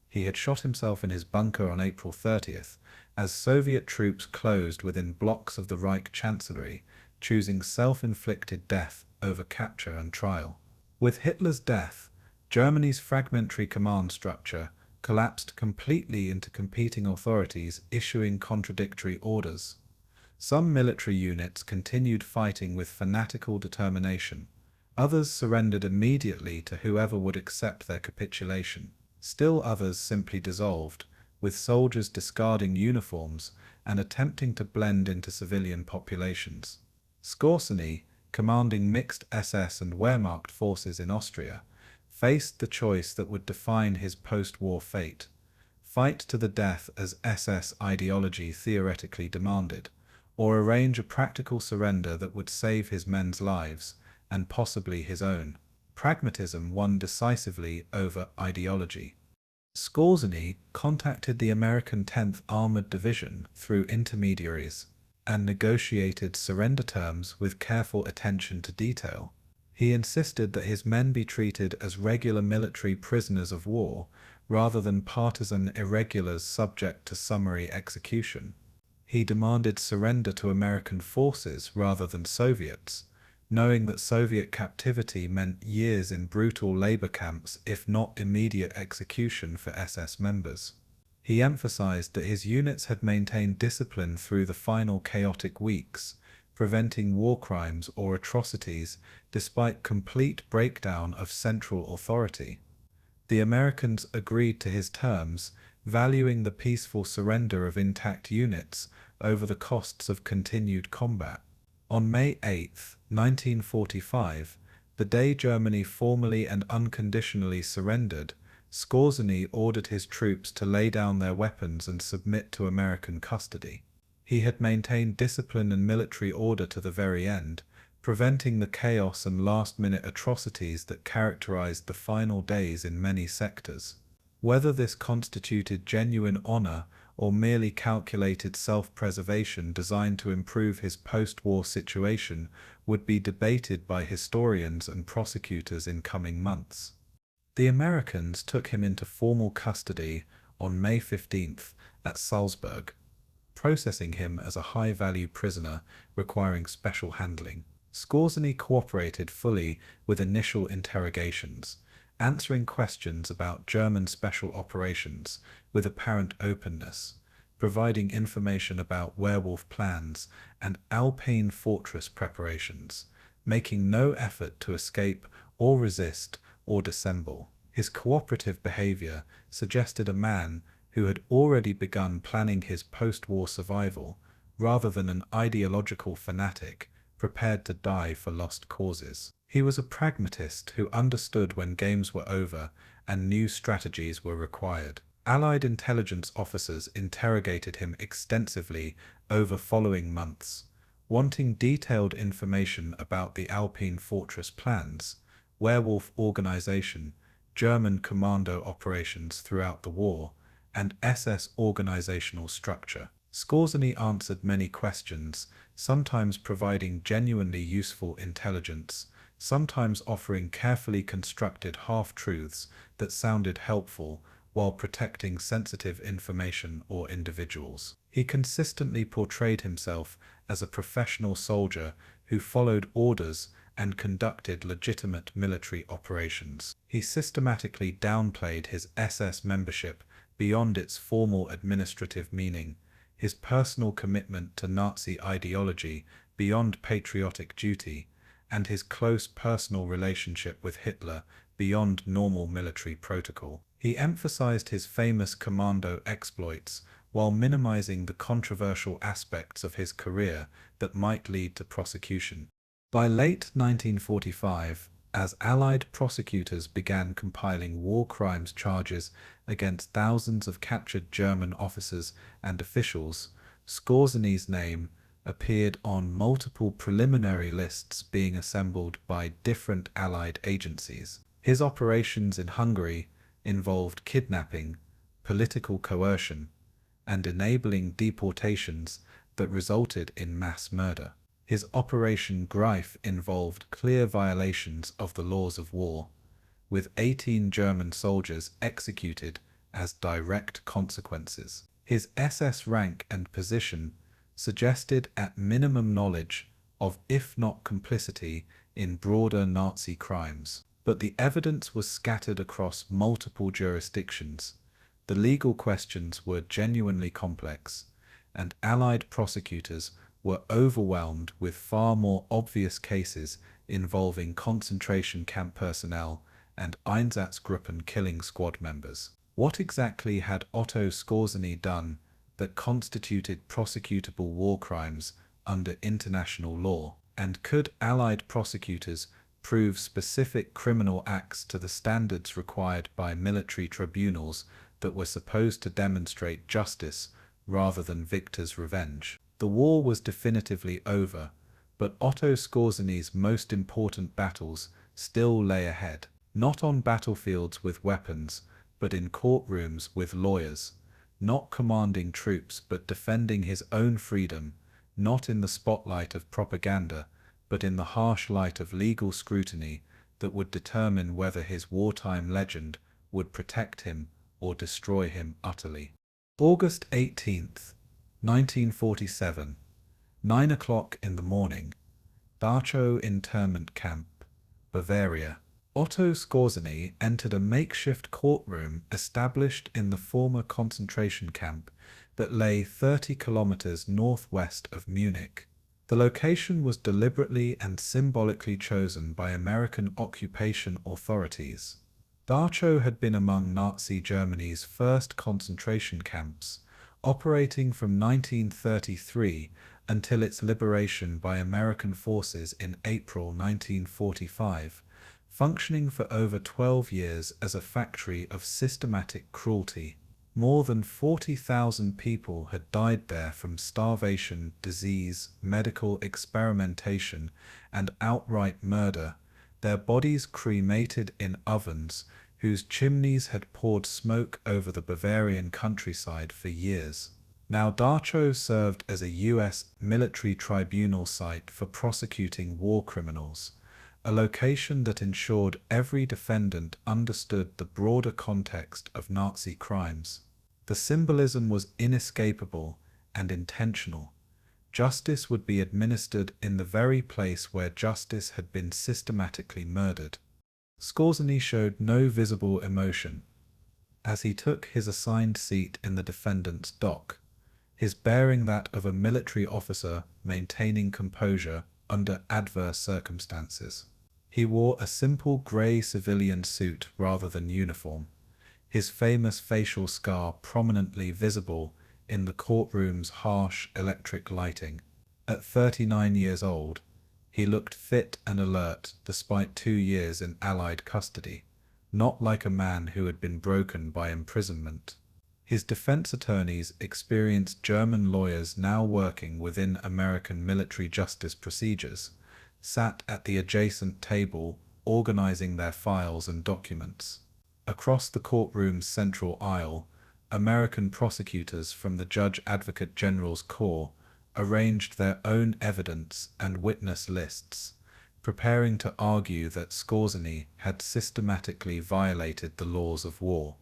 He had shot himself in his bunker on April 30th, as Soviet troops closed within blocks of the Reich Chancellery, choosing self-inflicted death over capture and trial. With Hitler's death, Germany's fragmentary command structure collapsed completely into competing authorities issuing contradictory orders. Some military units continued fighting with fanatical determination. Others surrendered immediately to whoever would accept their capitulation. Still others simply dissolved, with soldiers discarding uniforms and attempting to blend into civilian populations. Skorzeny, commanding mixed SS and Wehrmacht forces in Austria, faced the choice that would define his post-war fate: fight to the death as SS ideology theoretically demanded, or arrange a practical surrender that would save his men's lives, and possibly his own. Pragmatism won decisively over ideology. Skorzeny contacted the American 10th Armored Division through intermediaries and negotiated surrender terms with careful attention to detail. He insisted that his men be treated as regular military prisoners of war rather than partisan irregulars subject to summary execution. He demanded surrender to American forces rather than Soviets, knowing that Soviet captivity meant years in brutal labor camps if not immediate execution for SS members. He emphasized that his units had maintained discipline through the final chaotic weeks, preventing war crimes or atrocities despite complete breakdown of central authority. The Americans agreed to his terms, valuing the peaceful surrender of intact units over the costs of continued combat. On May 8, 1945, the day Germany formally and unconditionally surrendered, Skorzeny ordered his troops to lay down their weapons and submit to American custody. He had maintained discipline and military order to the very end, preventing the chaos and last-minute atrocities that characterized the final days in many sectors. Whether this constituted genuine honor or merely calculated self-preservation designed to improve his post-war situation would be debated by historians and prosecutors in coming months. The Americans took him into formal custody on May 15th at Salzburg, processing him as a high-value prisoner requiring special handling. Skorzeny cooperated fully with initial interrogations, answering questions about German special operations with apparent openness, providing information about werewolf plans and Alpine fortress preparations, making no effort to escape or resist or dissemble. His cooperative behavior suggested a man who had already begun planning his post-war survival, rather than an ideological fanatic prepared to die for lost causes. He was a pragmatist who understood when games were over and new strategies were required. Allied intelligence officers interrogated him extensively over following months, wanting detailed information about the Alpine fortress plans, werewolf organization, German commando operations throughout the war, and SS organizational structure. Skorzeny answered many questions, sometimes providing genuinely useful intelligence, sometimes offering carefully constructed half-truths that sounded helpful while protecting sensitive information or individuals. He consistently portrayed himself as a professional soldier who followed orders and conducted legitimate military operations. He systematically downplayed his SS membership beyond its formal administrative meaning, his personal commitment to Nazi ideology beyond patriotic duty, and his close personal relationship with Hitler beyond normal military protocol. He emphasized his famous Commando exploits while minimizing the controversial aspects of his career that might lead to prosecution. By late 1945, as Allied prosecutors began compiling war crimes charges against thousands of captured German officers and officials, Skorzeny's name appeared on multiple preliminary lists being assembled by different Allied agencies. His operations in Hungary involved kidnapping, political coercion, and enabling deportations that resulted in mass murder. His Operation Greif involved clear violations of the laws of war, with 18 German soldiers executed as direct consequences. His SS rank and position suggested at minimum knowledge of, if not complicity, in broader Nazi crimes. But the evidence was scattered across multiple jurisdictions. The legal questions were genuinely complex, and Allied prosecutors were overwhelmed with far more obvious cases involving concentration camp personnel and Einsatzgruppen killing squad members. What exactly had Otto Skorzeny done that constituted prosecutable war crimes under international law, and could Allied prosecutors prove specific criminal acts to the standards required by military tribunals that were supposed to demonstrate justice rather than victors' revenge? The war was definitively over, but Otto Skorzeny's most important battles still lay ahead. Not on battlefields with weapons, but in courtrooms with lawyers. Not commanding troops, but defending his own freedom. Not in the spotlight of propaganda, but in the harsh light of legal scrutiny that would determine whether his wartime legend would protect him or destroy him utterly. August 18th, 1947, 9 o'clock in the morning, Dachau internment camp, Bavaria. Otto Skorzeny entered a makeshift courtroom established in the former concentration camp that lay 30 kilometers northwest of Munich. The location was deliberately and symbolically chosen by American occupation authorities. Dachau had been among Nazi Germany's first concentration camps, operating from 1933 until its liberation by American forces in April 1945. Functioning for over 12 years as a factory of systematic cruelty. More than 40,000 people had died there from starvation, disease, medical experimentation, and outright murder, their bodies cremated in ovens whose chimneys had poured smoke over the Bavarian countryside for years. Now Dachau served as a U.S. military tribunal site for prosecuting war criminals, a location that ensured every defendant understood the broader context of Nazi crimes. The symbolism was inescapable and intentional. Justice would be administered in the very place where justice had been systematically murdered. Skorzeny showed no visible emotion as he took his assigned seat in the defendant's dock, his bearing that of a military officer maintaining composure under adverse circumstances. He wore a simple grey civilian suit rather than uniform, his famous facial scar prominently visible in the courtroom's harsh electric lighting. At 39 years old, he looked fit and alert despite 2 years in Allied custody, not like a man who had been broken by imprisonment. His defense attorneys, experienced German lawyers now working within American military justice procedures, sat at the adjacent table organizing their files and documents. Across the courtroom's central aisle, American prosecutors from the Judge Advocate General's Corps arranged their own evidence and witness lists, preparing to argue that Skorzeny had systematically violated the laws of war.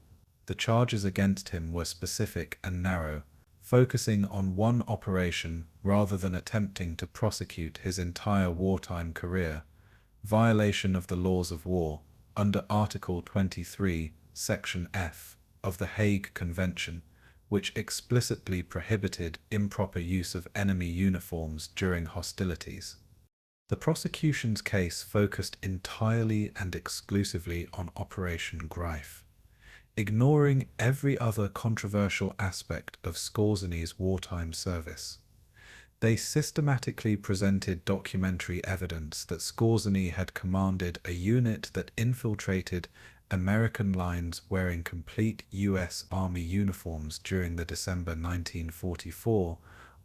The charges against him were specific and narrow, focusing on one operation rather than attempting to prosecute his entire wartime career: violation of the laws of war under Article 23, Section F of the Hague Convention, which explicitly prohibited improper use of enemy uniforms during hostilities. The prosecution's case focused entirely and exclusively on Operation Greif, ignoring every other controversial aspect of Skorzeny's wartime service. They systematically presented documentary evidence that Skorzeny had commanded a unit that infiltrated American lines wearing complete U.S. Army uniforms during the December 1944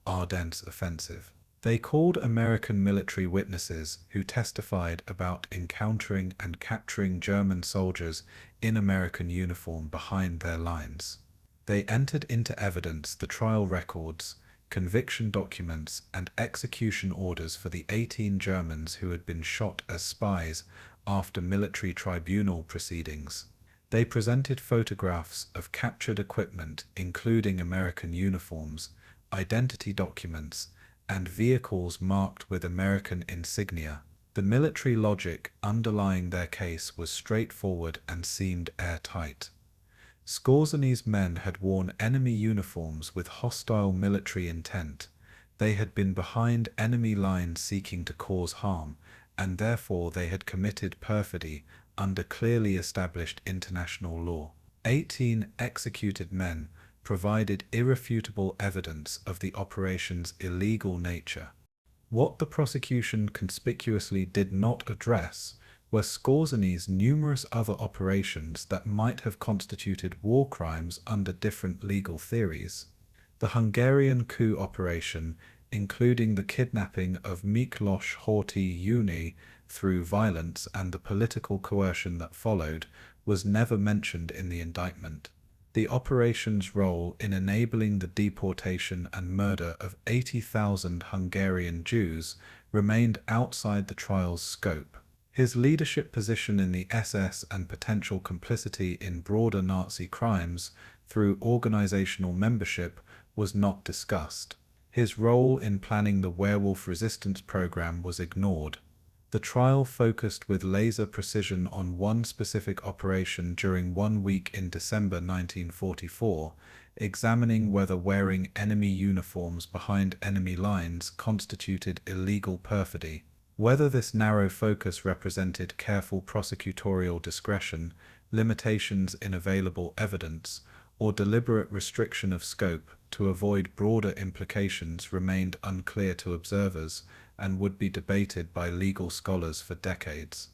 Ardennes offensive. They called American military witnesses who testified about encountering and capturing German soldiers in American uniform behind their lines. They entered into evidence the trial records, conviction documents, and execution orders for the 18 Germans who had been shot as spies after military tribunal proceedings. They presented photographs of captured equipment, including American uniforms, identity documents, and vehicles marked with American insignia. The military logic underlying their case was straightforward and seemed airtight. Skorzeny's men had worn enemy uniforms with hostile military intent. They had been behind enemy lines seeking to cause harm, and therefore they had committed perfidy under clearly established international law. 18 executed men provided irrefutable evidence of the operation's illegal nature. What the prosecution conspicuously did not address were Skorzeny's numerous other operations that might have constituted war crimes under different legal theories. The Hungarian coup operation, including the kidnapping of Miklos Horthy through violence and the political coercion that followed, was never mentioned in the indictment. The operation's role in enabling the deportation and murder of 80,000 Hungarian Jews remained outside the trial's scope. His leadership position in the SS and potential complicity in broader Nazi crimes through organizational membership was not discussed. His role in planning the werewolf resistance program was ignored. The trial focused with laser precision on one specific operation during 1 week in December 1944, examining whether wearing enemy uniforms behind enemy lines constituted illegal perfidy. Whether this narrow focus represented careful prosecutorial discretion, limitations in available evidence, or deliberate restriction of scope to avoid broader implications remained unclear to observers and would be debated by legal scholars for decades.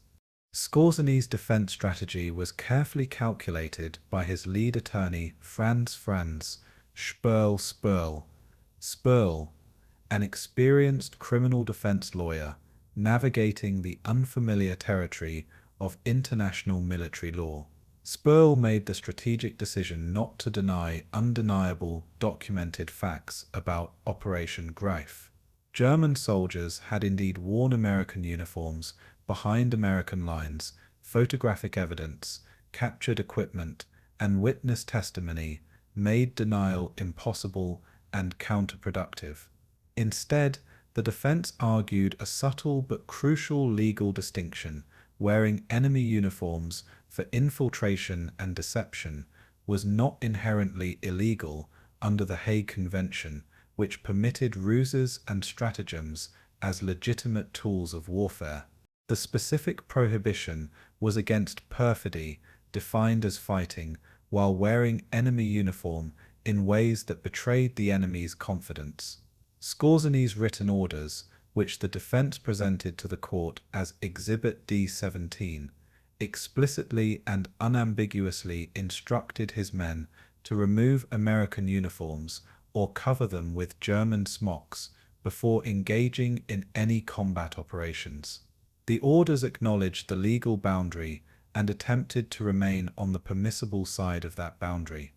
Skorzeny's defense strategy was carefully calculated by his lead attorney Franz Spörl, an experienced criminal defense lawyer navigating the unfamiliar territory of international military law. Spörl made the strategic decision not to deny undeniable, documented facts about Operation Greif. German soldiers had indeed worn American uniforms behind American lines. Photographic evidence, captured equipment, and witness testimony made denial impossible and counterproductive. Instead, the defense argued a subtle but crucial legal distinction: wearing enemy uniforms for infiltration and deception was not inherently illegal under the Hague Convention, which permitted ruses and stratagems as legitimate tools of warfare. The specific prohibition was against perfidy, defined as fighting while wearing enemy uniform in ways that betrayed the enemy's confidence. Skorzeny's written orders, which the defense presented to the court as Exhibit D-17, explicitly and unambiguously instructed his men to remove American uniforms or cover them with German smocks before engaging in any combat operations. The orders acknowledged the legal boundary and attempted to remain on the permissible side of that boundary.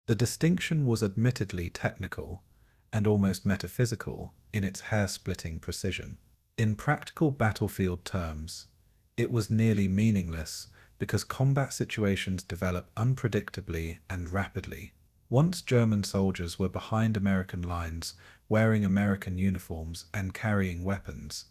The distinction was admittedly technical and almost metaphysical in its hair-splitting precision. In practical battlefield terms, it was nearly meaningless because combat situations develop unpredictably and rapidly. Once German soldiers were behind American lines, wearing American uniforms and carrying weapons,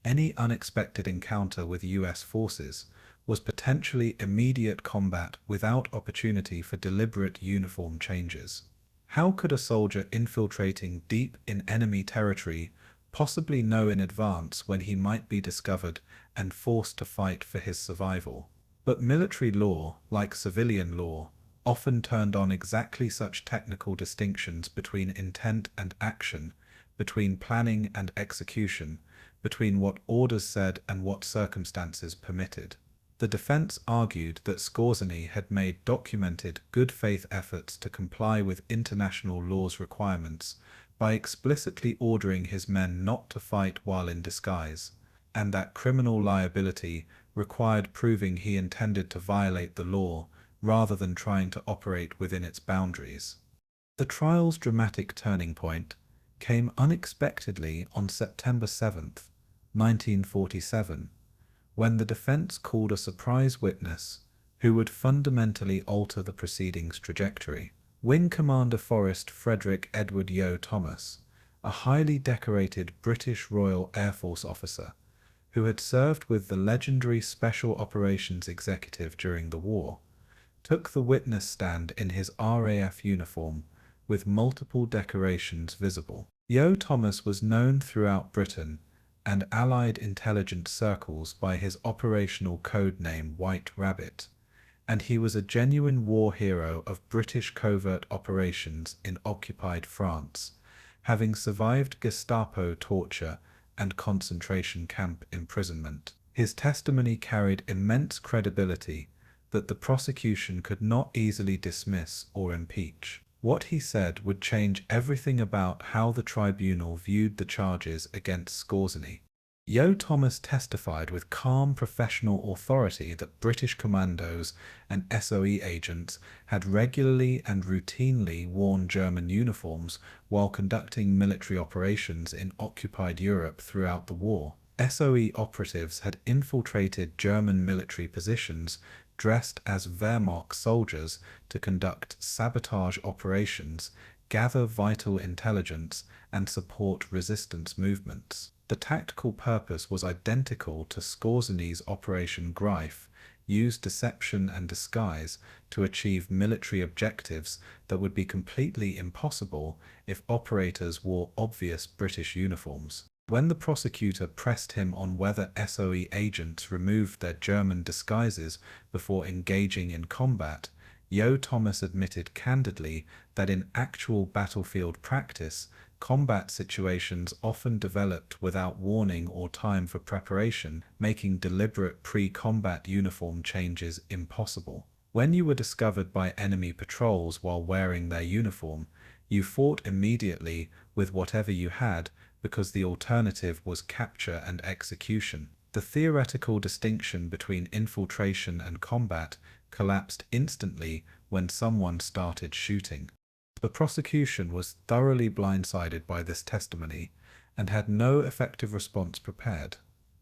any unexpected encounter with US forces was potentially immediate combat without opportunity for deliberate uniform changes. How could a soldier infiltrating deep in enemy territory possibly know in advance when he might be discovered and forced to fight for his survival? But military law, like civilian law, often turned on exactly such technical distinctions between intent and action, between planning and execution, between what orders said and what circumstances permitted. The defense argued that Skorzeny had made documented good faith efforts to comply with international law's requirements by explicitly ordering his men not to fight while in disguise, and that criminal liability required proving he intended to violate the law rather than trying to operate within its boundaries. The trial's dramatic turning point came unexpectedly on September 7, 1947, when the defense called a surprise witness who would fundamentally alter the proceedings' trajectory. Wing Commander Forrest Frederick Edward Yo Thomas, a highly decorated British Royal Air Force officer, who had served with the legendary Special Operations Executive during the war, took the witness stand in his RAF uniform, with multiple decorations visible. Yo Thomas was known throughout Britain and Allied intelligence circles by his operational code name White Rabbit, and he was a genuine war hero of British covert operations in occupied France, having survived Gestapo torture and concentration camp imprisonment. His testimony carried immense credibility that the prosecution could not easily dismiss or impeach. What he said would change everything about how the tribunal viewed the charges against Skorzeny. Yo Thomas testified with calm professional authority that British commandos and SOE agents had regularly and routinely worn German uniforms while conducting military operations in occupied Europe throughout the war. SOE operatives had infiltrated German military positions dressed as Wehrmacht soldiers to conduct sabotage operations, gather vital intelligence, and support resistance movements. The tactical purpose was identical to Skorzeny's Operation Greif, used deception and disguise to achieve military objectives that would be completely impossible if operators wore obvious British uniforms. When the prosecutor pressed him on whether SOE agents removed their German disguises before engaging in combat, Yo Thomas admitted candidly that in actual battlefield practice, combat situations often developed without warning or time for preparation, making deliberate pre-combat uniform changes impossible. When you were discovered by enemy patrols while wearing their uniform, you fought immediately with whatever you had because the alternative was capture and execution. The theoretical distinction between infiltration and combat collapsed instantly when someone started shooting. The prosecution was thoroughly blindsided by this testimony and had no effective response prepared.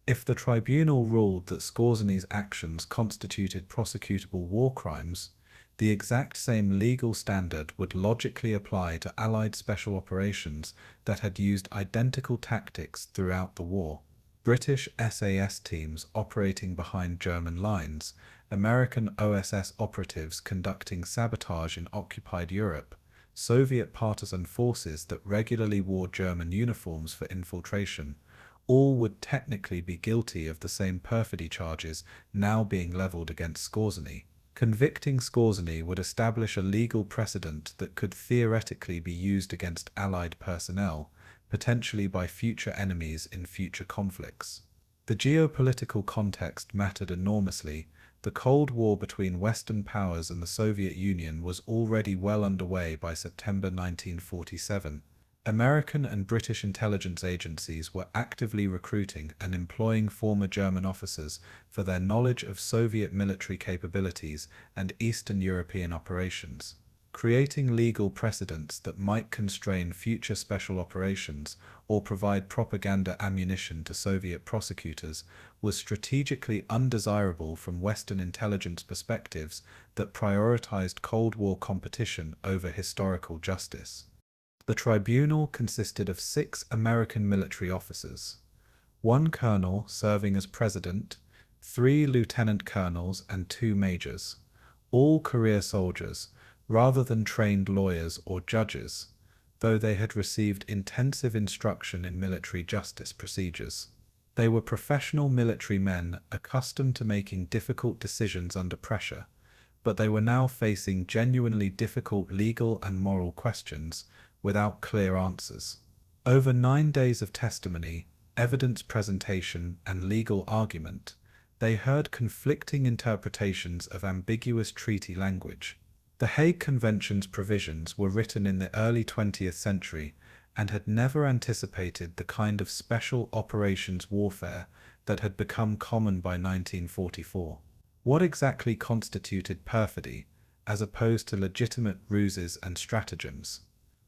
If the tribunal ruled that Skorzeny's actions constituted prosecutable war crimes, the exact same legal standard would logically apply to Allied special operations that had used identical tactics throughout the war. British SAS teams operating behind German lines, American OSS operatives conducting sabotage in occupied Europe, Soviet partisan forces that regularly wore German uniforms for infiltration, all would technically be guilty of the same perfidy charges now being leveled against Skorzeny. Convicting Skorzeny would establish a legal precedent that could theoretically be used against Allied personnel, potentially by future enemies in future conflicts. The geopolitical context mattered enormously. The Cold War between Western powers and the Soviet Union was already well underway by September 1947. American and British intelligence agencies were actively recruiting and employing former German officers for their knowledge of Soviet military capabilities and Eastern European operations. Creating legal precedents that might constrain future special operations or provide propaganda ammunition to Soviet prosecutors was strategically undesirable from Western intelligence perspectives that prioritized Cold War competition over historical justice. The tribunal consisted of 6 American military officers, 1 colonel serving as president, 3 lieutenant colonels and 2 majors, all career soldiers, rather than trained lawyers or judges, though they had received intensive instruction in military justice procedures. They were professional military men accustomed to making difficult decisions under pressure, but they were now facing genuinely difficult legal and moral questions without clear answers. Over 9 days of testimony, evidence presentation, and legal argument, they heard conflicting interpretations of ambiguous treaty language. The Hague Convention's provisions were written in the early 20th century and had never anticipated the kind of special operations warfare that had become common by 1944. What exactly constituted perfidy, as opposed to legitimate ruses and stratagems?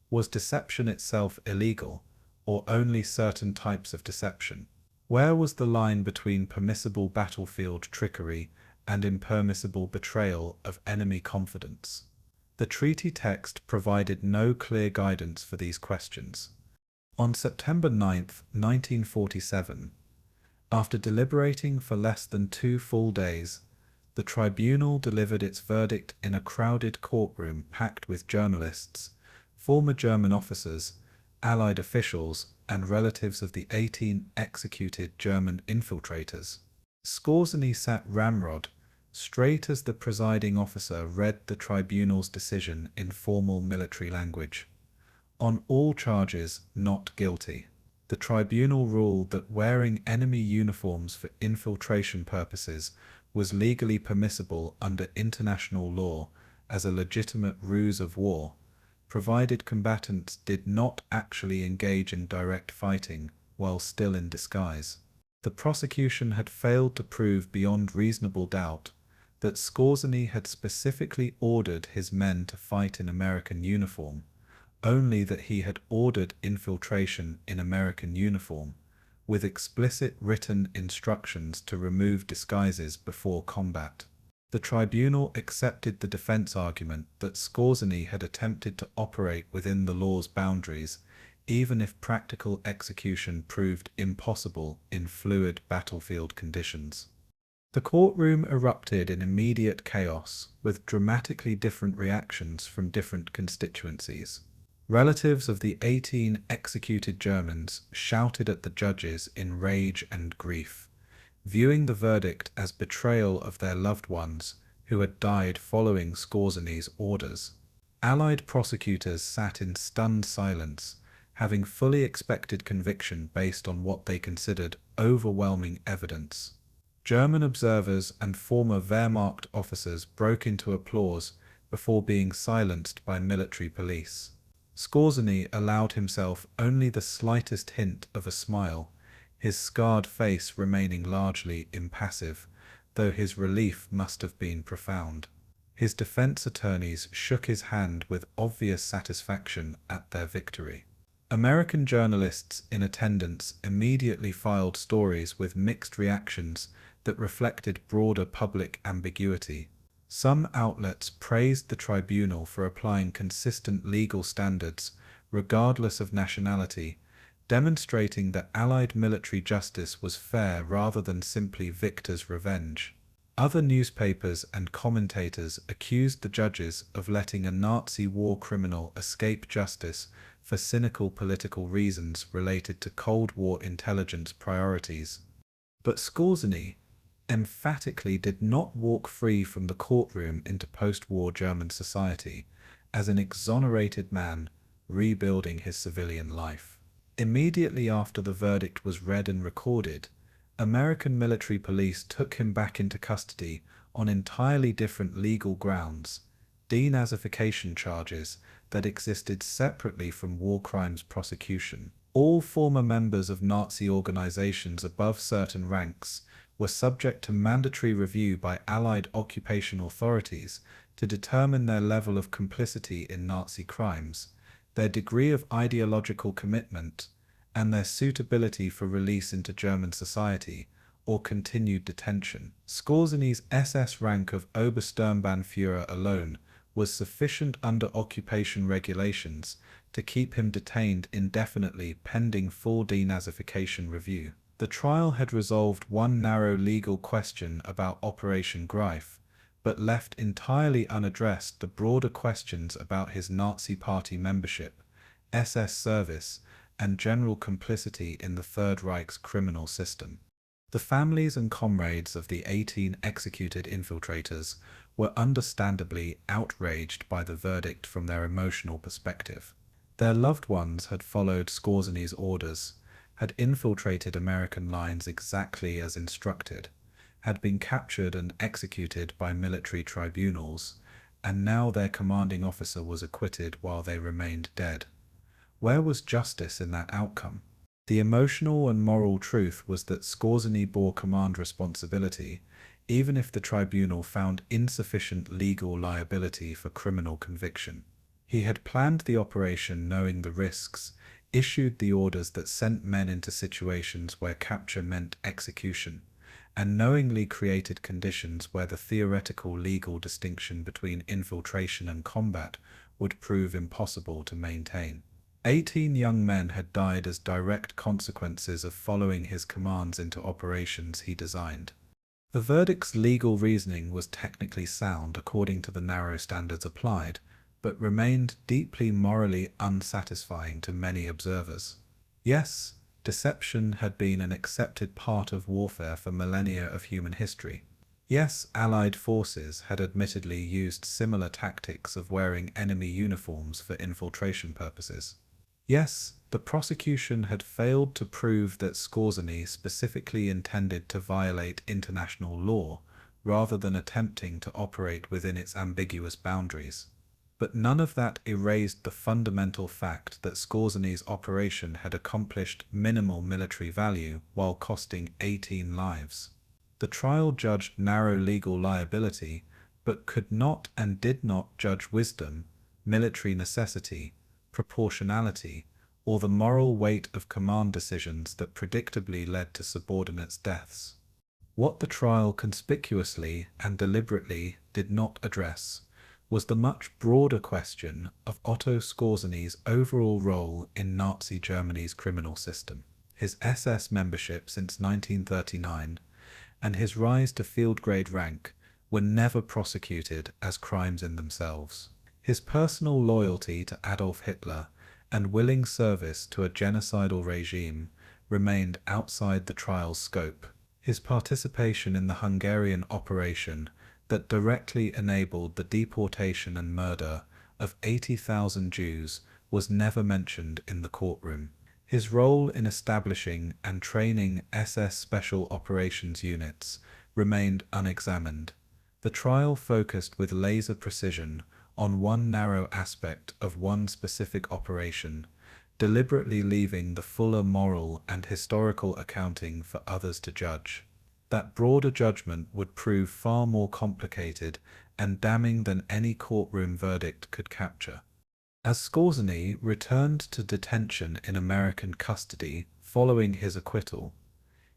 Was deception itself illegal, or only certain types of deception? Where was the line between permissible battlefield trickery and impermissible betrayal of enemy confidence? The treaty text provided no clear guidance for these questions. On September 9, 1947, After deliberating for less than 2 full days, the tribunal delivered its verdict in a crowded courtroom packed with journalists, former German officers, Allied officials, and relatives of the 18 executed German infiltrators. Skorzeny sat ramrod, straight as the presiding officer read the tribunal's decision in formal military language. On all charges, not guilty. The tribunal ruled that wearing enemy uniforms for infiltration purposes was legally permissible under international law as a legitimate ruse of war, provided combatants did not actually engage in direct fighting while still in disguise. The prosecution had failed to prove beyond reasonable doubt that Skorzeny had specifically ordered his men to fight in American uniform, only that he had ordered infiltration in American uniform, with explicit written instructions to remove disguises before combat. The tribunal accepted the defense argument that Skorzeny had attempted to operate within the law's boundaries, even if practical execution proved impossible in fluid battlefield conditions. The courtroom erupted in immediate chaos, with dramatically different reactions from different constituencies. Relatives of the 18 executed Germans shouted at the judges in rage and grief, viewing the verdict as betrayal of their loved ones who had died following Skorzeny's orders. Allied prosecutors sat in stunned silence, having fully expected conviction based on what they considered overwhelming evidence. German observers and former Wehrmacht officers broke into applause before being silenced by military police. Skorzeny allowed himself only the slightest hint of a smile, his scarred face remaining largely impassive, though his relief must have been profound. His defense attorneys shook his hand with obvious satisfaction at their victory. American journalists in attendance immediately filed stories with mixed reactions that reflected broader public ambiguity. Some outlets praised the tribunal for applying consistent legal standards, regardless of nationality, demonstrating that Allied military justice was fair rather than simply victors' revenge. Other newspapers and commentators accused the judges of letting a Nazi war criminal escape justice for cynical political reasons related to Cold War intelligence priorities. But Skorzeny emphatically did not walk free from the courtroom into post-war German society as an exonerated man rebuilding his civilian life. Immediately after the verdict was read and recorded, American military police took him back into custody on entirely different legal grounds, denazification charges that existed separately from war crimes prosecution. All former members of Nazi organizations above certain ranks were subject to mandatory review by Allied occupation authorities to determine their level of complicity in Nazi crimes, their degree of ideological commitment, and their suitability for release into German society or continued detention. Skorzeny's SS rank of Obersturmbannführer alone was sufficient under occupation regulations to keep him detained indefinitely pending full denazification review. The trial had resolved one narrow legal question about Operation Greif, but left entirely unaddressed the broader questions about his Nazi Party membership, SS service, and general complicity in the Third Reich's criminal system. The families and comrades of the 18 executed infiltrators were understandably outraged by the verdict from their emotional perspective. Their loved ones had followed Skorzeny's orders, had infiltrated American lines exactly as instructed, had been captured and executed by military tribunals, and now their commanding officer was acquitted while they remained dead. Where was justice in that outcome? The emotional and moral truth was that Skorzeny bore command responsibility, even if the tribunal found insufficient legal liability for criminal conviction. He had planned the operation knowing the risks, issued the orders that sent men into situations where capture meant execution, and knowingly created conditions where the theoretical legal distinction between infiltration and combat would prove impossible to maintain. 18 young men had died as direct consequences of following his commands into operations he designed. The verdict's legal reasoning was technically sound according to the narrow standards applied, but remained deeply morally unsatisfying to many observers. Yes, deception had been an accepted part of warfare for millennia of human history. Yes, Allied forces had admittedly used similar tactics of wearing enemy uniforms for infiltration purposes. Yes, the prosecution had failed to prove that Skorzeny specifically intended to violate international law, rather than attempting to operate within its ambiguous boundaries. But none of that erased the fundamental fact that Skorzeny's operation had accomplished minimal military value while costing 18 lives. The trial judged narrow legal liability, but could not and did not judge wisdom, military necessity, proportionality, or the moral weight of command decisions that predictably led to subordinates' deaths. What the trial conspicuously and deliberately did not address was the much broader question of Otto Skorzeny's overall role in Nazi Germany's criminal system. His SS membership since 1939 and his rise to field-grade rank were never prosecuted as crimes in themselves. His personal loyalty to Adolf Hitler and willing service to a genocidal regime remained outside the trial's scope. His participation in the Hungarian operation that directly enabled the deportation and murder of 80,000 Jews was never mentioned in the courtroom. His role in establishing and training SS Special Operations units remained unexamined. The trial focused with laser precision on one narrow aspect of one specific operation, deliberately leaving the fuller moral and historical accounting for others to judge. That broader judgment would prove far more complicated and damning than any courtroom verdict could capture. As Skorzeny returned to detention in American custody following his acquittal,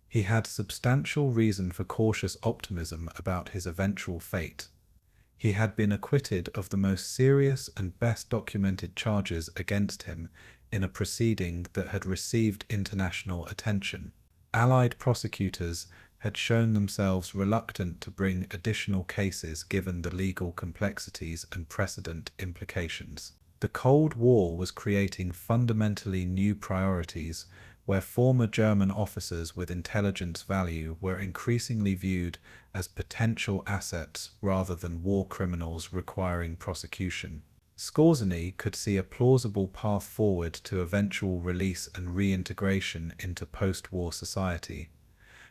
he had substantial reason for cautious optimism about his eventual fate. He had been acquitted of the most serious and best documented charges against him in a proceeding that had received international attention. Allied prosecutors had shown themselves reluctant to bring additional cases given the legal complexities and precedent implications. The Cold War was creating fundamentally new priorities where former German officers with intelligence value were increasingly viewed as potential assets rather than war criminals requiring prosecution. Skorzeny could see a plausible path forward to eventual release and reintegration into post-war society.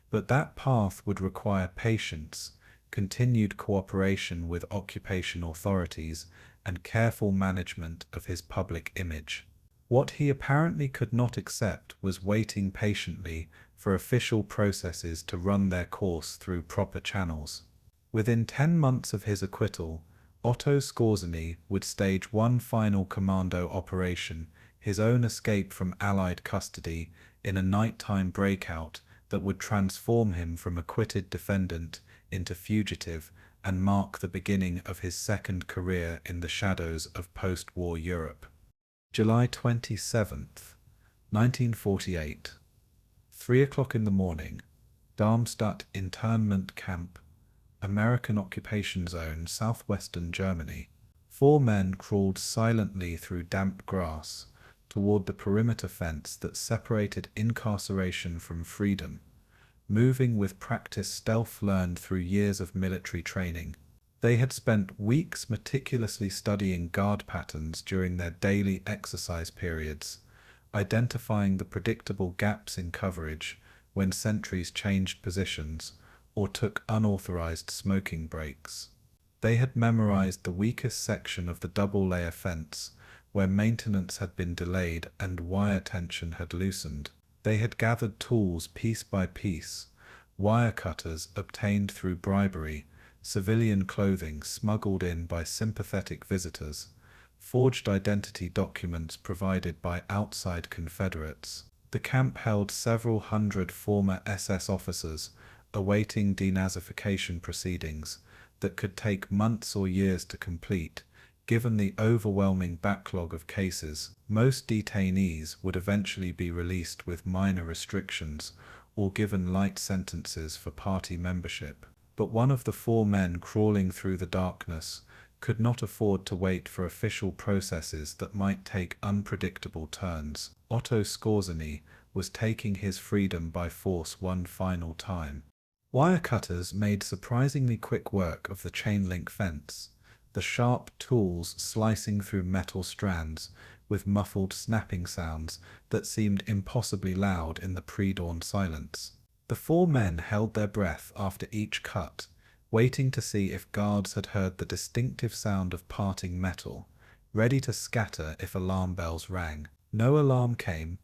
But that path would require patience, continued cooperation with occupation authorities, and careful management of his public image. What he apparently could not accept was waiting patiently for official processes to run their course through proper channels. Within 10 months of his acquittal, Otto Skorzeny would stage one final commando operation, his own escape from Allied custody, in a nighttime breakout that would transform him from acquitted defendant into fugitive and mark the beginning of his second career in the shadows of post-war Europe. July 27th, 1948. 3 o'clock in the morning. Darmstadt internment camp, American occupation zone, southwestern Germany. 4 men crawled silently through damp grass toward the perimeter fence that separated incarceration from freedom, moving with practice stealth learned through years of military training. They had spent weeks meticulously studying guard patterns during their daily exercise periods, identifying the predictable gaps in coverage when sentries changed positions or took unauthorized smoking breaks. They had memorized the weakest section of the double-layer fence, where maintenance had been delayed and wire tension had loosened. They had gathered tools piece by piece, wire cutters obtained through bribery, civilian clothing smuggled in by sympathetic visitors, forged identity documents provided by outside Confederates. The camp held several hundred former SS officers awaiting denazification proceedings that could take months or years to complete, Given the overwhelming backlog of cases, most detainees would eventually be released with minor restrictions or given light sentences for party membership. But one of the four men crawling through the darkness could not afford to wait for official processes that might take unpredictable turns. Otto Skorzeny was taking his freedom by force one final time. Wire cutters made surprisingly quick work of the chain-link fence, the sharp tools slicing through metal strands with muffled snapping sounds that seemed impossibly loud in the pre-dawn silence. The four men held their breath after each cut, waiting to see if guards had heard the distinctive sound of parting metal, ready to scatter if alarm bells rang. No alarm came,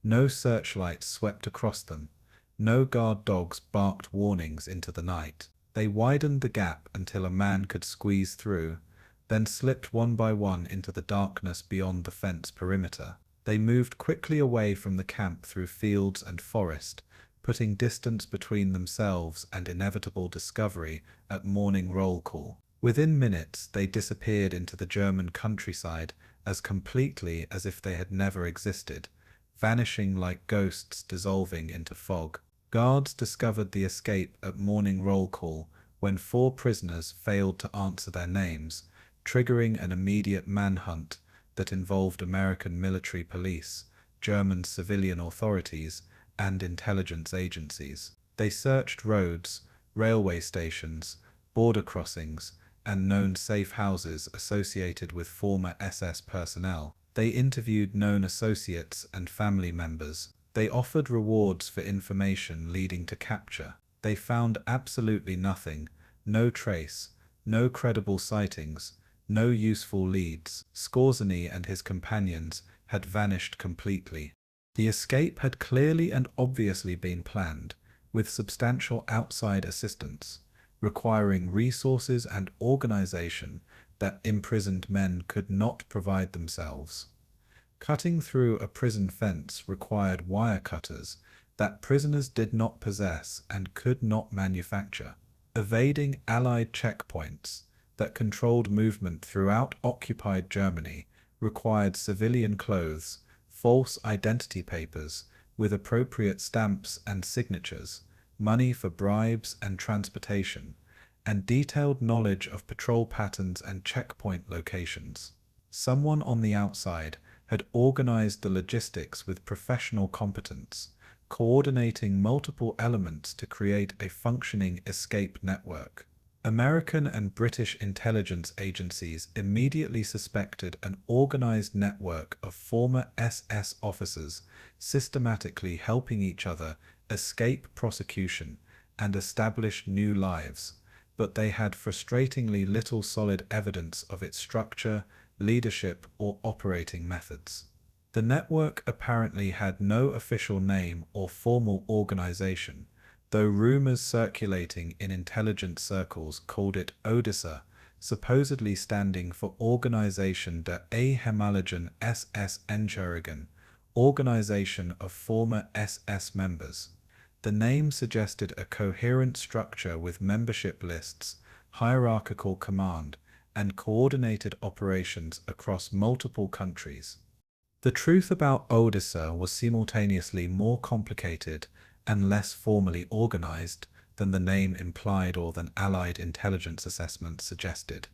no searchlights swept across them, no guard dogs barked warnings into the night. They widened the gap until a man could squeeze through, then slipped one by one into the darkness beyond the fence perimeter. They moved quickly away from the camp through fields and forest, putting distance between themselves and inevitable discovery at morning roll call. Within minutes, they disappeared into the German countryside as completely as if they had never existed, vanishing like ghosts dissolving into fog. Guards discovered the escape at morning roll call when four prisoners failed to answer their names, triggering an immediate manhunt that involved American military police, German civilian authorities, and intelligence agencies. They searched roads, railway stations, border crossings, and known safe houses associated with former SS personnel. They interviewed known associates and family members. They offered rewards for information leading to capture. They found absolutely nothing, no trace, no credible sightings, no useful leads. Skorzeny and his companions had vanished completely. The escape had clearly and obviously been planned, with substantial outside assistance, requiring resources and organization that imprisoned men could not provide themselves. Cutting through a prison fence required wire cutters that prisoners did not possess and could not manufacture. Evading Allied checkpoints that controlled movement throughout occupied Germany required civilian clothes, false identity papers with appropriate stamps and signatures, money for bribes and transportation, and detailed knowledge of patrol patterns and checkpoint locations. Someone on the outside had organized the logistics with professional competence, coordinating multiple elements to create a functioning escape network. American and British intelligence agencies immediately suspected an organized network of former SS officers systematically helping each other escape prosecution and establish new lives, but they had frustratingly little solid evidence of its structure, leadership, or operating methods. The network apparently had no official name or formal organization, though rumors circulating in intelligence circles called it Odessa, supposedly standing for Organisation der ehemaligen SS-Angehörigen, Organization of Former SS Members. The name suggested a coherent structure with membership lists, hierarchical command, and coordinated operations across multiple countries. The truth about Odessa was simultaneously more complicated and less formally organized than the name implied or than Allied intelligence assessments suggested.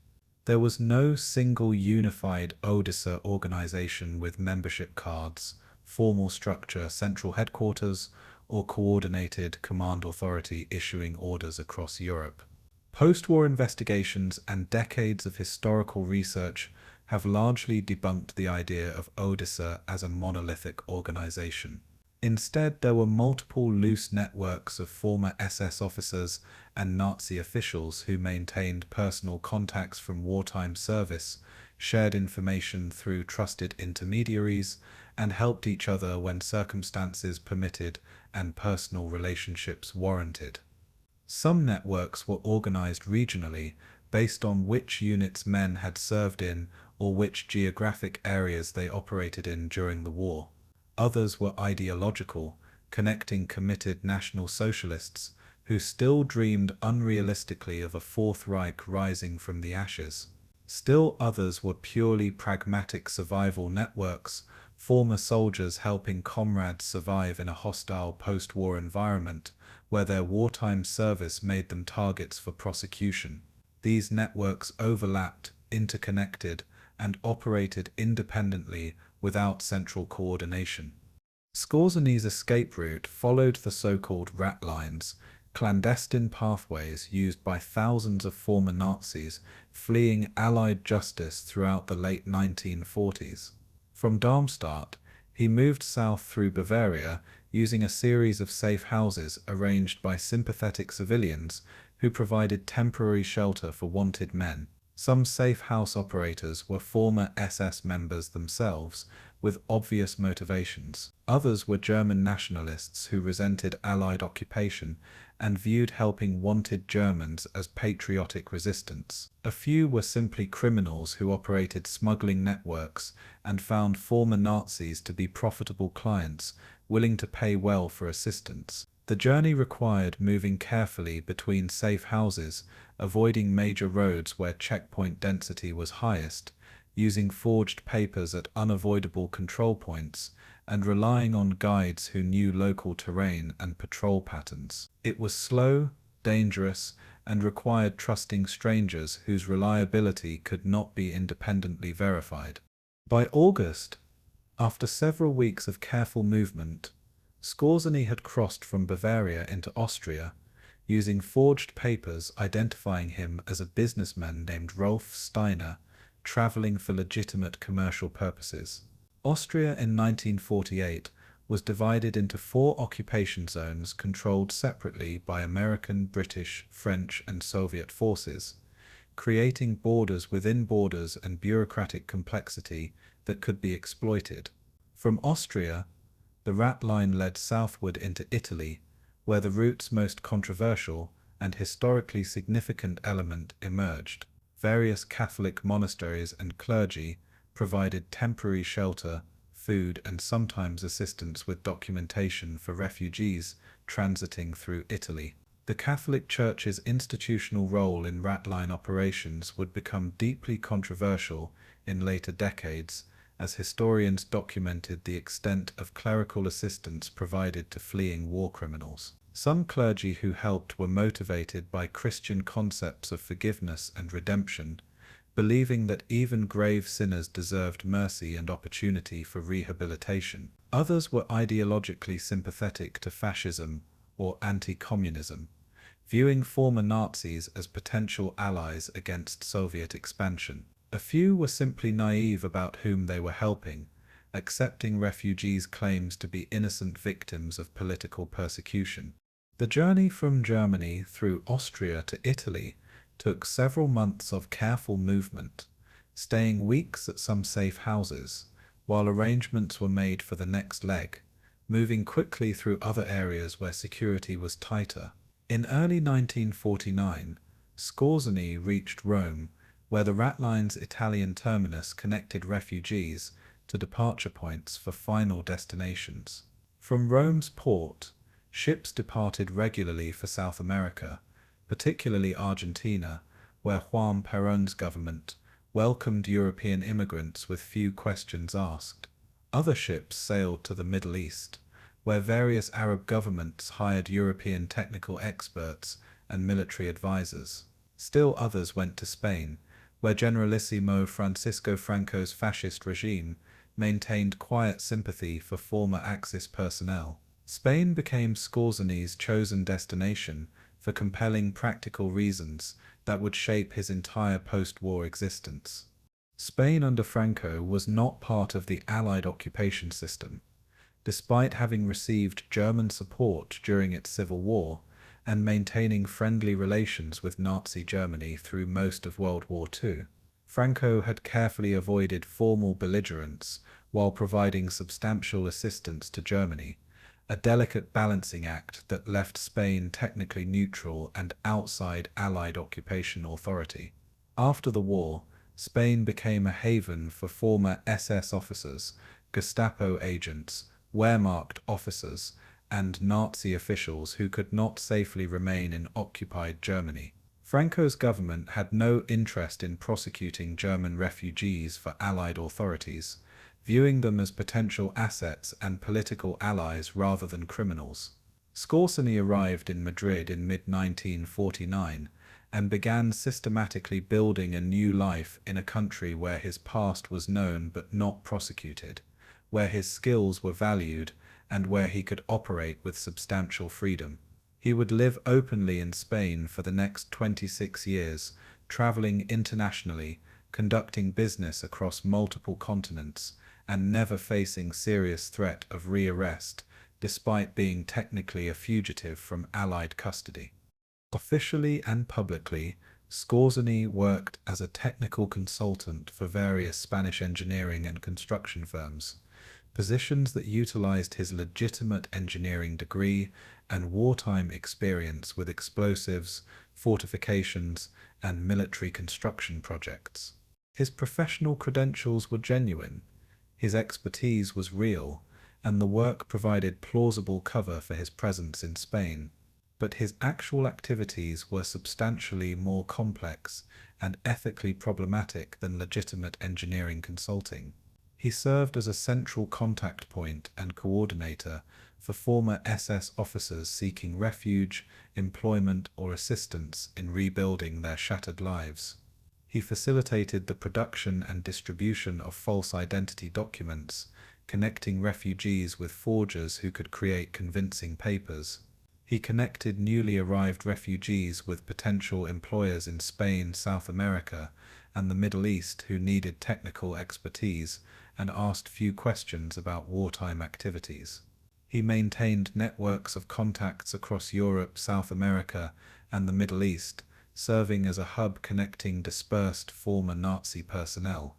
There was no single unified Odessa organization with membership cards, formal structure, central headquarters, or coordinated command authority issuing orders across Europe. Post-war investigations and decades of historical research have largely debunked the idea of Odessa as a monolithic organization. Instead, there were multiple loose networks of former SS officers and Nazi officials who maintained personal contacts from wartime service, shared information through trusted intermediaries, and helped each other when circumstances permitted and personal relationships warranted. Some networks were organized regionally, based on which units men had served in or which geographic areas they operated in during the war. Others were ideological, connecting committed National Socialists who still dreamed unrealistically of a Fourth Reich rising from the ashes. Still others were purely pragmatic survival networks, former soldiers helping comrades survive in a hostile post-war environment where their wartime service made them targets for prosecution. These networks overlapped, interconnected, and operated independently without central coordination. Skorzeny's escape route followed the so-called rat lines, clandestine pathways used by thousands of former Nazis fleeing Allied justice throughout the late 1940s. From Darmstadt, he moved south through Bavaria using a series of safe houses arranged by sympathetic civilians who provided temporary shelter for wanted men. Some safe house operators were former SS members themselves, with obvious motivations. Others were German nationalists who resented Allied occupation and viewed helping wanted Germans as patriotic resistance. A few were simply criminals who operated smuggling networks and found former Nazis to be profitable clients, willing to pay well for assistance. The journey required moving carefully between safe houses, avoiding major roads where checkpoint density was highest, using forged papers at unavoidable control points, and relying on guides who knew local terrain and patrol patterns. It was slow, dangerous, and required trusting strangers whose reliability could not be independently verified. By August, after several weeks of careful movement, Skorzeny had crossed from Bavaria into Austria, using forged papers identifying him as a businessman named Rolf Steiner, traveling for legitimate commercial purposes. Austria in 1948 was divided into 4 occupation zones controlled separately by American, British, French, and Soviet forces, creating borders within borders and bureaucratic complexity that could be exploited. From Austria, the rat line led southward into Italy, where the route's most controversial and historically significant element emerged. Various Catholic monasteries and clergy provided temporary shelter, food, and sometimes assistance with documentation for refugees transiting through Italy. The Catholic Church's institutional role in rat line operations would become deeply controversial in later decades, as historians documented the extent of clerical assistance provided to fleeing war criminals. Some clergy who helped were motivated by Christian concepts of forgiveness and redemption, believing that even grave sinners deserved mercy and opportunity for rehabilitation. Others were ideologically sympathetic to fascism or anti-communism, viewing former Nazis as potential allies against Soviet expansion. A few were simply naive about whom they were helping, accepting refugees' claims to be innocent victims of political persecution. The journey from Germany through Austria to Italy took several months of careful movement, staying weeks at some safe houses, while arrangements were made for the next leg, moving quickly through other areas where security was tighter. In early 1949, Skorzeny reached Rome, where the rat line's Italian terminus connected refugees to departure points for final destinations. From Rome's port, ships departed regularly for South America, particularly Argentina, where Juan Perón's government welcomed European immigrants with few questions asked. Other ships sailed to the Middle East, where various Arab governments hired European technical experts and military advisors. Still others went to Spain, where Generalissimo Francisco Franco's fascist regime maintained quiet sympathy for former Axis personnel. Spain became Skorzeny's chosen destination for compelling practical reasons that would shape his entire post-war existence. Spain under Franco was not part of the Allied occupation system, despite having received German support during its civil war and maintaining friendly relations with Nazi Germany through most of World War II. Franco had carefully avoided formal belligerence while providing substantial assistance to Germany, a delicate balancing act that left Spain technically neutral and outside Allied occupation authority. After the war, Spain became a haven for former SS officers, Gestapo agents, Wehrmacht officers, and Nazi officials who could not safely remain in occupied Germany. Franco's government had no interest in prosecuting German refugees for Allied authorities, viewing them as potential assets and political allies rather than criminals. Skorzeny arrived in Madrid in mid-1949 and began systematically building a new life in a country where his past was known but not prosecuted, where his skills were valued, and where he could operate with substantial freedom. He would live openly in Spain for the next 26 years, traveling internationally, conducting business across multiple continents, and never facing serious threat of rearrest, despite being technically a fugitive from Allied custody. Officially and publicly, Skorzeny worked as a technical consultant for various Spanish engineering and construction firms, positions that utilized his legitimate engineering degree and wartime experience with explosives, fortifications, and military construction projects. His professional credentials were genuine, his expertise was real, and the work provided plausible cover for his presence in Spain. But his actual activities were substantially more complex and ethically problematic than legitimate engineering consulting. He served as a central contact point and coordinator for former SS officers seeking refuge, employment, or assistance in rebuilding their shattered lives. He facilitated the production and distribution of false identity documents, connecting refugees with forgers who could create convincing papers. He connected newly arrived refugees with potential employers in Spain, South America, and the Middle East who needed technical expertise and asked few questions about wartime activities. He maintained networks of contacts across Europe, South America, and the Middle East, serving as a hub connecting dispersed former Nazi personnel.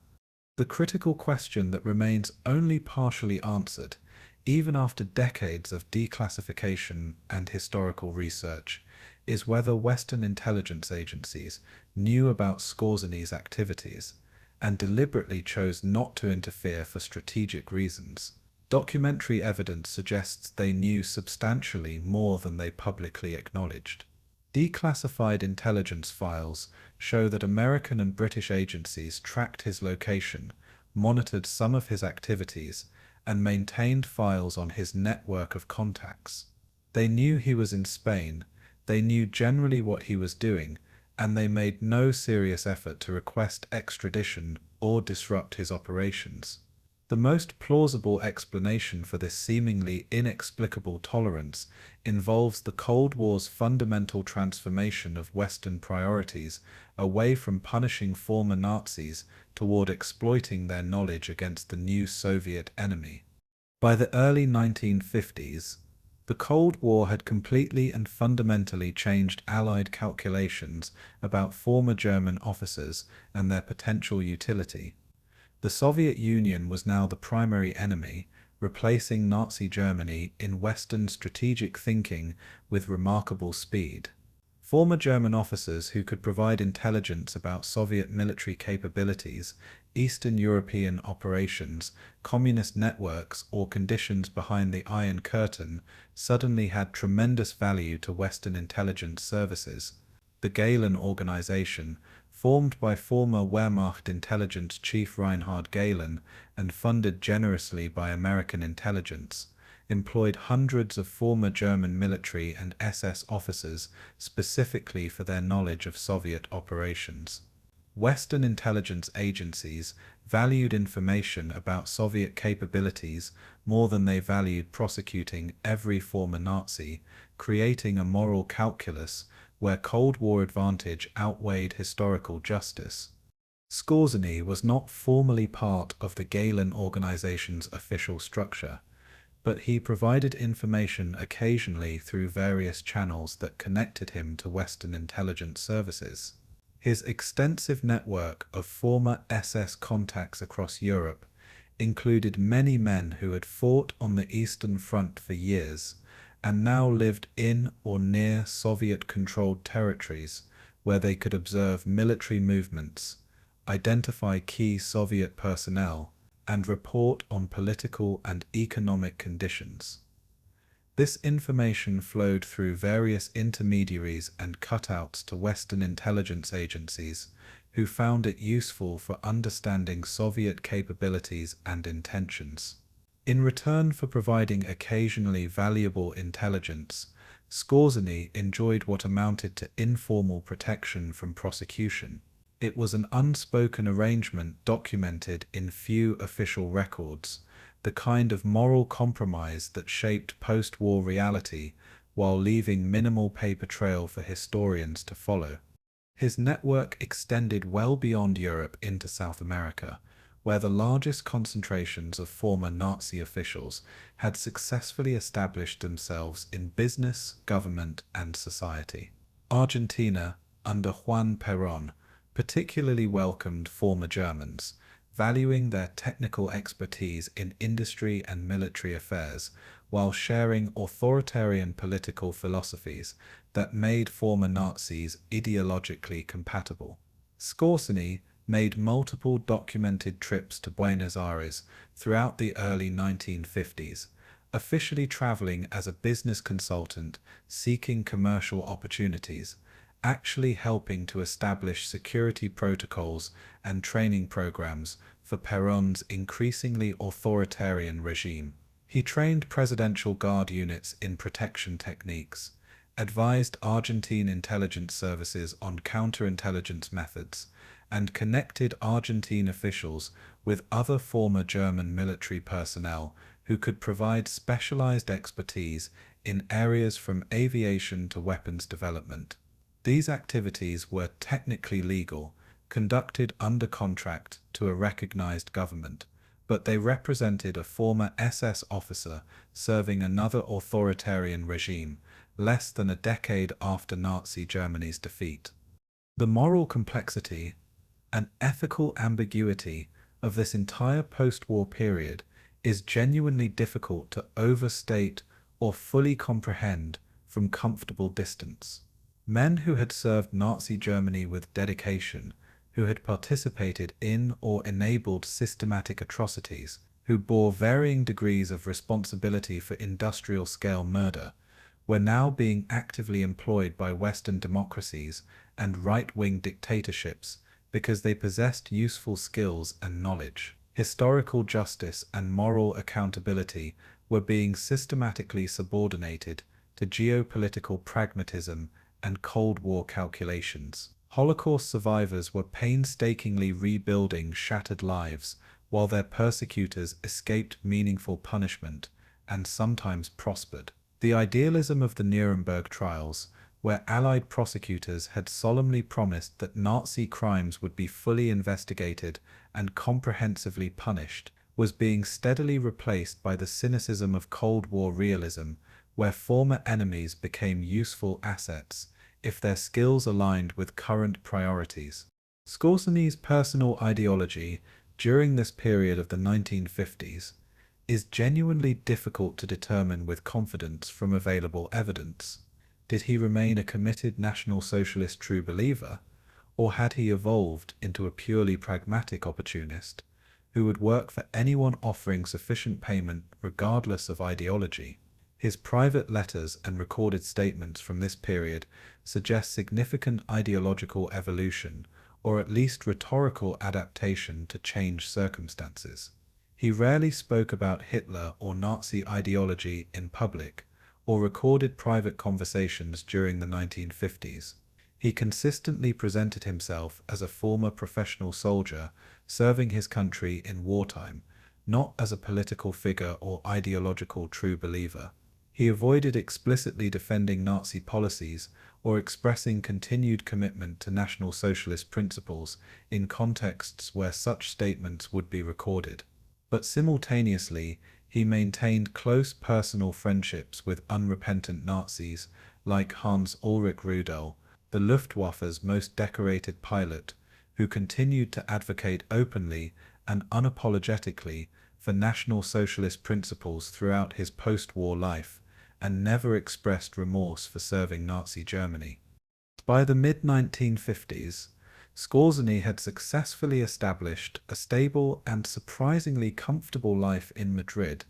The critical question that remains only partially answered, even after decades of declassification and historical research, is whether Western intelligence agencies knew about Skorzeny's activities and deliberately chose not to interfere for strategic reasons. Documentary evidence suggests they knew substantially more than they publicly acknowledged. Declassified intelligence files show that American and British agencies tracked his location, monitored some of his activities, and maintained files on his network of contacts. They knew he was in Spain, they knew generally what he was doing, and they made no serious effort to request extradition or disrupt his operations. The most plausible explanation for this seemingly inexplicable tolerance involves the Cold War's fundamental transformation of Western priorities away from punishing former Nazis toward exploiting their knowledge against the new Soviet enemy. By the early 1950s, the Cold War had completely and fundamentally changed Allied calculations about former German officers and their potential utility. The Soviet Union was now the primary enemy, replacing Nazi Germany in Western strategic thinking with remarkable speed. Former German officers who could provide intelligence about Soviet military capabilities, Eastern European operations, communist networks, or conditions behind the Iron Curtain suddenly had tremendous value to Western intelligence services. The Gehlen organization, formed by former Wehrmacht intelligence chief Reinhard Gehlen and funded generously by American intelligence, employed hundreds of former German military and SS officers specifically for their knowledge of Soviet operations. Western intelligence agencies valued information about Soviet capabilities more than they valued prosecuting every former Nazi, creating a moral calculus where Cold War advantage outweighed historical justice. Skorzeny was not formally part of the Gehlen organization's official structure, but he provided information occasionally through various channels that connected him to Western intelligence services. His extensive network of former SS contacts across Europe included many men who had fought on the Eastern Front for years and now lived in or near Soviet-controlled territories where they could observe military movements, identify key Soviet personnel, and report on political and economic conditions. This information flowed through various intermediaries and cutouts to Western intelligence agencies, who found it useful for understanding Soviet capabilities and intentions. In return for providing occasionally valuable intelligence, Skorzeny enjoyed what amounted to informal protection from prosecution. It was an unspoken arrangement documented in few official records, the kind of moral compromise that shaped post-war reality while leaving minimal paper trail for historians to follow. His network extended well beyond Europe into South America, where the largest concentrations of former Nazi officials had successfully established themselves in business, government, and society. Argentina, under Juan Perón, particularly welcomed former Germans, valuing their technical expertise in industry and military affairs, while sharing authoritarian political philosophies that made former Nazis ideologically compatible. Skorzeny made multiple documented trips to Buenos Aires throughout the early 1950s, officially traveling as a business consultant seeking commercial opportunities, actually helping to establish security protocols and training programs for Perón's increasingly authoritarian regime. He trained Presidential Guard units in protection techniques, advised Argentine intelligence services on counterintelligence methods, and connected Argentine officials with other former German military personnel who could provide specialized expertise in areas from aviation to weapons development. These activities were technically legal, conducted under contract to a recognized government, but they represented a former SS officer serving another authoritarian regime less than a decade after Nazi Germany's defeat. The moral complexity and ethical ambiguity of this entire post-war period is genuinely difficult to overstate or fully comprehend from comfortable distance. Men who had served Nazi Germany with dedication, who had participated in or enabled systematic atrocities, who bore varying degrees of responsibility for industrial-scale murder, were now being actively employed by Western democracies and right-wing dictatorships because they possessed useful skills and knowledge. Historical justice and moral accountability were being systematically subordinated to geopolitical pragmatism and Cold War calculations. Holocaust survivors were painstakingly rebuilding shattered lives while their persecutors escaped meaningful punishment and sometimes prospered. The idealism of the Nuremberg trials, where Allied prosecutors had solemnly promised that Nazi crimes would be fully investigated and comprehensively punished, was being steadily replaced by the cynicism of Cold War realism, where former enemies became useful assets if their skills aligned with current priorities. Skorzeny's personal ideology during this period of the 1950s is genuinely difficult to determine with confidence from available evidence. Did he remain a committed National Socialist true believer, or had he evolved into a purely pragmatic opportunist who would work for anyone offering sufficient payment regardless of ideology? His private letters and recorded statements from this period suggest significant ideological evolution, or at least rhetorical adaptation to changed circumstances. He rarely spoke about Hitler or Nazi ideology in public, or recorded private conversations during the 1950s. He consistently presented himself as a former professional soldier serving his country in wartime, not as a political figure or ideological true believer. He avoided explicitly defending Nazi policies or expressing continued commitment to National Socialist principles in contexts where such statements would be recorded. But simultaneously, he maintained close personal friendships with unrepentant Nazis like Hans Ulrich Rudel, the Luftwaffe's most decorated pilot, who continued to advocate openly and unapologetically for National Socialist principles throughout his post-war life, and never expressed remorse for serving Nazi Germany. By the mid-1950s, Skorzeny had successfully established a stable and surprisingly comfortable life in Madrid,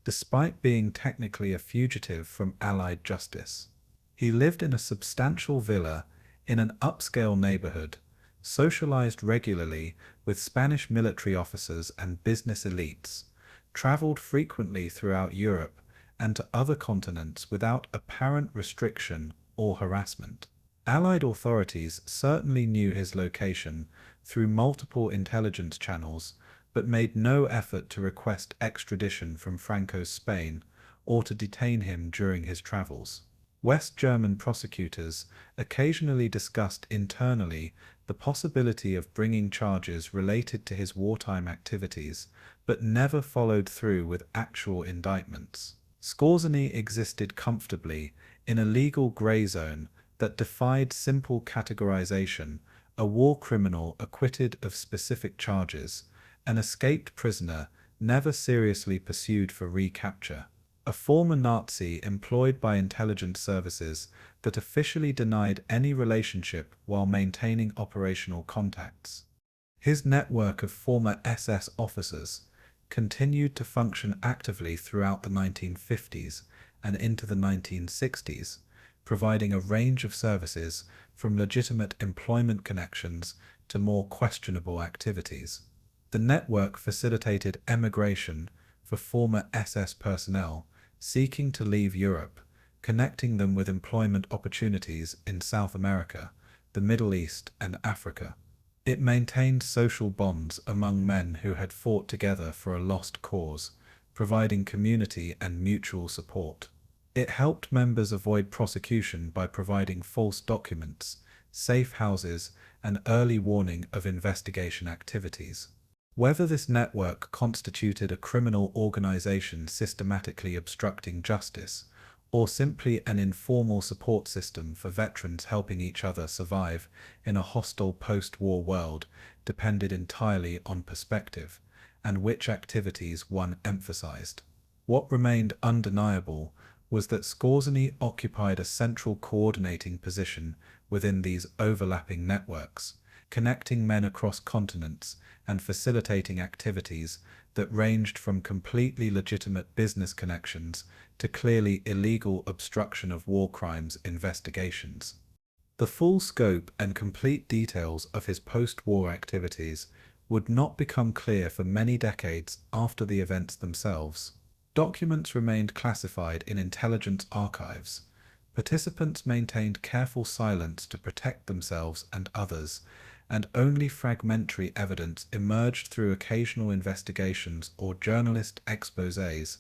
despite being technically a fugitive from Allied justice. He lived in a substantial villa in an upscale neighborhood, socialized regularly with Spanish military officers and business elites, traveled frequently throughout Europe and to other continents without apparent restriction or harassment. Allied authorities certainly knew his location through multiple intelligence channels, but made no effort to request extradition from Franco's Spain or to detain him during his travels. West German prosecutors occasionally discussed internally the possibility of bringing charges related to his wartime activities, but never followed through with actual indictments. Skorzeny existed comfortably in a legal gray zone that defied simple categorization: a war criminal acquitted of specific charges, an escaped prisoner never seriously pursued for recapture, a former Nazi employed by intelligence services that officially denied any relationship while maintaining operational contacts. His network of former SS officers continued to function actively throughout the 1950s and into the 1960s, providing a range of services from legitimate employment connections to more questionable activities. The network facilitated emigration for former SS personnel seeking to leave Europe, connecting them with employment opportunities in South America, the Middle East, and Africa. It maintained social bonds among men who had fought together for a lost cause, providing community and mutual support. It helped members avoid prosecution by providing false documents, safe houses, and early warning of investigation activities. Whether this network constituted a criminal organization systematically obstructing justice, or simply an informal support system for veterans helping each other survive in a hostile post-war world, depended entirely on perspective and which activities one emphasized. What remained undeniable was that Skorzeny occupied a central coordinating position within these overlapping networks, connecting men across continents and facilitating activities that ranged from completely legitimate business connections to clearly illegal obstruction of war crimes investigations. The full scope and complete details of his post-war activities would not become clear for many decades after the events themselves. Documents remained classified in intelligence archives. Participants maintained careful silence to protect themselves and others, and only fragmentary evidence emerged through occasional investigations or journalist exposés.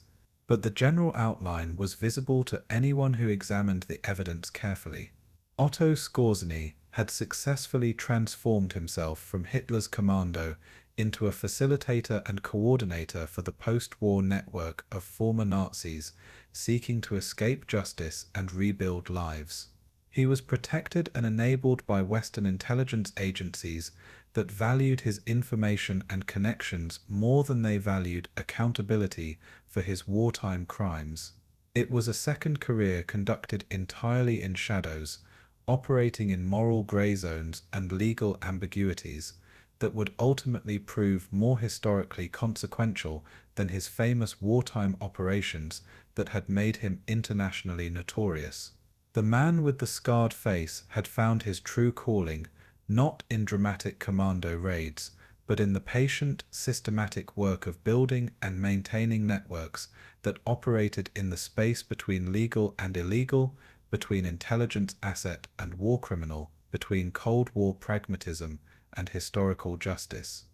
But the general outline was visible to anyone who examined the evidence carefully. Otto Skorzeny had successfully transformed himself from Hitler's Commando into a facilitator and coordinator for the post-war network of former Nazis seeking to escape justice and rebuild lives. He was protected and enabled by Western intelligence agencies that valued his information and connections more than they valued accountability for his wartime crimes. It was a second career conducted entirely in shadows, operating in moral gray zones and legal ambiguities, that would ultimately prove more historically consequential than his famous wartime operations that had made him internationally notorious. The man with the scarred face had found his true calling, not in dramatic commando raids, but in the patient, systematic work of building and maintaining networks that operated in the space between legal and illegal, between intelligence asset and war criminal, between Cold War pragmatism and historical justice.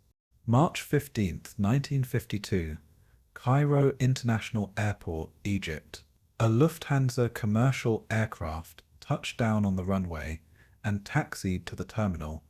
March 15, 1952, Cairo International Airport, Egypt. A Lufthansa commercial aircraft touched down on the runway and taxied to the terminal,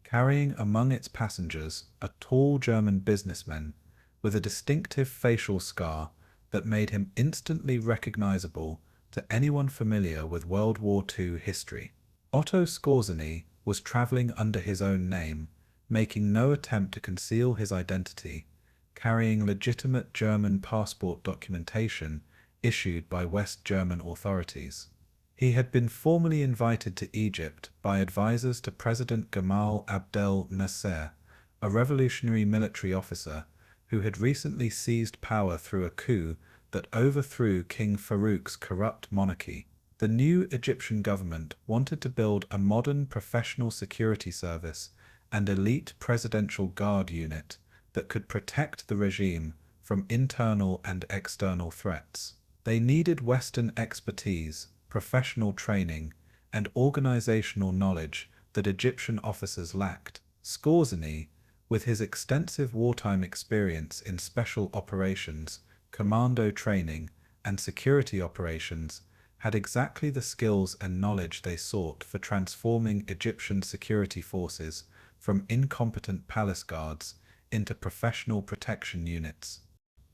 carrying among its passengers a tall German businessman with a distinctive facial scar that made him instantly recognizable to anyone familiar with World War II history. Otto Skorzeny was traveling under his own name, making no attempt to conceal his identity, carrying legitimate German passport documentation issued by West German authorities. He had been formally invited to Egypt by advisors to President Gamal Abdel Nasser, a revolutionary military officer who had recently seized power through a coup that overthrew King Farouk's corrupt monarchy. The new Egyptian government wanted to build a modern professional security service and elite presidential guard unit that could protect the regime from internal and external threats. They needed Western expertise, professional training, and organizational knowledge that Egyptian officers lacked. Skorzeny, with his extensive wartime experience in special operations, commando training, and security operations, had exactly the skills and knowledge they sought for transforming Egyptian security forces from incompetent palace guards into professional protection units.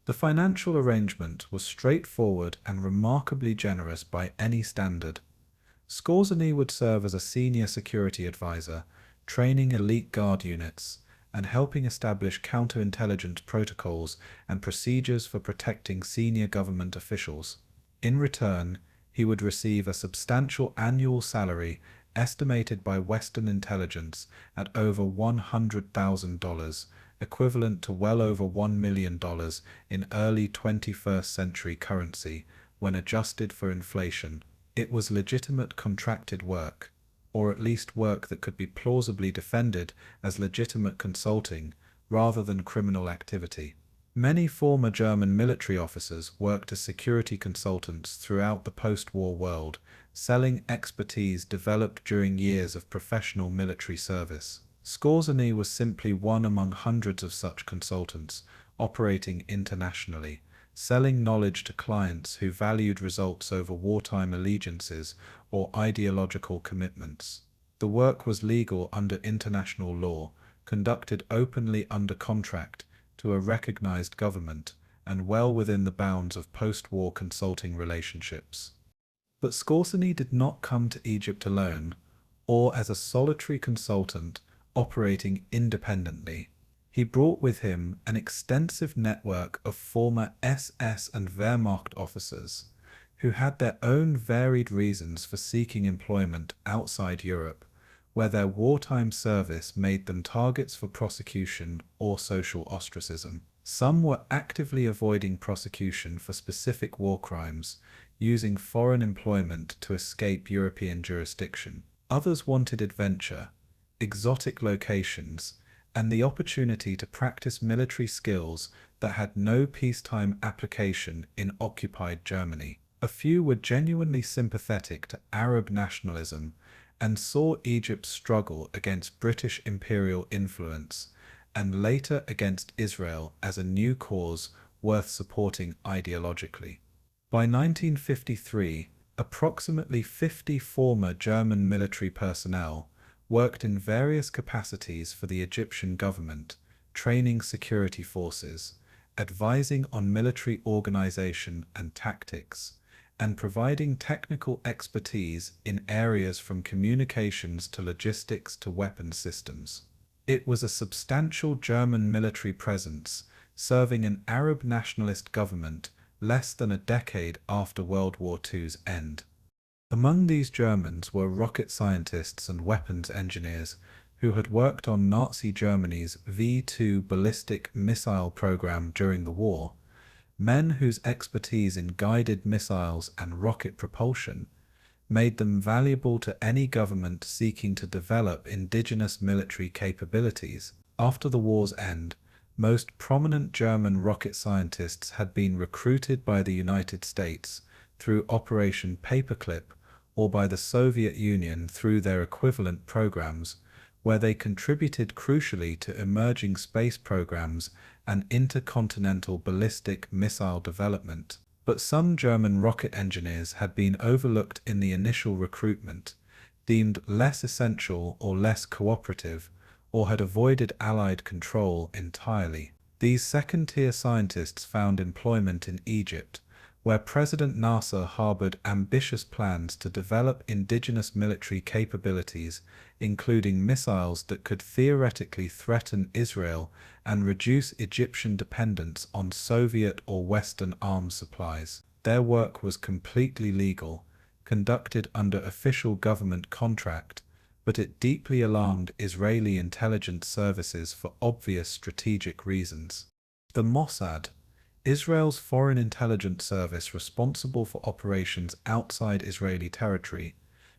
The financial arrangement was straightforward and remarkably generous by any standard. Skorzeny would serve as a senior security advisor, training elite guard units, and helping establish counterintelligence protocols and procedures for protecting senior government officials. In return, he would receive a substantial annual salary estimated by Western intelligence at over $100,000, equivalent to well over $1 million in early 21st century currency when adjusted for inflation. It was legitimate contracted work, or at least work that could be plausibly defended as legitimate consulting rather than criminal activity. Many former German military officers worked as security consultants throughout the post-war world, selling expertise developed during years of professional military service. Skorzeny was simply one among hundreds of such consultants, operating internationally, selling knowledge to clients who valued results over wartime allegiances or ideological commitments. The work was legal under international law, conducted openly under contract to a recognized government, and well within the bounds of post-war consulting relationships. But Skorzeny did not come to Egypt alone, or as a solitary consultant operating independently. He brought with him an extensive network of former SS and Wehrmacht officers who had their own varied reasons for seeking employment outside Europe, where their wartime service made them targets for prosecution or social ostracism. Some were actively avoiding prosecution for specific war crimes, using foreign employment to escape European jurisdiction. Others wanted adventure, exotic locations, and the opportunity to practice military skills that had no peacetime application in occupied Germany. A few were genuinely sympathetic to Arab nationalism and saw Egypt's struggle against British imperial influence and later against Israel as a new cause worth supporting ideologically. By 1953, approximately 50 former German military personnel worked in various capacities for the Egyptian government, training security forces, advising on military organization and tactics, and providing technical expertise in areas from communications to logistics to weapons systems. It was a substantial German military presence, serving an Arab nationalist government less than a decade after World War II's end. Among these Germans were rocket scientists and weapons engineers who had worked on Nazi Germany's V-2 ballistic missile program during the war, men whose expertise in guided missiles and rocket propulsion made them valuable to any government seeking to develop indigenous military capabilities. After the war's end, most prominent German rocket scientists had been recruited by the United States through Operation Paperclip or by the Soviet Union through their equivalent programs, where they contributed crucially to emerging space programs and intercontinental ballistic missile development. But some German rocket engineers had been overlooked in the initial recruitment, deemed less essential or less cooperative, or had avoided Allied control entirely. These second-tier scientists found employment in Egypt, where President Nasser harbored ambitious plans to develop indigenous military capabilities, including missiles that could theoretically threaten Israel and reduce Egyptian dependence on Soviet or Western arms supplies. Their work was completely legal, conducted under official government contract, but it deeply alarmed Israeli intelligence services for obvious strategic reasons. The Mossad, Israel's Foreign Intelligence Service, responsible for operations outside Israeli territory,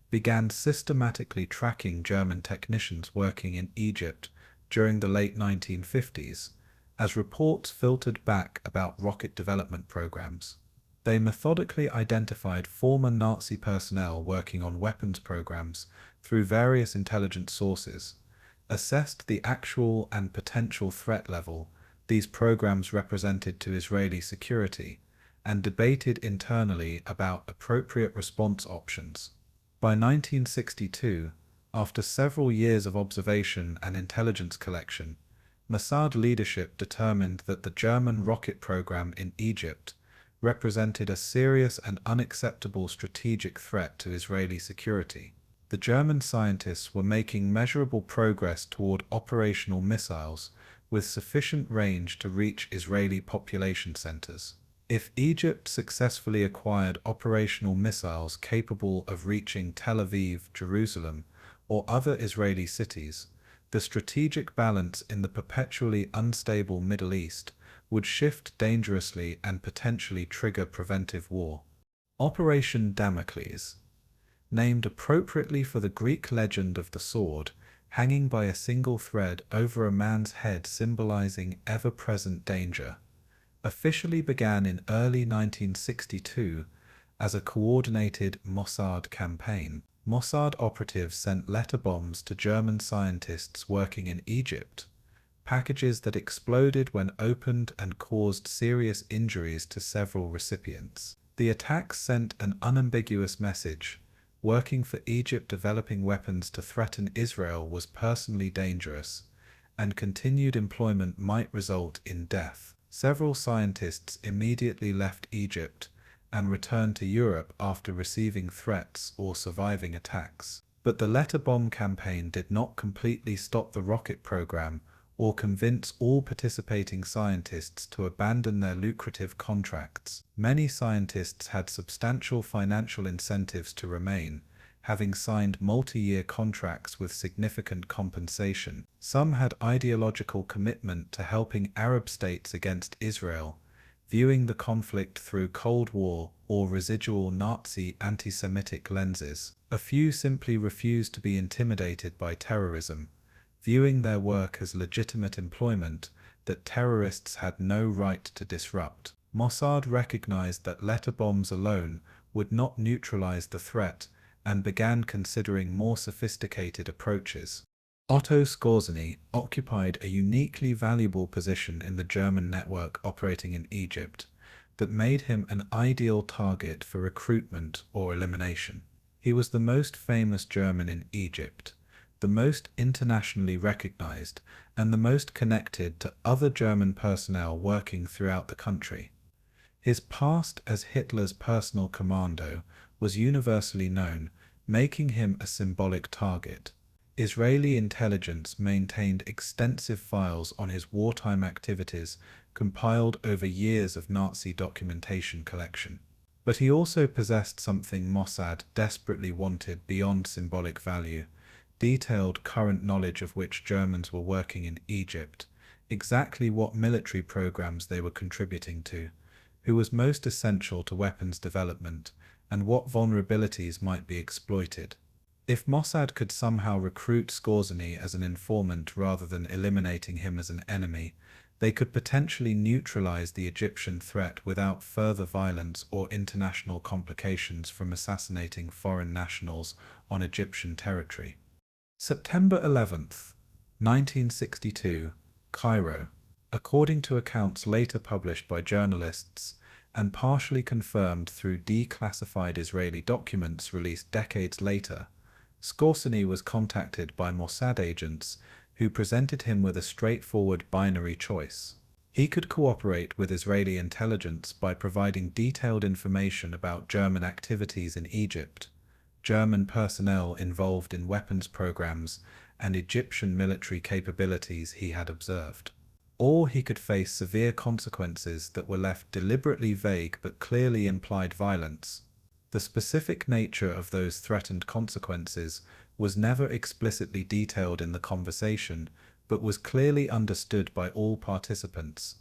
began systematically tracking German technicians working in Egypt during the late 1950s, as reports filtered back about rocket development programs. They methodically identified former Nazi personnel working on weapons programs through various intelligence sources, assessed the actual and potential threat level these programs represented to Israeli security, and debated internally about appropriate response options. By 1962, after several years of observation and intelligence collection, Mossad leadership determined that the German rocket program in Egypt represented a serious and unacceptable strategic threat to Israeli security. The German scientists were making measurable progress toward operational missiles with sufficient range to reach Israeli population centers. If Egypt successfully acquired operational missiles capable of reaching Tel Aviv, Jerusalem, or other Israeli cities, the strategic balance in the perpetually unstable Middle East would shift dangerously and potentially trigger preventive war. Operation Damocles, named appropriately for the Greek legend of the sword hanging by a single thread over a man's head symbolizing ever-present danger, officially began in early 1962 as a coordinated Mossad campaign. Mossad operatives sent letter bombs to German scientists working in Egypt, packages that exploded when opened and caused serious injuries to several recipients. The attacks sent an unambiguous message: working for Egypt developing weapons to threaten Israel was personally dangerous, and continued employment might result in death. Several scientists immediately left Egypt and returned to Europe after receiving threats or surviving attacks. But the letter bomb campaign did not completely stop the rocket program or convince all participating scientists to abandon their lucrative contracts. Many scientists had substantial financial incentives to remain, having signed multi-year contracts with significant compensation. Some had ideological commitment to helping Arab states against Israel, viewing the conflict through Cold War or residual Nazi anti-Semitic lenses. A few simply refused to be intimidated by terrorism, viewing their work as legitimate employment that terrorists had no right to disrupt. Mossad recognized that letter bombs alone would not neutralize the threat and began considering more sophisticated approaches. Otto Skorzeny occupied a uniquely valuable position in the German network operating in Egypt that made him an ideal target for recruitment or elimination. He was the most famous German in Egypt, the most internationally recognized, and the most connected to other German personnel working throughout the country. His past as Hitler's personal commando was universally known, making him a symbolic target. Israeli intelligence maintained extensive files on his wartime activities compiled over years of Nazi documentation collection. But he also possessed something Mossad desperately wanted beyond symbolic value: detailed current knowledge of which Germans were working in Egypt, exactly what military programs they were contributing to, who was most essential to weapons development, and what vulnerabilities might be exploited. If Mossad could somehow recruit Skorzeny as an informant rather than eliminating him as an enemy, they could potentially neutralize the Egyptian threat without further violence or international complications from assassinating foreign nationals on Egyptian territory. September 11th, 1962, Cairo. According to accounts later published by journalists and partially confirmed through declassified Israeli documents released decades later, Skorzeny was contacted by Mossad agents who presented him with a straightforward binary choice. He could cooperate with Israeli intelligence by providing detailed information about German activities in Egypt, German personnel involved in weapons programs, and Egyptian military capabilities he had observed. Or he could face severe consequences that were left deliberately vague but clearly implied violence. The specific nature of those threatened consequences was never explicitly detailed in the conversation, but was clearly understood by all participants.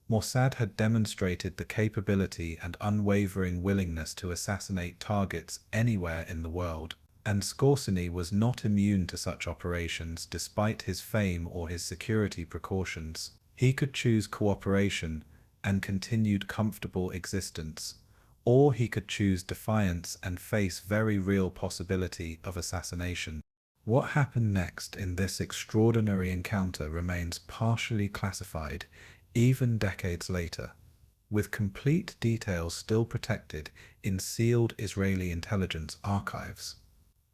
Mossad had demonstrated the capability and unwavering willingness to assassinate targets anywhere in the world, and Skorzeny was not immune to such operations despite his fame or his security precautions. He could choose cooperation and continued comfortable existence, or he could choose defiance and face very real possibility of assassination. What happened next in this extraordinary encounter remains partially classified even decades later, with complete details still protected in sealed Israeli intelligence archives.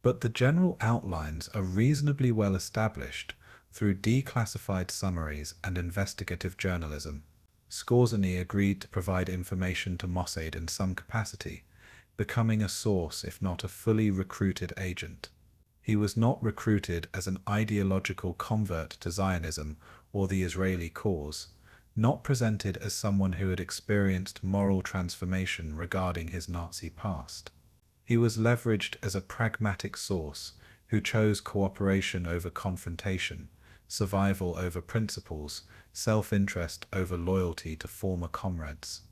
But the general outlines are reasonably well established through declassified summaries and investigative journalism. Skorzeny agreed to provide information to Mossad in some capacity, becoming a source if not a fully recruited agent. He was not recruited as an ideological convert to Zionism or the Israeli cause, not presented as someone who had experienced moral transformation regarding his Nazi past. He was leveraged as a pragmatic source who chose cooperation over confrontation, survival over principles, self-interest over loyalty to former comrades.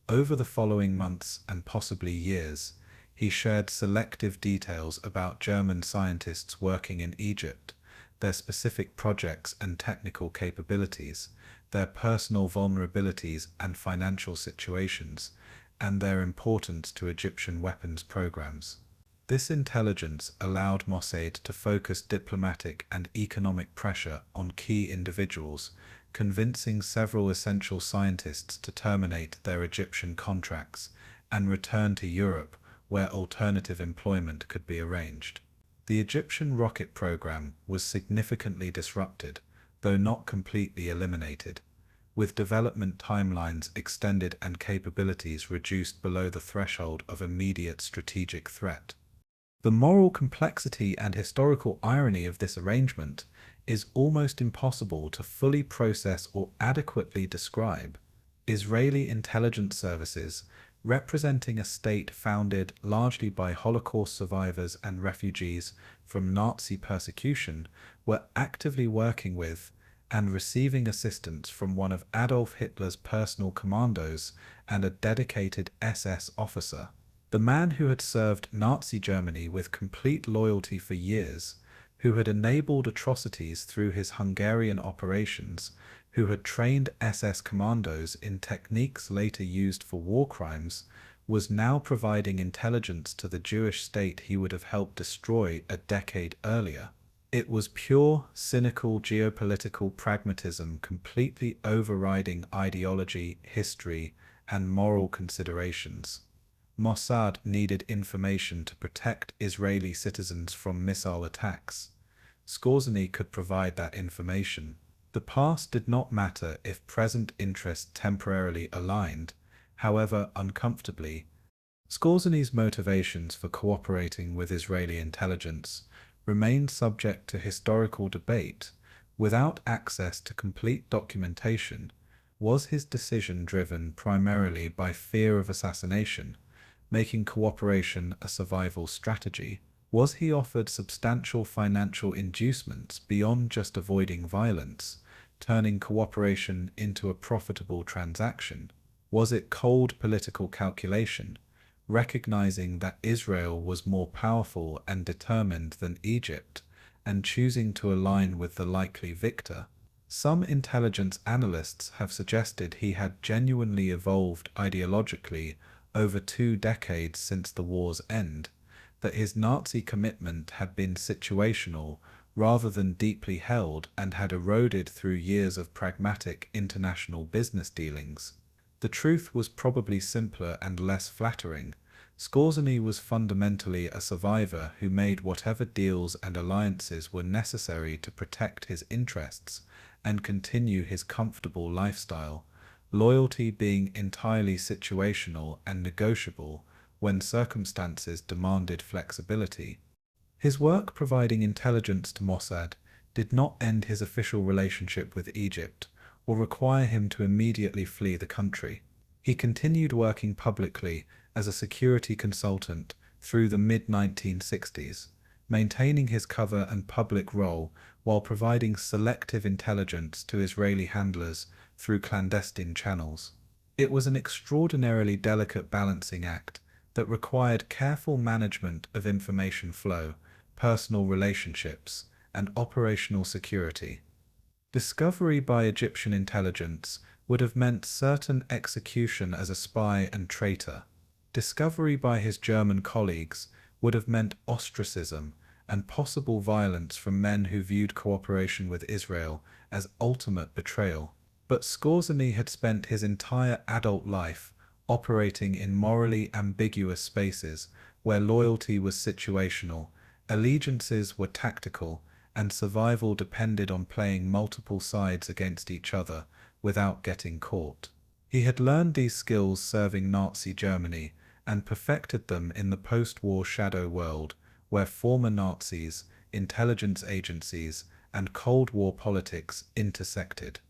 Over the following months and possibly years, he shared selective details about German scientists working in Egypt, their specific projects and technical capabilities, their personal vulnerabilities and financial situations, and their importance to Egyptian weapons programs. This intelligence allowed Mossad to focus diplomatic and economic pressure on key individuals, convincing several essential scientists to terminate their Egyptian contracts and return to Europe, where alternative employment could be arranged. The Egyptian rocket program was significantly disrupted, though not completely eliminated, with development timelines extended and capabilities reduced below the threshold of immediate strategic threat. The moral complexity and historical irony of this arrangement is almost impossible to fully process or adequately describe. Israeli intelligence services, representing a state founded largely by Holocaust survivors and refugees from Nazi persecution, were actively working with and receiving assistance from one of Adolf Hitler's personal commandos and a dedicated SS officer. The man who had served Nazi Germany with complete loyalty for years, who had enabled atrocities through his Hungarian operations, who had trained SS commandos in techniques later used for war crimes, was now providing intelligence to the Jewish state he would have helped destroy a decade earlier. It was pure, cynical geopolitical pragmatism completely overriding ideology, history, and moral considerations. Mossad needed information to protect Israeli citizens from missile attacks. Skorzeny could provide that information. The past did not matter if present interests temporarily aligned, however uncomfortably. Skorzeny's motivations for cooperating with Israeli intelligence remained subject to historical debate. Without access to complete documentation, was his decision driven primarily by fear of assassination, making cooperation a survival strategy? Was he offered substantial financial inducements beyond just avoiding violence, turning cooperation into a profitable transaction? Was it cold political calculation, recognizing that Israel was more powerful and determined than Egypt, and choosing to align with the likely victor? Some intelligence analysts have suggested he had genuinely evolved ideologically over 2 decades since the war's end, that his Nazi commitment had been situational rather than deeply held and had eroded through years of pragmatic international business dealings. The truth was probably simpler and less flattering. Skorzeny was fundamentally a survivor who made whatever deals and alliances were necessary to protect his interests and continue his comfortable lifestyle, loyalty being entirely situational and negotiable when circumstances demanded flexibility. His work providing intelligence to Mossad did not end his official relationship with Egypt or require him to immediately flee the country. He continued working publicly as a security consultant through the mid-1960s, maintaining his cover and public role while providing selective intelligence to Israeli handlers through clandestine channels. It was an extraordinarily delicate balancing act that required careful management of information flow, personal relationships, and operational security. Discovery by Egyptian intelligence would have meant certain execution as a spy and traitor. Discovery by his German colleagues would have meant ostracism and possible violence from men who viewed cooperation with Israel as ultimate betrayal. But Skorzeny had spent his entire adult life operating in morally ambiguous spaces where loyalty was situational, allegiances were tactical, and survival depended on playing multiple sides against each other without getting caught. He had learned these skills serving Nazi Germany and perfected them in the post-war shadow world where former Nazis, intelligence agencies, and Cold War politics intersected.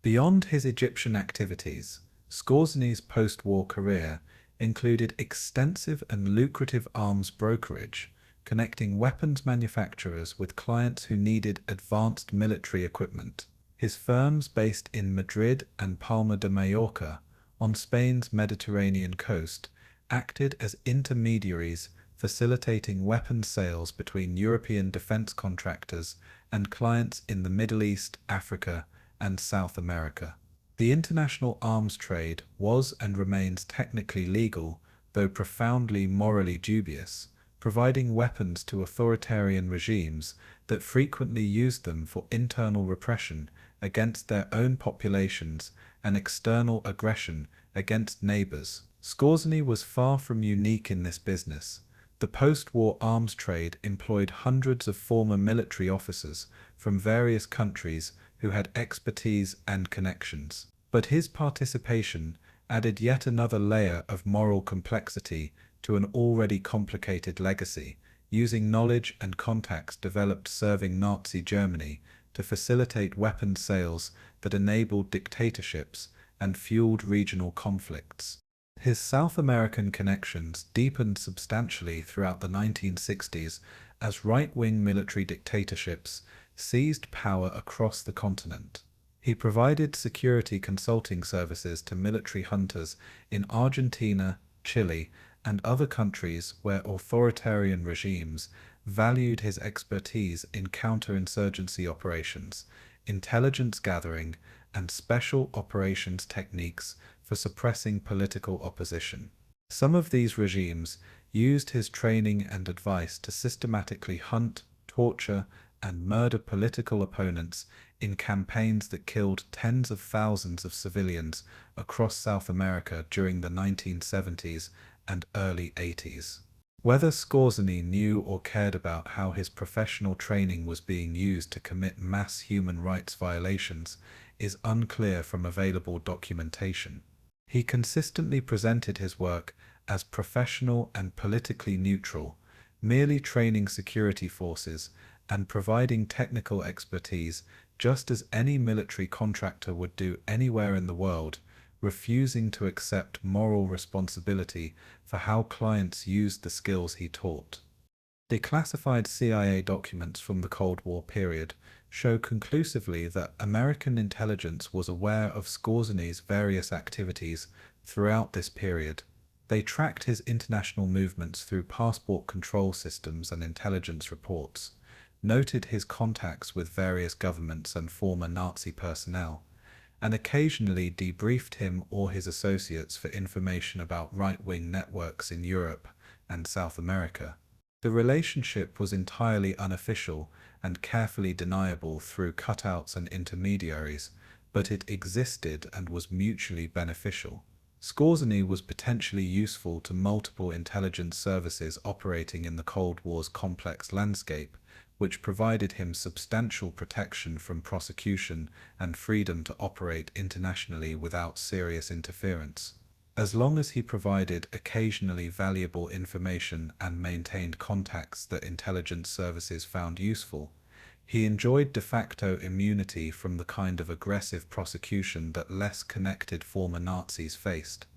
Beyond his Egyptian activities, Skorzeny's post-war career included extensive and lucrative arms brokerage, connecting weapons manufacturers with clients who needed advanced military equipment. His firms based in Madrid and Palma de Mallorca, on Spain's Mediterranean coast, acted as intermediaries facilitating weapons sales between European defense contractors and clients in the Middle East, Africa, and South America. The international arms trade was and remains technically legal, though profoundly morally dubious, providing weapons to authoritarian regimes that frequently used them for internal repression against their own populations and external aggression against neighbors. Skorzeny was far from unique in this business. The post-war arms trade employed hundreds of former military officers from various countries who had expertise and connections. But his participation added yet another layer of moral complexity to an already complicated legacy, using knowledge and contacts developed serving Nazi Germany to facilitate weapons sales that enabled dictatorships and fueled regional conflicts. His South American connections deepened substantially throughout the 1960s as right-wing military dictatorships seized power across the continent. He provided security consulting services to military hunters in Argentina, Chile, and other countries where authoritarian regimes valued his expertise in counterinsurgency operations, intelligence gathering, and special operations techniques for suppressing political opposition. Some of these regimes used his training and advice to systematically hunt, torture, and murder political opponents in campaigns that killed tens of thousands of civilians across South America during the 1970s and early 80s. Whether Skorzeny knew or cared about how his professional training was being used to commit mass human rights violations is unclear from available documentation. He consistently presented his work as professional and politically neutral, merely training security forces and providing technical expertise just as any military contractor would do anywhere in the world, refusing to accept moral responsibility for how clients used the skills he taught. Declassified CIA documents from the Cold War period show conclusively that American intelligence was aware of Skorzeny's various activities throughout this period. They tracked his international movements through passport control systems and intelligence reports, noted his contacts with various governments and former Nazi personnel, and occasionally debriefed him or his associates for information about right-wing networks in Europe and South America. The relationship was entirely unofficial and carefully deniable through cutouts and intermediaries, but it existed and was mutually beneficial. Skorzeny was potentially useful to multiple intelligence services operating in the Cold War's complex landscape, which provided him substantial protection from prosecution and freedom to operate internationally without serious interference. As long as he provided occasionally valuable information and maintained contacts that intelligence services found useful, he enjoyed de facto immunity from the kind of aggressive prosecution that less connected former Nazis faced.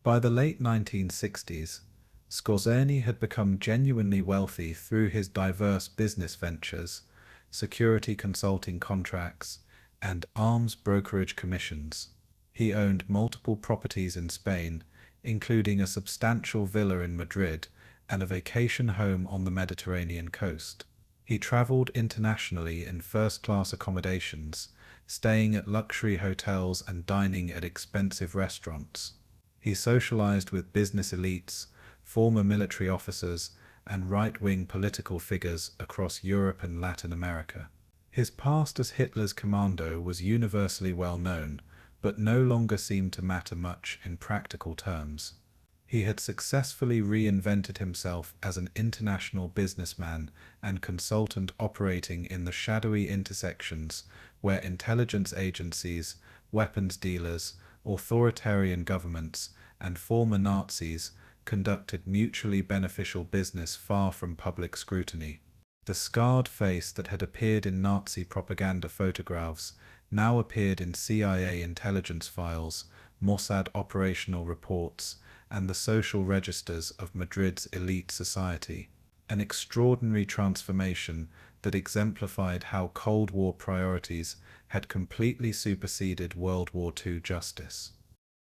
By the late 1960s, Skorzeny had become genuinely wealthy through his diverse business ventures, security consulting contracts, and arms brokerage commissions. He owned multiple properties in Spain, including a substantial villa in Madrid and a vacation home on the Mediterranean coast. He traveled internationally in first-class accommodations, staying at luxury hotels and dining at expensive restaurants. He socialized with business elites, former military officers, and right-wing political figures across Europe and Latin America. His past as Hitler's commando was universally well known, but no longer seemed to matter much in practical terms. He had successfully reinvented himself as an international businessman and consultant operating in the shadowy intersections where intelligence agencies, weapons dealers, authoritarian governments, and former Nazis conducted mutually beneficial business far from public scrutiny. The scarred face that had appeared in Nazi propaganda photographs now appeared in CIA intelligence files, Mossad operational reports, and the social registers of Madrid's elite society. An extraordinary transformation that exemplified how Cold War priorities had completely superseded World War II justice.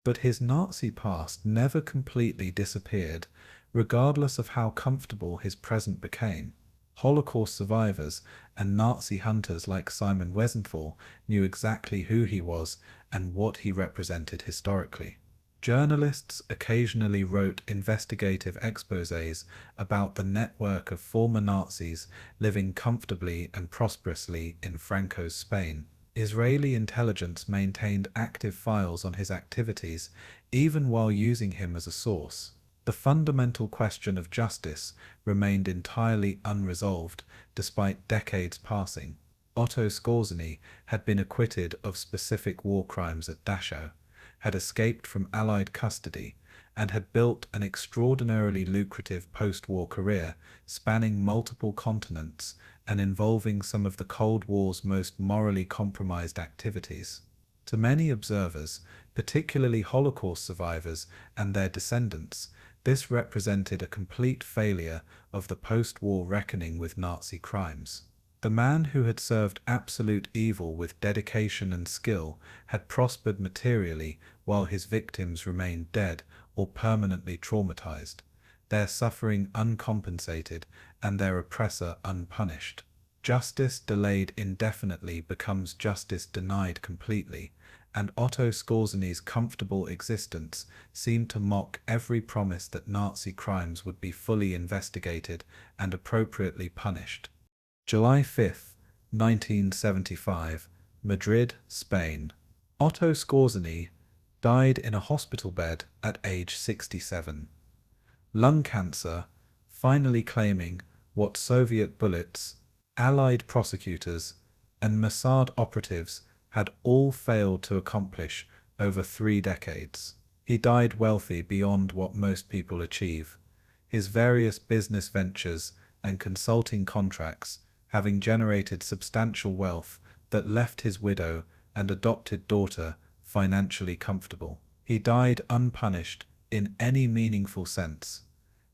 But his Nazi past never completely disappeared, regardless of how comfortable his present became. Holocaust survivors and Nazi hunters like Simon Wiesenthal knew exactly who he was and what he represented historically. Journalists occasionally wrote investigative exposés about the network of former Nazis living comfortably and prosperously in Franco's Spain. Israeli intelligence maintained active files on his activities, even while using him as a source. The fundamental question of justice remained entirely unresolved despite decades passing. Otto Skorzeny had been acquitted of specific war crimes at Dachau, had escaped from Allied custody, and had built an extraordinarily lucrative post-war career spanning multiple continents and involving some of the Cold War's most morally compromised activities. To many observers, particularly Holocaust survivors and their descendants, this represented a complete failure of the post-war reckoning with Nazi crimes. The man who had served absolute evil with dedication and skill had prospered materially while his victims remained dead or permanently traumatized, their suffering uncompensated and their oppressor unpunished. Justice delayed indefinitely becomes justice denied completely, and Otto Skorzeny's comfortable existence seemed to mock every promise that Nazi crimes would be fully investigated and appropriately punished. July 5, 1975, Madrid, Spain. Otto Skorzeny died in a hospital bed at age 67. Lung cancer, finally claiming what Soviet bullets, Allied prosecutors, and Mossad operatives had all failed to accomplish over 3 decades. He died wealthy beyond what most people achieve, his various business ventures and consulting contracts having generated substantial wealth that left his widow and adopted daughter financially comfortable. He died unpunished in any meaningful sense,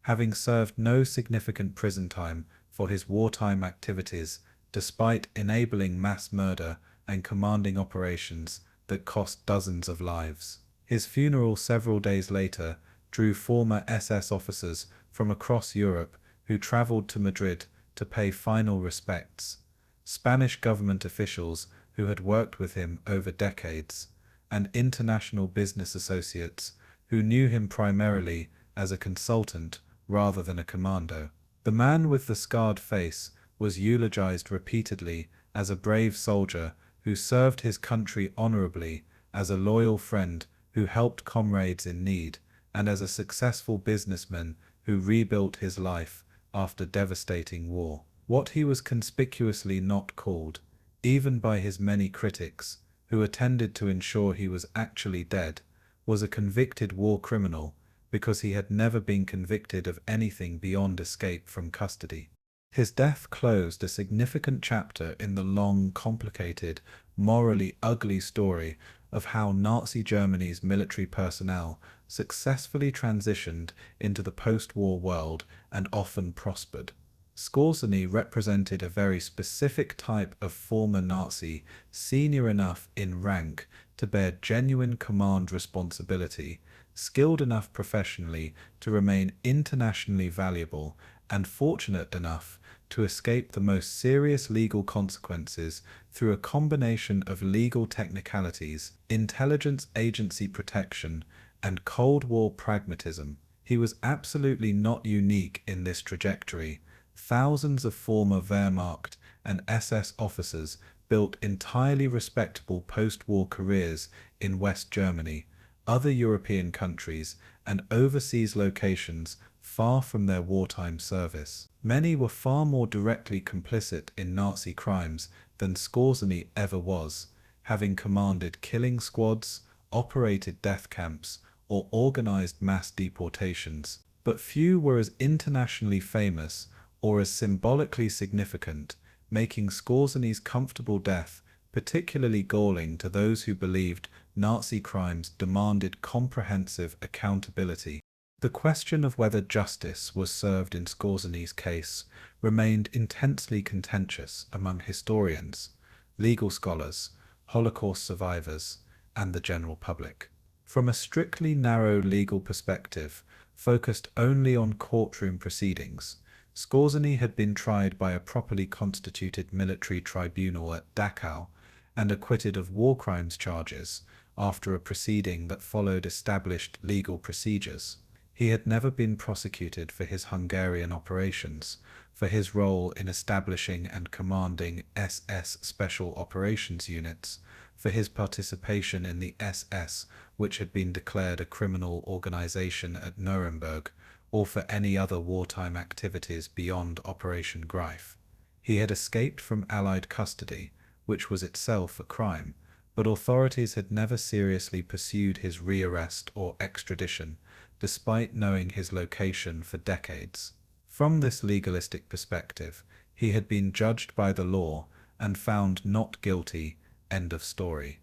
having served no significant prison time for his wartime activities despite enabling mass murder and commanding operations that cost dozens of lives. His funeral several days later drew former SS officers from across Europe who traveled to Madrid to pay final respects, Spanish government officials who had worked with him over decades, and international business associates who knew him primarily as a consultant rather than a commando. The man with the scarred face was eulogized repeatedly as a brave soldier who served his country honorably, as a loyal friend who helped comrades in need, and as a successful businessman who rebuilt his life after devastating war. What he was conspicuously not called, even by his many critics, who attended to ensure he was actually dead, was a convicted war criminal because he had never been convicted of anything beyond escape from custody. His death closed a significant chapter in the long, complicated, morally ugly story of how Nazi Germany's military personnel successfully transitioned into the post-war world and often prospered. Skorzeny represented a very specific type of former Nazi, senior enough in rank to bear genuine command responsibility, skilled enough professionally to remain internationally valuable, and fortunate enough to escape the most serious legal consequences through a combination of legal technicalities, intelligence agency protection, and Cold War pragmatism. He was absolutely not unique in this trajectory. Thousands of former Wehrmacht and SS officers built entirely respectable post-war careers in West Germany, other European countries, and overseas locations far from their wartime service. Many were far more directly complicit in Nazi crimes than Skorzeny ever was, having commanded killing squads, operated death camps, or organized mass deportations. But few were as internationally famous or as symbolically significant, making Skorzeny's comfortable death particularly galling to those who believed Nazi crimes demanded comprehensive accountability. The question of whether justice was served in Skorzeny's case remained intensely contentious among historians, legal scholars, Holocaust survivors, and the general public. From a strictly narrow legal perspective, focused only on courtroom proceedings, Skorzeny had been tried by a properly constituted military tribunal at Dachau and acquitted of war crimes charges after a proceeding that followed established legal procedures. He had never been prosecuted for his Hungarian operations, for his role in establishing and commanding SS Special Operations Units, for his participation in the SS, which had been declared a criminal organization at Nuremberg, or for any other wartime activities beyond Operation Greif. He had escaped from Allied custody, which was itself a crime, but authorities had never seriously pursued his rearrest or extradition, despite knowing his location for decades. From this legalistic perspective, he had been judged by the law and found not guilty. End of story.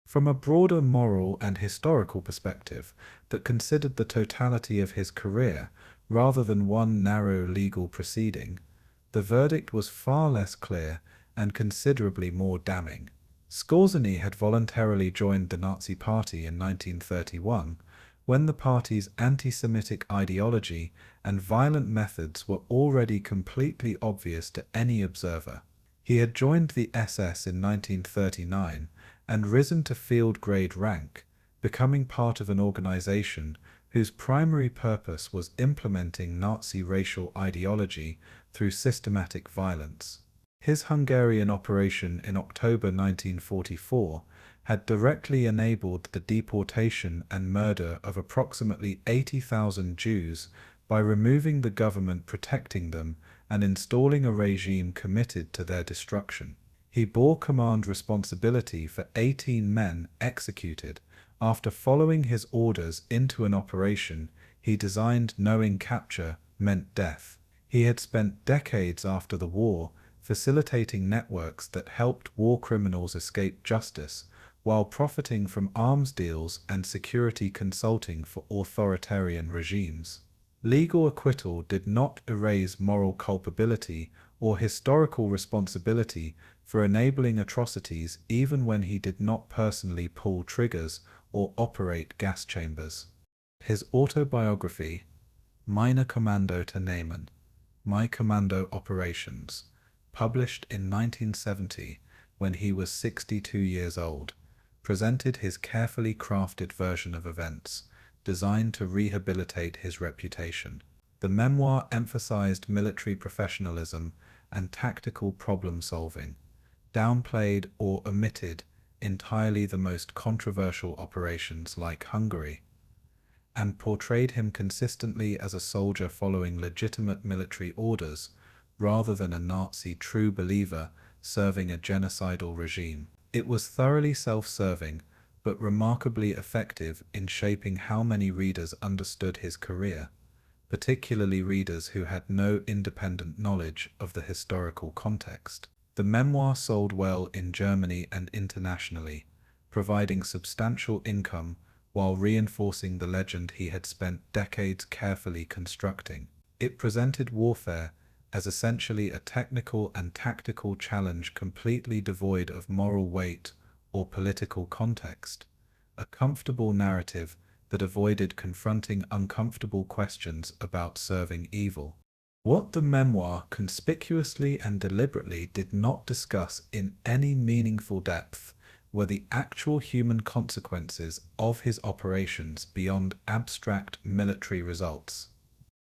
From a broader moral and historical perspective that considered the totality of his career rather than one narrow legal proceeding, the verdict was far less clear and considerably more damning. Skorzeny had voluntarily joined the Nazi Party in 1931, when the party's anti-Semitic ideology and violent methods were already completely obvious to any observer. He had joined the SS in 1939 and risen to field-grade rank, becoming part of an organization whose primary purpose was implementing Nazi racial ideology through systematic violence. His Hungarian operation in October 1944 had directly enabled the deportation and murder of approximately 80,000 Jews by removing the government protecting them and installing a regime committed to their destruction. He bore command responsibility for 18 men executed after following his orders into an operation he designed knowing capture meant death. He had spent decades after the war facilitating networks that helped war criminals escape justice while profiting from arms deals and security consulting for authoritarian regimes. Legal acquittal did not erase moral culpability or historical responsibility for enabling atrocities even when he did not personally pull triggers or operate gas chambers. His autobiography, Meine Commando to Namen, My Commando Operations, published in 1970 when he was 62 years old, presented his carefully crafted version of events, designed to rehabilitate his reputation. The memoir emphasized military professionalism and tactical problem-solving, downplayed or omitted entirely the most controversial operations like Hungary, and portrayed him consistently as a soldier following legitimate military orders rather than a Nazi true believer serving a genocidal regime. It was thoroughly self-serving, but remarkably effective in shaping how many readers understood his career, particularly readers who had no independent knowledge of the historical context. The memoir sold well in Germany and internationally, providing substantial income while reinforcing the legend he had spent decades carefully constructing. It presented warfare as essentially a technical and tactical challenge completely devoid of moral weight or political context, a comfortable narrative that avoided confronting uncomfortable questions about serving evil. What the memoir conspicuously and deliberately did not discuss in any meaningful depth were the actual human consequences of his operations beyond abstract military results.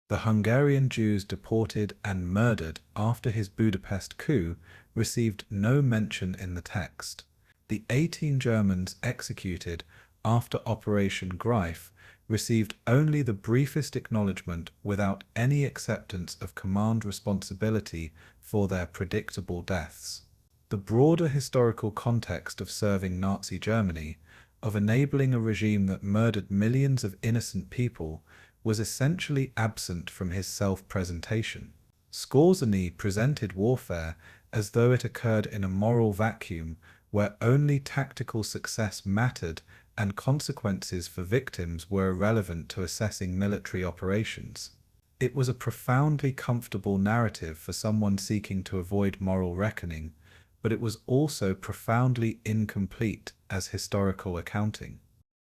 The Hungarian Jews deported and murdered after his Budapest coup received no mention in the text. The 18 Germans executed after Operation Greif received only the briefest acknowledgement without any acceptance of command responsibility for their predictable deaths. The broader historical context of serving Nazi Germany, of enabling a regime that murdered millions of innocent people, was essentially absent from his self-presentation. Skorzeny presented warfare as though it occurred in a moral vacuum where only tactical success mattered and consequences for victims were irrelevant to assessing military operations. It was a profoundly comfortable narrative for someone seeking to avoid moral reckoning, but it was also profoundly incomplete as historical accounting.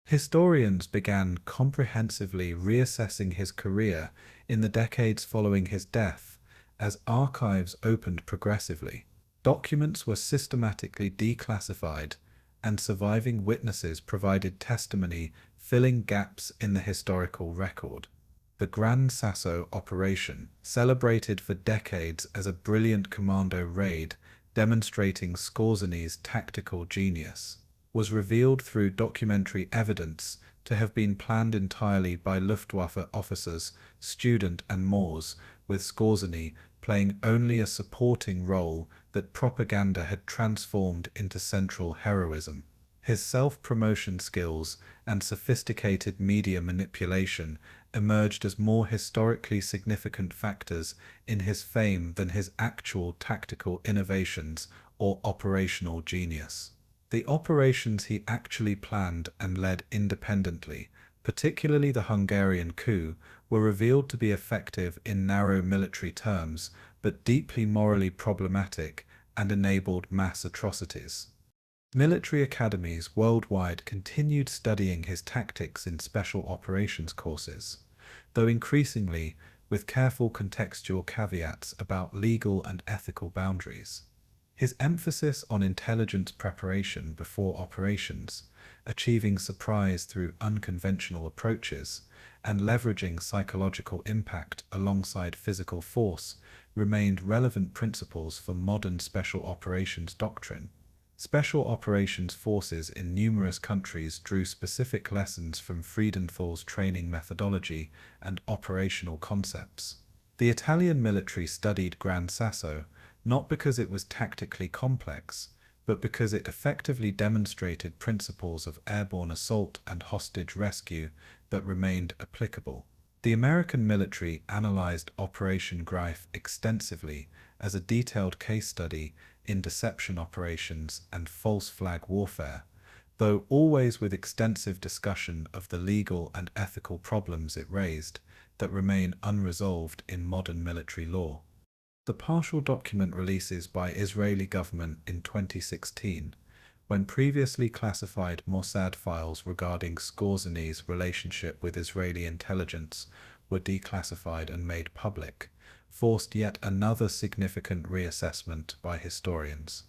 Historians began comprehensively reassessing his career in the decades following his death as archives opened progressively. Documents were systematically declassified, and surviving witnesses provided testimony filling gaps in the historical record. The Gran Sasso operation, celebrated for decades as a brilliant commando raid demonstrating Skorzeny's tactical genius, was revealed through documentary evidence to have been planned entirely by Luftwaffe officers, student and Moors, with Skorzeny playing only a supporting role that propaganda had transformed into central heroism. His self-promotion skills and sophisticated media manipulation emerged as more historically significant factors in his fame than his actual tactical innovations or operational genius. The operations he actually planned and led independently, particularly the Hungarian coup, were revealed to be effective in narrow military terms, but deeply morally problematic and enabled mass atrocities. Military academies worldwide continued studying his tactics in special operations courses, though increasingly with careful contextual caveats about legal and ethical boundaries. His emphasis on intelligence preparation before operations, achieving surprise through unconventional approaches, and leveraging psychological impact alongside physical force remained relevant principles for modern special operations doctrine. Special operations forces in numerous countries drew specific lessons from Friedenthal's training methodology and operational concepts. The Italian military studied Gran Sasso not because it was tactically complex, but because it effectively demonstrated principles of airborne assault and hostage rescue that remained applicable. The American military analyzed Operation Greif extensively as a detailed case study in deception operations and false flag warfare, though always with extensive discussion of the legal and ethical problems it raised that remain unresolved in modern military law. The partial document releases by Israeli government in 2016, when previously classified Mossad files regarding Skorzeny's relationship with Israeli intelligence were declassified and made public, forced yet another significant reassessment by historians.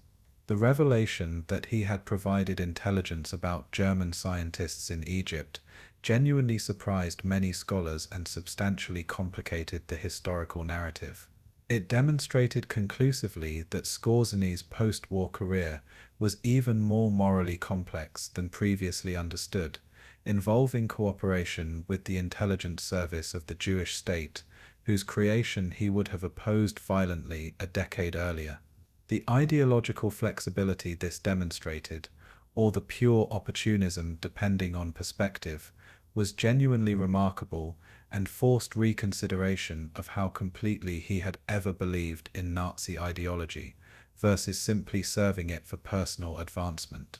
The revelation that he had provided intelligence about German scientists in Egypt genuinely surprised many scholars and substantially complicated the historical narrative. It demonstrated conclusively that Skorzeny's post-war career was even more morally complex than previously understood, involving cooperation with the intelligence service of the Jewish state, whose creation he would have opposed violently a decade earlier. The ideological flexibility this demonstrated, or the pure opportunism depending on perspective, was genuinely remarkable and forced reconsideration of how completely he had ever believed in Nazi ideology versus simply serving it for personal advancement.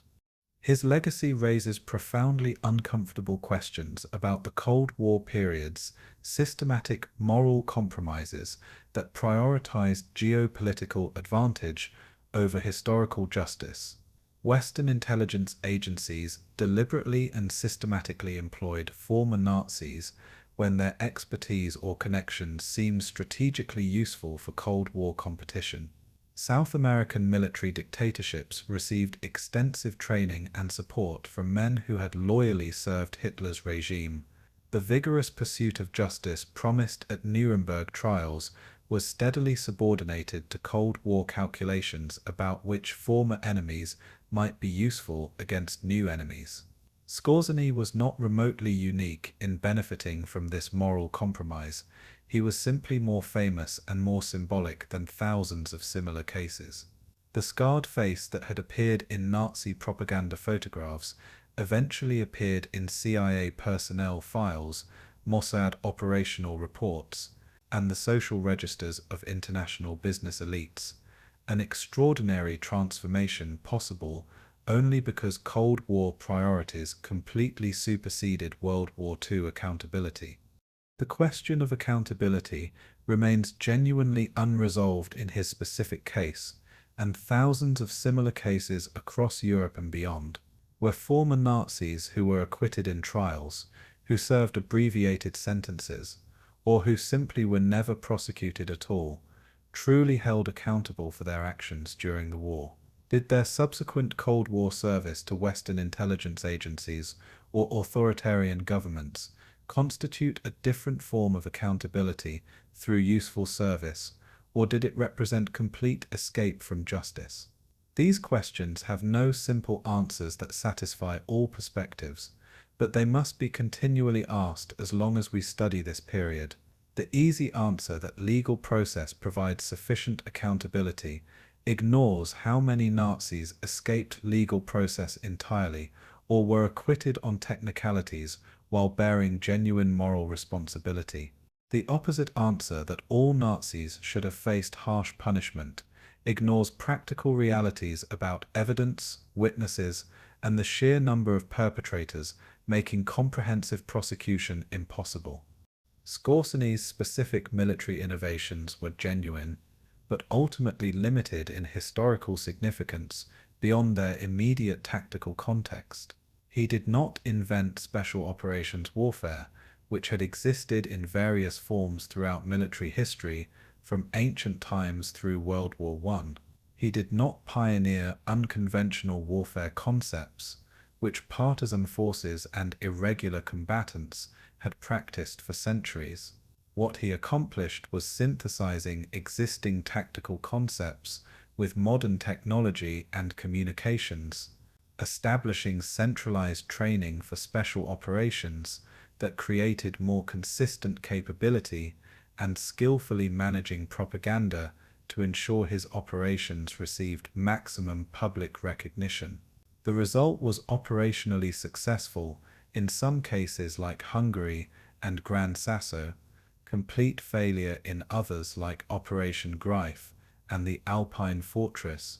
His legacy raises profoundly uncomfortable questions about the Cold War period's systematic moral compromises that prioritized geopolitical advantage over historical justice. Western intelligence agencies deliberately and systematically employed former Nazis when their expertise or connections seemed strategically useful for Cold War competition. South American military dictatorships received extensive training and support from men who had loyally served Hitler's regime. The vigorous pursuit of justice promised at Nuremberg trials was steadily subordinated to Cold War calculations about which former enemies might be useful against new enemies. Skorzeny was not remotely unique in benefiting from this moral compromise. He was simply more famous and more symbolic than thousands of similar cases. The scarred face that had appeared in Nazi propaganda photographs eventually appeared in CIA personnel files, Mossad operational reports, and the social registers of international business elites, an extraordinary transformation possible only because Cold War priorities completely superseded World War II accountability. The question of accountability remains genuinely unresolved in his specific case, and thousands of similar cases across Europe and beyond, where former Nazis who were acquitted in trials, who served abbreviated sentences, or who simply were never prosecuted at all, truly held accountable for their actions during the war. Did their subsequent Cold War service to Western intelligence agencies or authoritarian governments constitute a different form of accountability through useful service, or did it represent complete escape from justice? These questions have no simple answers that satisfy all perspectives, but they must be continually asked as long as we study this period. The easy answer that legal process provides sufficient accountability ignores how many Nazis escaped legal process entirely or were acquitted on technicalities while bearing genuine moral responsibility. The opposite answer that all Nazis should have faced harsh punishment ignores practical realities about evidence, witnesses, and the sheer number of perpetrators, making comprehensive prosecution impossible. Skorzeny's specific military innovations were genuine, but ultimately limited in historical significance beyond their immediate tactical context. He did not invent special operations warfare, which had existed in various forms throughout military history from ancient times through World War I. He did not pioneer unconventional warfare concepts, which partisan forces and irregular combatants had practiced for centuries. What he accomplished was synthesizing existing tactical concepts with modern technology and communications, establishing centralized training for special operations that created more consistent capability, and skillfully managing propaganda to ensure his operations received maximum public recognition. The result was operationally successful in some cases like Hungary and Gran Sasso, complete failure in others like Operation Greif and the Alpine Fortress,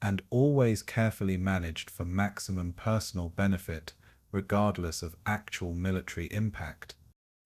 and always carefully managed for maximum personal benefit regardless of actual military impact.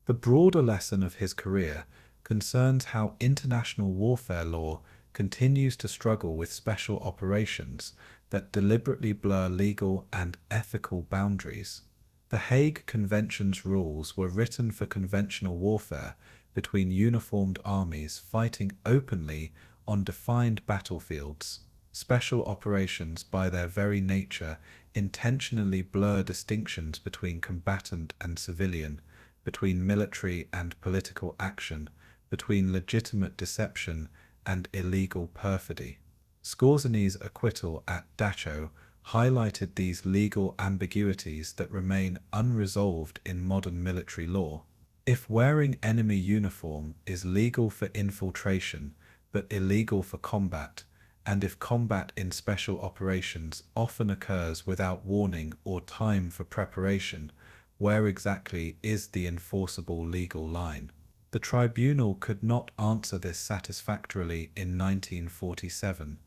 The broader lesson of his career concerns how international warfare law continues to struggle with special operations that deliberately blur legal and ethical boundaries. The Hague Convention's rules were written for conventional warfare between uniformed armies fighting openly on defined battlefields. Special operations, by their very nature, intentionally blur distinctions between combatant and civilian, between military and political action, between legitimate deception and illegal perfidy. Skorzeny's acquittal at Dachau highlighted these legal ambiguities that remain unresolved in modern military law. If wearing enemy uniform is legal for infiltration but illegal for combat, and if combat in special operations often occurs without warning or time for preparation, where exactly is the enforceable legal line? The tribunal could not answer this satisfactorily in 1947,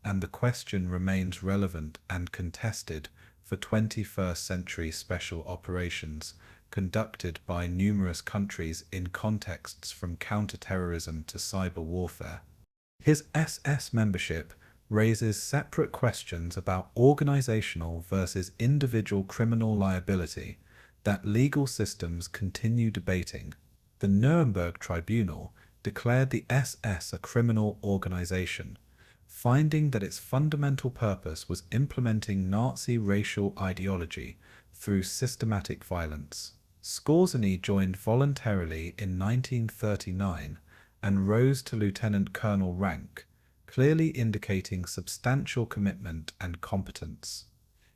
and the question remains relevant and contested for 21st century special operations conducted by numerous countries in contexts from counterterrorism to cyber warfare. His SS membership raises separate questions about organizational versus individual criminal liability that legal systems continue debating. The Nuremberg Tribunal declared the SS a criminal organization, finding that its fundamental purpose was implementing Nazi racial ideology through systematic violence. Skorzeny joined voluntarily in 1939 and rose to lieutenant colonel rank, clearly indicating substantial commitment and competence.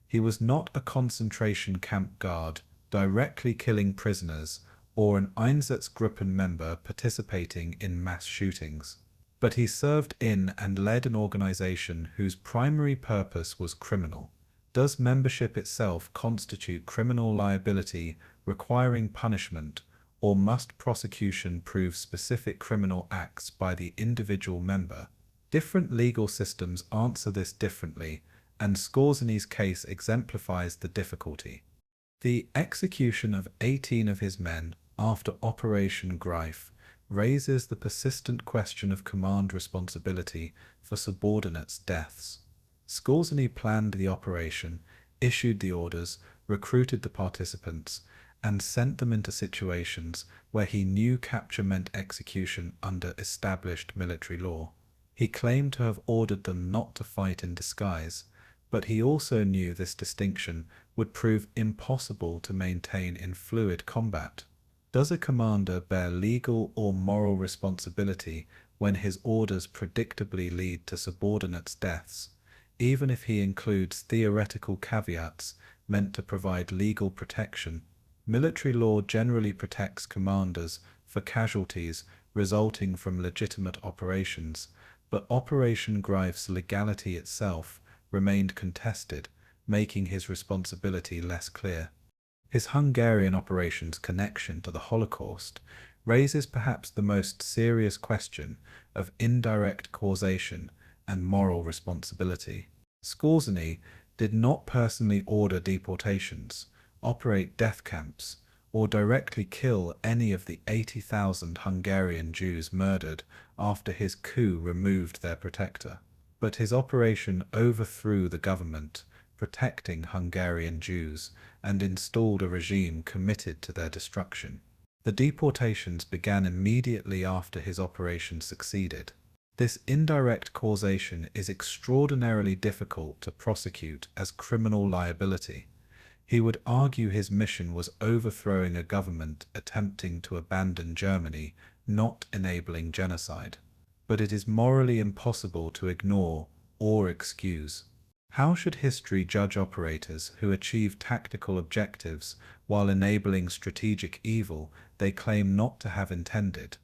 He was not a concentration camp guard directly killing prisoners or an Einsatzgruppen member participating in mass shootings, but he served in and led an organization whose primary purpose was criminal. Does membership itself constitute criminal liability requiring punishment, or must prosecution prove specific criminal acts by the individual member? Different legal systems answer this differently, and Skorzeny's case exemplifies the difficulty. The execution of 18 of his men after Operation Greif raises the persistent question of command responsibility for subordinates' deaths. Skorzeny planned the operation, issued the orders, recruited the participants, and sent them into situations where he knew capture meant execution under established military law. He claimed to have ordered them not to fight in disguise, but he also knew this distinction would prove impossible to maintain in fluid combat. Does a commander bear legal or moral responsibility when his orders predictably lead to subordinates' deaths, even if he includes theoretical caveats meant to provide legal protection? Military law generally protects commanders for casualties resulting from legitimate operations, but Operation Greif's legality itself remained contested, making his responsibility less clear. His Hungarian operations' connection to the Holocaust raises perhaps the most serious question of indirect causation and moral responsibility. Skorzeny did not personally order deportations, operate death camps, or directly kill any of the 80,000 Hungarian Jews murdered after his coup removed their protector. But his operation overthrew the government protecting Hungarian Jews and installed a regime committed to their destruction. The deportations began immediately after his operation succeeded. This indirect causation is extraordinarily difficult to prosecute as criminal liability. He would argue his mission was overthrowing a government attempting to abandon Germany, not enabling genocide. But it is morally impossible to ignore or excuse. How should history judge operators who achieve tactical objectives while enabling strategic evil they claim not to have intended?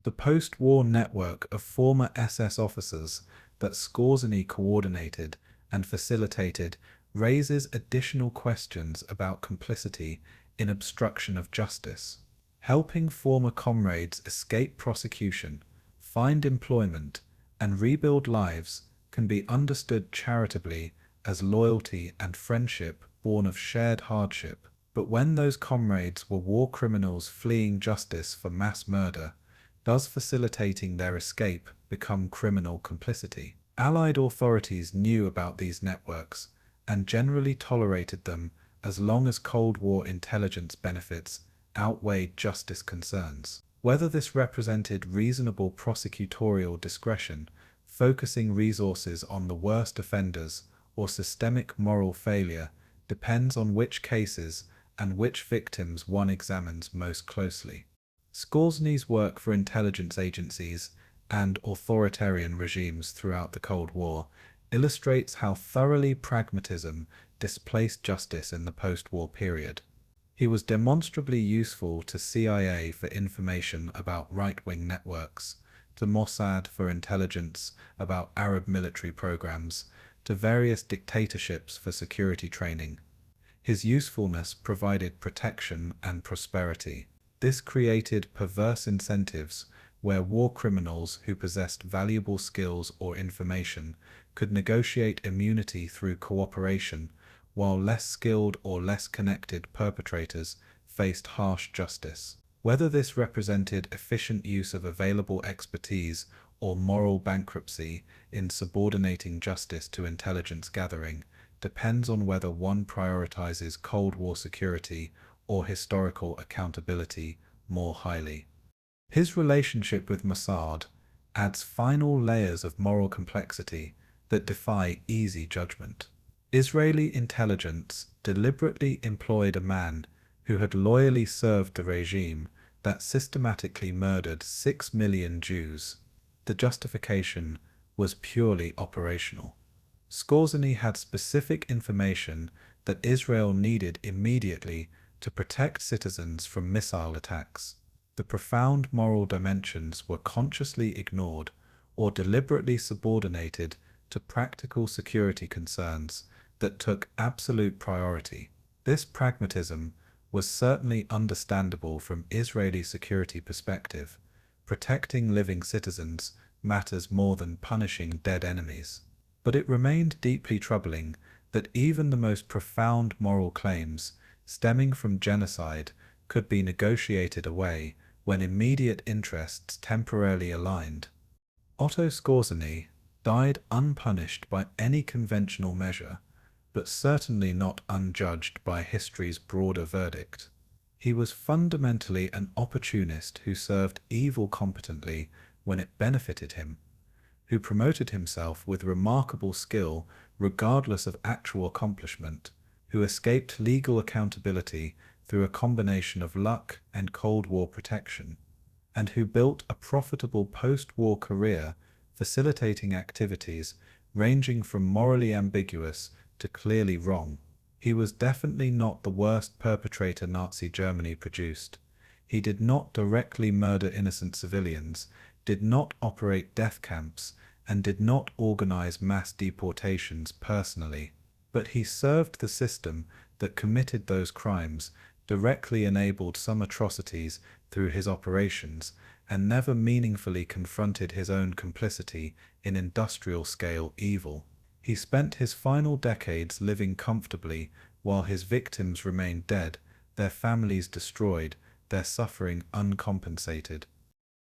The post-war network of former SS officers that Skorzeny coordinated and facilitated raises additional questions about complicity in obstruction of justice. Helping former comrades escape prosecution, find employment, and rebuild lives can be understood charitably as loyalty and friendship born of shared hardship. But when those comrades were war criminals fleeing justice for mass murder, does facilitating their escape become criminal complicity? Allied authorities knew about these networks and generally tolerated them as long as Cold War intelligence benefits outweighed justice concerns. Whether this represented reasonable prosecutorial discretion, focusing resources on the worst offenders, or systemic moral failure depends on which cases and which victims one examines most closely. Skorzeny's work for intelligence agencies and authoritarian regimes throughout the Cold War illustrates how thoroughly pragmatism displaced justice in the post-war period. He was demonstrably useful to CIA for information about right-wing networks, to Mossad for intelligence about Arab military programs, to various dictatorships for security training. His usefulness provided protection and prosperity. This created perverse incentives where war criminals who possessed valuable skills or information could negotiate immunity through cooperation, while less skilled or less connected perpetrators faced harsh justice. Whether this represented efficient use of available expertise or moral bankruptcy in subordinating justice to intelligence gathering depends on whether one prioritizes Cold War security or historical accountability more highly. His relationship with Mossad adds final layers of moral complexity that defy easy judgment. Israeli intelligence deliberately employed a man who had loyally served the regime that systematically murdered 6 million Jews. The justification was purely operational. Skorzeny had specific information that Israel needed immediately to protect citizens from missile attacks. The profound moral dimensions were consciously ignored or deliberately subordinated to practical security concerns that took absolute priority. This pragmatism was certainly understandable from Israeli security perspective. Protecting living citizens matters more than punishing dead enemies. But it remained deeply troubling that even the most profound moral claims stemming from genocide could be negotiated away when immediate interests temporarily aligned. Otto Skorzeny died unpunished by any conventional measure, but certainly not unjudged by history's broader verdict. He was fundamentally an opportunist who served evil competently when it benefited him, who promoted himself with remarkable skill regardless of actual accomplishment, who escaped legal accountability through a combination of luck and Cold War protection, and who built a profitable post-war career facilitating activities ranging from morally ambiguous to clearly wrong. He was definitely not the worst perpetrator Nazi Germany produced. He did not directly murder innocent civilians, did not operate death camps, and did not organize mass deportations personally. But he served the system that committed those crimes, directly enabled some atrocities through his operations, and never meaningfully confronted his own complicity in industrial-scale evil. He spent his final decades living comfortably while his victims remained dead, their families destroyed, their suffering uncompensated.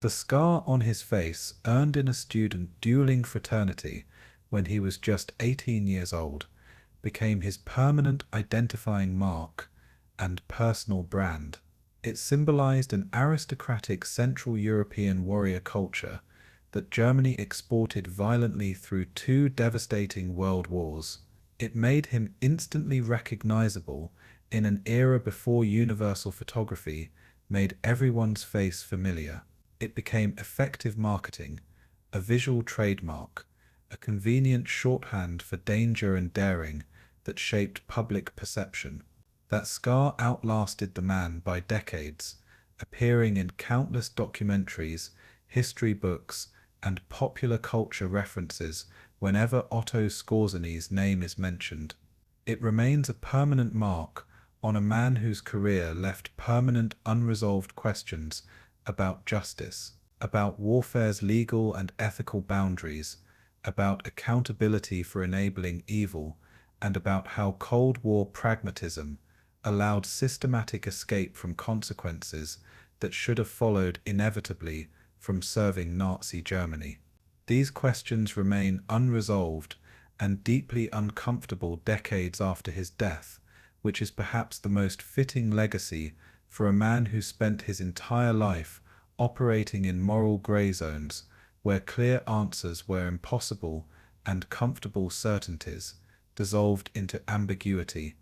The scar on his face, earned in a student dueling fraternity when he was just 18 years old, became his permanent identifying mark and personal brand. It symbolized an aristocratic Central European warrior culture that Germany exported violently through 2 devastating world wars. It made him instantly recognizable in an era before universal photography made everyone's face familiar. It became effective marketing, a visual trademark, a convenient shorthand for danger and daring that shaped public perception. That scar outlasted the man by decades, appearing in countless documentaries, history books, and popular culture references whenever Otto Skorzeny's name is mentioned. It remains a permanent mark on a man whose career left permanent unresolved questions about justice, about warfare's legal and ethical boundaries, about accountability for enabling evil, and about how Cold War pragmatism allowed systematic escape from consequences that should have followed inevitably from serving Nazi Germany. These questions remain unresolved and deeply uncomfortable decades after his death, which is perhaps the most fitting legacy for a man who spent his entire life operating in moral gray zones where clear answers were impossible and comfortable certainties dissolved into ambiguity.